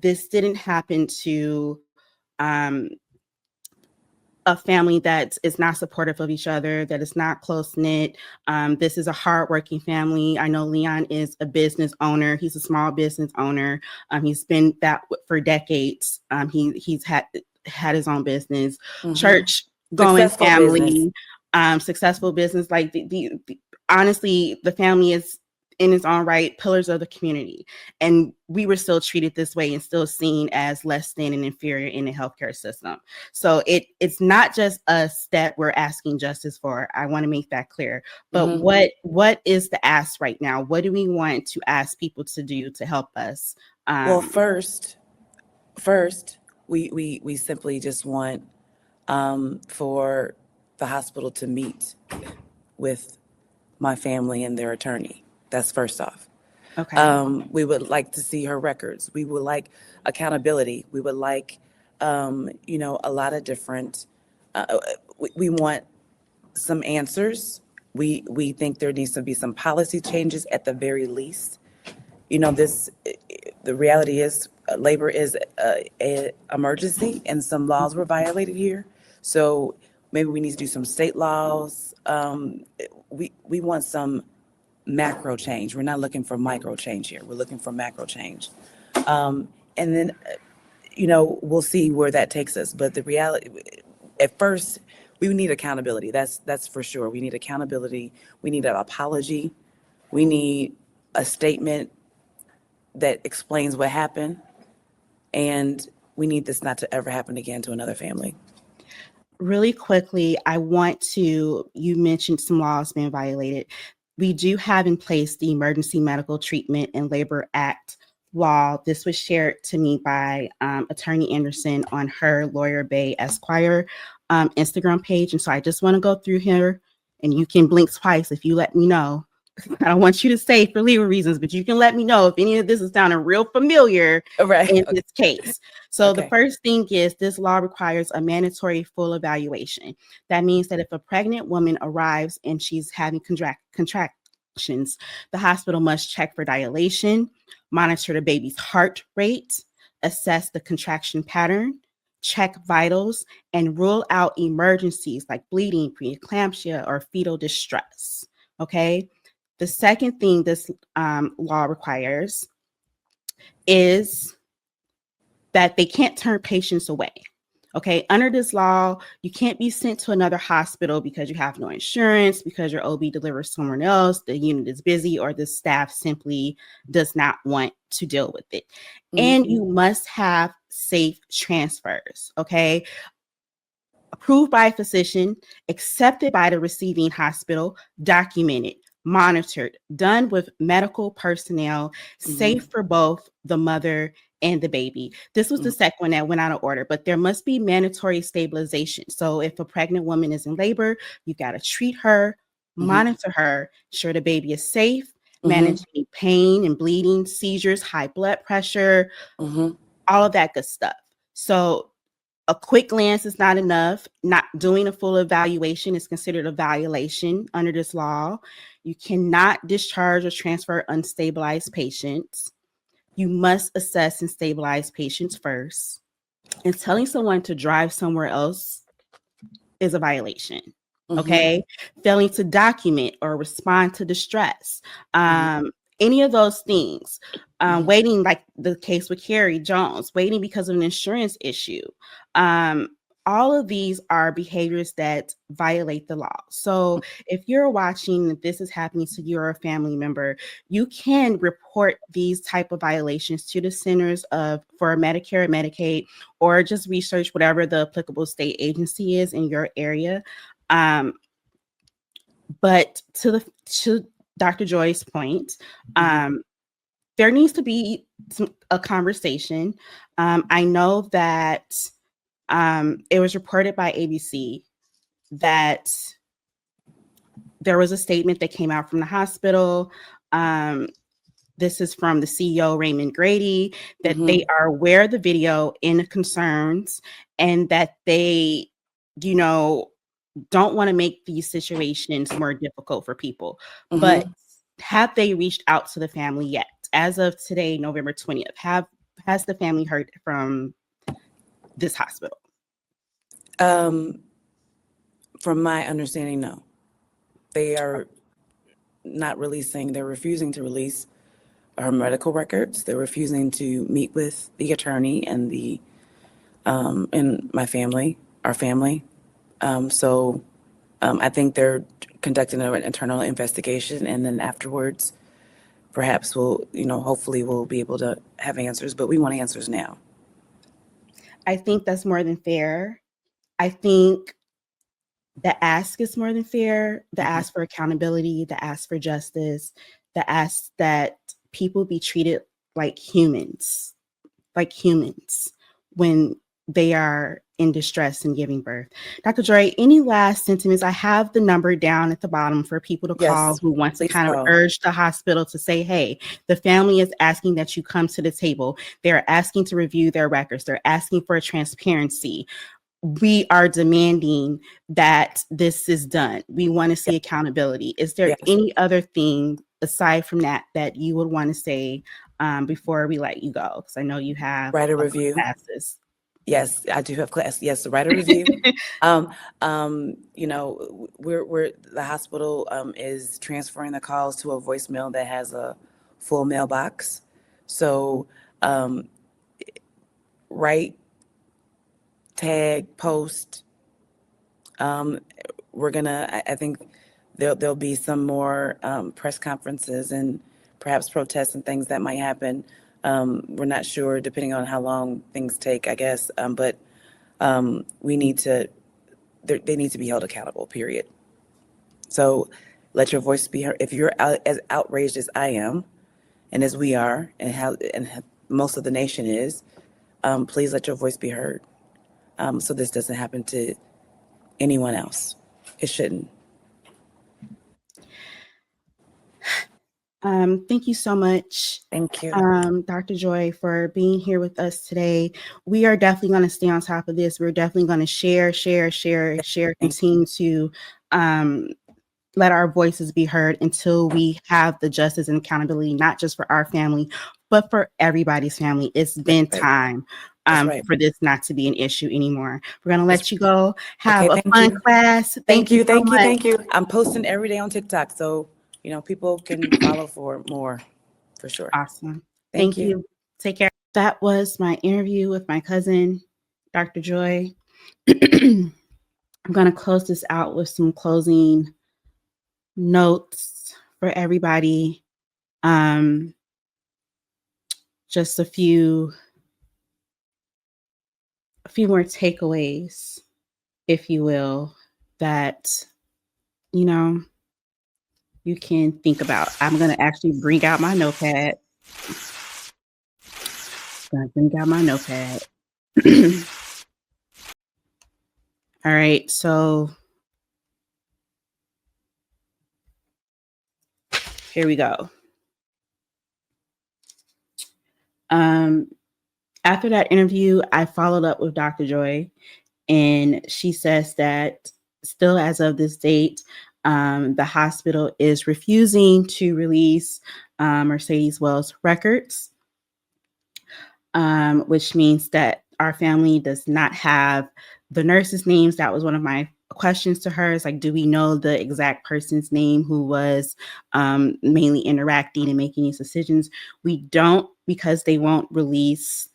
this didn't happen to a family that is not supportive of each other, that is not close-knit. This is a hardworking family. I know Leon is a business owner. He's a small business owner. He's been that for decades. He's had his own business, church going family, successful business. Like honestly, the family is in its own right pillars of the community, and we were still treated this way and still seen as less than and inferior in the healthcare system. So it's not just us that we're asking justice for. I want to make that clear. But what is the ask right now? What do we want to ask people to do to help us? Well, first, we simply just want for the hospital to meet with my family and their attorney. That's first off. Okay. We would like to see her records. We would like accountability. We would like, you know, a lot of different, we want some answers. We think there needs to be some policy changes at the very least. You know, the reality is labor is a emergency and some laws were violated here. So Maybe we need to do some state laws. We want some macro change. We're not looking for micro change here. We're looking for macro change. And then, we'll see where that takes us. But the reality, at first, we need accountability. That's for sure. We need accountability. We need an apology. We need a statement that explains what happened. And we need this not to ever happen again to another family. Really quickly, you mentioned some laws being violated. We do have in place the Emergency Medical Treatment and Labor Act law. This was shared to me by Attorney Anderson on her Lawyer Bay Esquire Instagram page. And so I just want to go through here, and you can blink twice if you let me know. I don't want you to say for legal reasons, but you can let me know if any of this is sounding real familiar in this case. So the first thing is this law requires a mandatory full evaluation. That means that if a pregnant woman arrives and she's having contractions, the hospital must check for dilation, monitor the baby's heart rate, assess the contraction pattern, check vitals, and rule out emergencies like bleeding, preeclampsia, or fetal distress. Okay. The second thing this law requires is that they can't turn patients away. Okay, under this law, you can't be sent to another hospital because you have no insurance, because your OB delivers somewhere else, the unit is busy, or the staff simply does not want to deal with it. Mm-hmm. And you must have safe transfers. Okay. Approved by a physician, accepted by the receiving hospital, documented, monitored, done with medical personnel, safe for both the mother and the baby. This was the second one that went out of order, but there must be mandatory stabilization. So if a pregnant woman is in labor, you got to treat her, monitor her, ensure the baby is safe, manage any pain and bleeding, seizures, high blood pressure, all of that good stuff. So a quick glance is not enough. Not doing a full evaluation is considered a violation under this law. You cannot discharge or transfer unstabilized patients. You must assess and stabilize patients first. And telling someone to drive somewhere else is a violation. Okay. Failing to document or respond to distress. Any of those things. Waiting, like the case with Carrie Jones, waiting because of an insurance issue. All of these are behaviors that violate the law. So if you're watching that this is happening to your family member, you can report these type of violations to the Centers for Medicare and Medicaid, or just research whatever the applicable state agency is in your area. But to Dr. Joy's point, there needs to be a conversation. I know that it was reported by ABC that there was a statement that came out from the hospital. This is from the CEO, Raymond Grady, that they are aware of the video and the concerns, and that they, don't want to make these situations more difficult for people. But have they reached out to the family yet? As of today, November 20th, has the family heard from this hospital? From my understanding, no. They are not releasing, they're refusing to release her medical records. They're refusing to meet with the attorney and and my family, our family. So I think they're conducting an internal investigation, and then afterwards, perhaps hopefully we'll be able to have answers, but we want answers now. I think that's more than fair. I think the ask is more than fair. The ask for accountability, the ask for justice, the ask that people be treated like humans when they are in distress and giving birth. Dr. Joy, any last sentiments? I have the number down at the bottom for people to call who want to kind of urge the hospital to say, hey, the family is asking that you come to the table. They're asking to review their records. They're asking for transparency. We are demanding that this is done. We want to see accountability. Is there any other thing aside from that you would want to say before we let you go? Because I know you have write a review. Classes. Yes, I do have class. Yes, to write a review. You know, we're the hospital is transferring the calls to a voicemail that has a full mailbox. So write, tag, post. We're gonna. I think there'll be some more press conferences and perhaps protests and things that might happen. We're not sure, depending on how long things take, I guess. But we need to. They need to be held accountable. Period. So let your voice be heard. If you're as outraged as I am, and as we are, and most of the nation is, please let your voice be heard. So this doesn't happen to anyone else. It shouldn't. Thank you so much. Thank you. Dr. Joy, for being here with us today. We are definitely going to stay on top of this. We're definitely going to share, continue to let our voices be heard until we have the justice and accountability, not just for our family, but for everybody's family. It's been time for this not to be an issue anymore. We're going to let you go. Have a fun class. Thank you. so much. Thank you. I'm posting every day on TikTok, so you know people can follow for more, for sure. Awesome. Thank you. Take care. That was my interview with my cousin, Dr. Joy. I'm going to close this out with some closing notes for everybody. Just a few more takeaways, if you will, that, you know, you can think about. I'm going to actually bring out my notepad. All right, so here we go. After that interview, I followed up with Dr. Joy, and she says that still as of this date, the hospital is refusing to release Mercedes Wells records, which means that our family does not have the nurses' names. That was one of my questions to her. Is like, do we know the exact person's name who was mainly interacting and making these decisions? We don't, because they won't release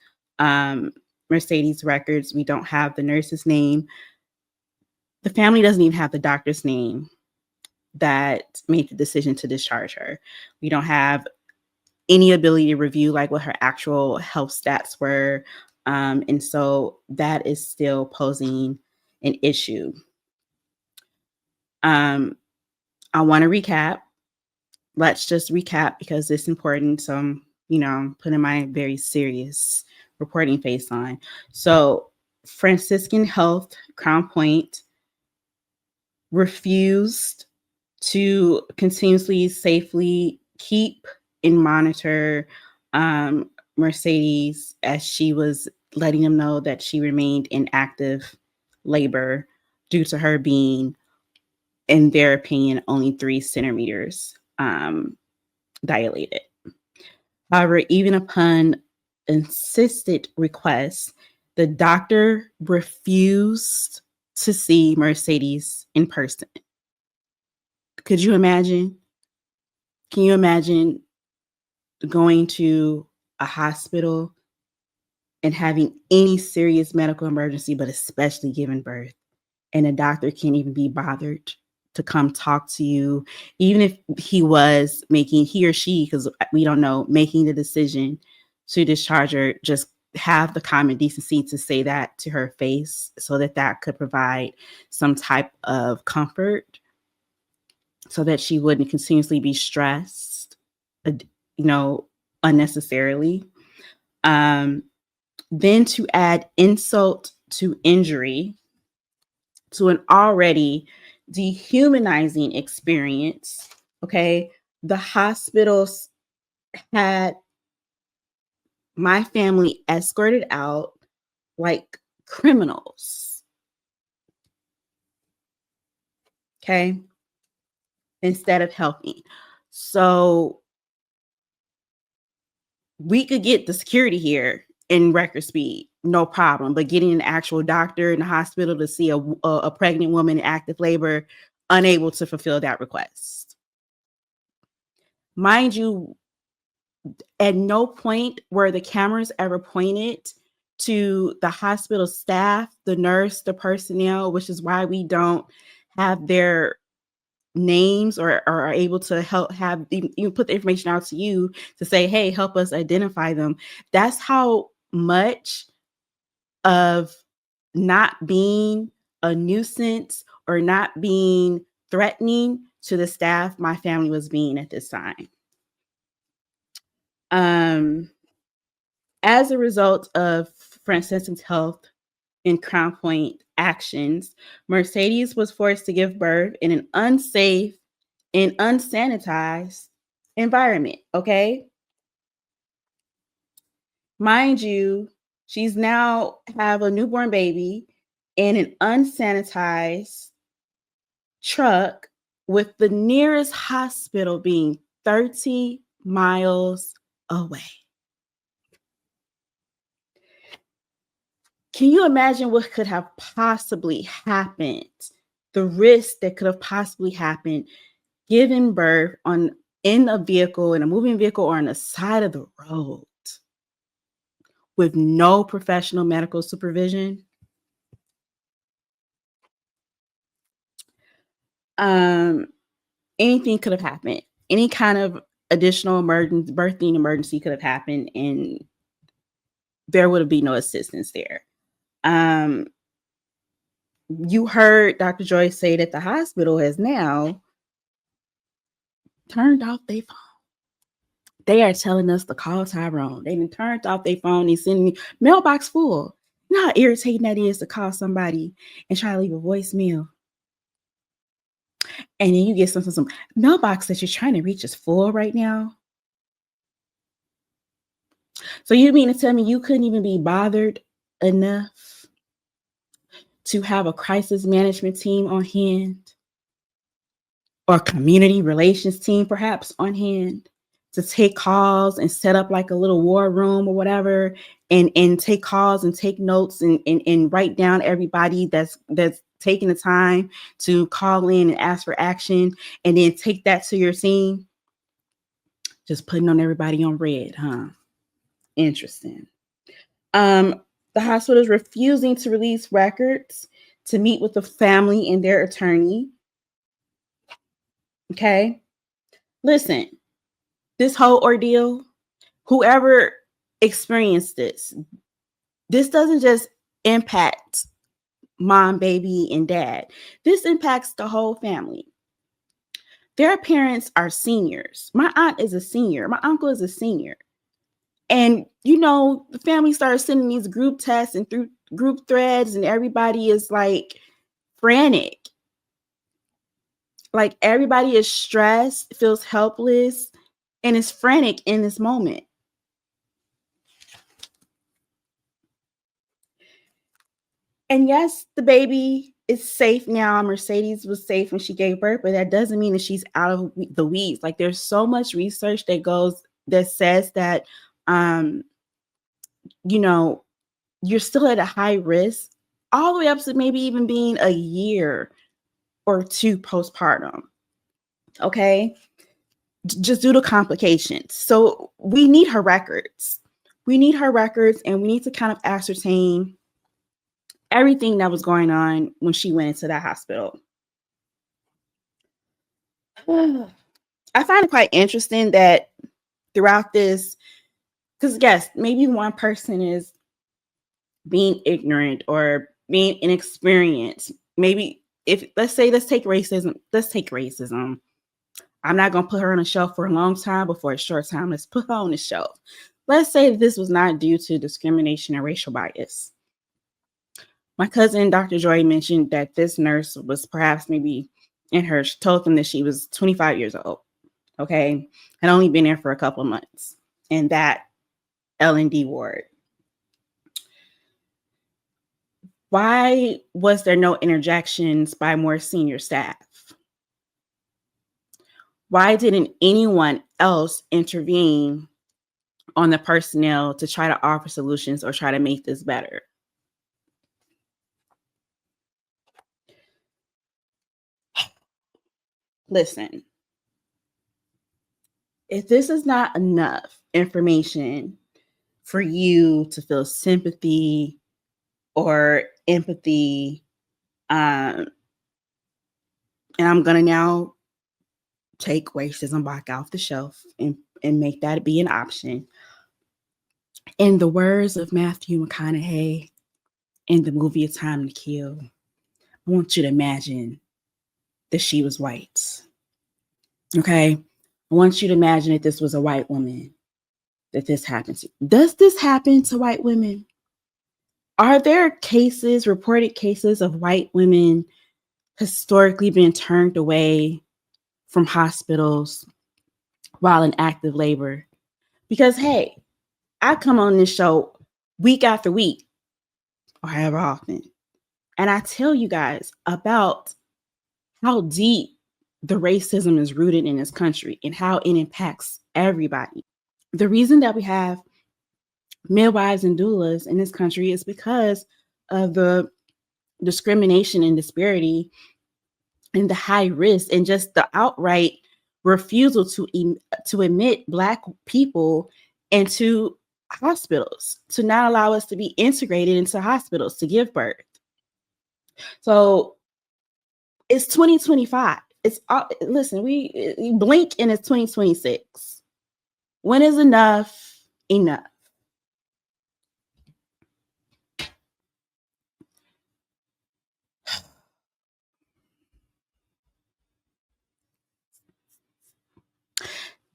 Mercedes records. We don't have the nurse's name. The family doesn't even have the doctor's name that made the decision to discharge her. We don't have any ability to review like what her actual health stats were. And so that is still posing an issue. I want to recap. Let's just recap because it's important. So I'm, putting my very serious reporting face on. So Franciscan Health Crown Point refused to continuously safely keep and monitor Mercedes as she was letting them know that she remained in active labor due to her being, in their opinion, only 3 centimeters dilated. However, even upon insisted request, the doctor refused to see Mercedes in person. Could you imagine? Can you imagine going to a hospital and having any serious medical emergency, but especially giving birth, and a doctor can't even be bothered to come talk to you, even if he or she, because we don't know, making the decision to discharge her, just have the common decency to say that to her face so that could provide some type of comfort so that she wouldn't continuously be stressed, unnecessarily. Then to add insult to injury to an already dehumanizing experience, okay, the hospitals had my family escorted out like criminals, okay, instead of helping. So we could get the security here in record speed. no problem. But getting an actual doctor in the hospital to see a pregnant woman in active labor, unable to fulfill that request. Mind you, at no point were the cameras ever pointed to the hospital staff, the nurse, the personnel, which is why we don't have their names or are able to help have you put the information out to you to say, hey, help us identify them. That's how much of not being a nuisance or not being threatening to the staff my family was being at this time. As a result of Franciscan's health and Crown Point actions, Mercedes was forced to give birth in an unsafe and unsanitized environment, okay? Mind you, she's now have a newborn baby in an unsanitized truck with the nearest hospital being 30 miles away. Can you imagine what could have possibly happened? The risk that could have possibly happened giving birth in a vehicle, in a moving vehicle, or on the side of the road with no professional medical supervision? Anything could have happened. Any kind of additional birthing emergency could have happened, and there would have been no assistance there. You heard Dr. Joy say that the hospital has now turned off their phone. They are telling us to call Tyrone. They've turned off their phone and sending me mailbox full. You know how irritating that is to call somebody and try to leave a voicemail. And then you get some mailbox that you're trying to reach is full right now. So you mean to tell me you couldn't even be bothered enough to have a crisis management team on hand, or community relations team perhaps on hand, to take calls and set up like a little war room or whatever, and take calls and take notes and write down everybody that's taking the time to call in and ask for action, and then take that to your team? Just putting on everybody on red, huh? Interesting. The hospital is refusing to release records to meet with the family and their attorney. Okay. Listen, this whole ordeal, whoever experienced this doesn't just impact mom, baby, and dad. This impacts the whole family. Their parents are seniors. My aunt is a senior. My uncle is a senior. And, the family started sending these group texts and through group threads, and everybody is like frantic. Like everybody is stressed, feels helpless, and is frantic in this moment. And yes, the baby is safe now. Mercedes was safe when she gave birth, but that doesn't mean that she's out of the weeds. Like there's so much research that says that, you're still at a high risk, all the way up to maybe even being a year or two postpartum. Okay. Just due to complications. So we need her records. And we need to kind of ascertain everything that was going on when she went into that hospital. I find it quite interesting that throughout this, because yes, maybe one person is being ignorant or being inexperienced. Maybe let's take racism. I'm not going to put her on a shelf for a long time, but for a short time, let's put her on the shelf. Let's say this was not due to discrimination or racial bias. My cousin, Dr. Joy, mentioned that this nurse was perhaps maybe she told them that she was 25 years old, okay? Had only been there for a couple of months in that L&D ward. Why was there no interjections by more senior staff? Why didn't anyone else intervene on the personnel to try to offer solutions or try to make this better. Listen, if this is not enough information for you to feel sympathy or empathy, and I'm going to now take racism back off the shelf and make that be an option. In the words of Matthew McConaughey in the movie A Time to Kill, I want you to imagine that she was white. Okay? I want you to imagine that this was a white woman that this happened to. Does this happen to white women? Are there cases, reported cases of white women historically being turned away from hospitals while in active labor? Because, hey, I come on this show week after week, or however often, and I tell you guys about how deep the racism is rooted in this country and how it impacts everybody. The reason that we have midwives and doulas in this country is because of the discrimination and disparity and the high risk and just the outright refusal to admit Black people into hospitals, to not allow us to be integrated into hospitals to give birth. So it's 2025. Listen, we blink and it's 2026. When is enough enough?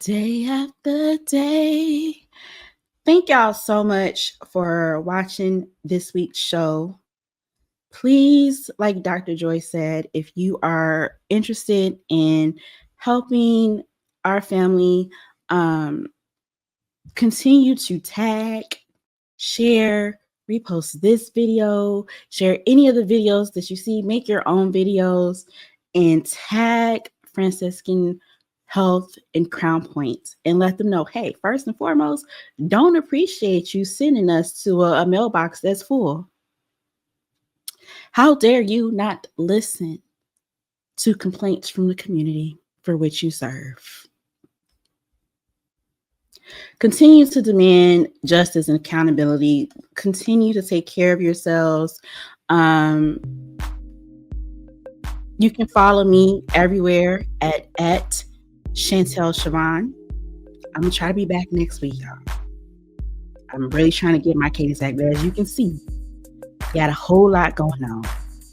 Day after day. Thank y'all so much for watching this week's show. Please, like Dr. Joy said, if you are interested in helping our family, continue to tag, share, repost this video, share any of the videos that you see, make your own videos, and tag Franciscan Health and Crown Point and let them know, hey, first and foremost, don't appreciate you sending us to a mailbox that's full. How dare you not listen to complaints from the community for which you serve? Continue to demand justice and accountability. Continue to take care of yourselves. You can follow me everywhere at Chantel Siobhan. I'm gonna try to be back next week, y'all. I'm really trying to get my cadence back, but as you can see, got a whole lot going on.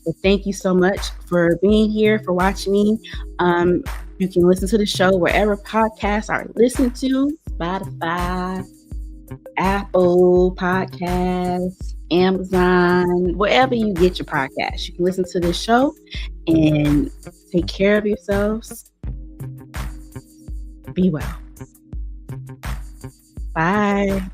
But thank you so much for being here, for watching me. You can listen to the show wherever podcasts are listened to: Spotify, Apple Podcasts, Amazon, wherever you get your podcasts. You can listen to this show and take care of yourselves. Be well. Bye.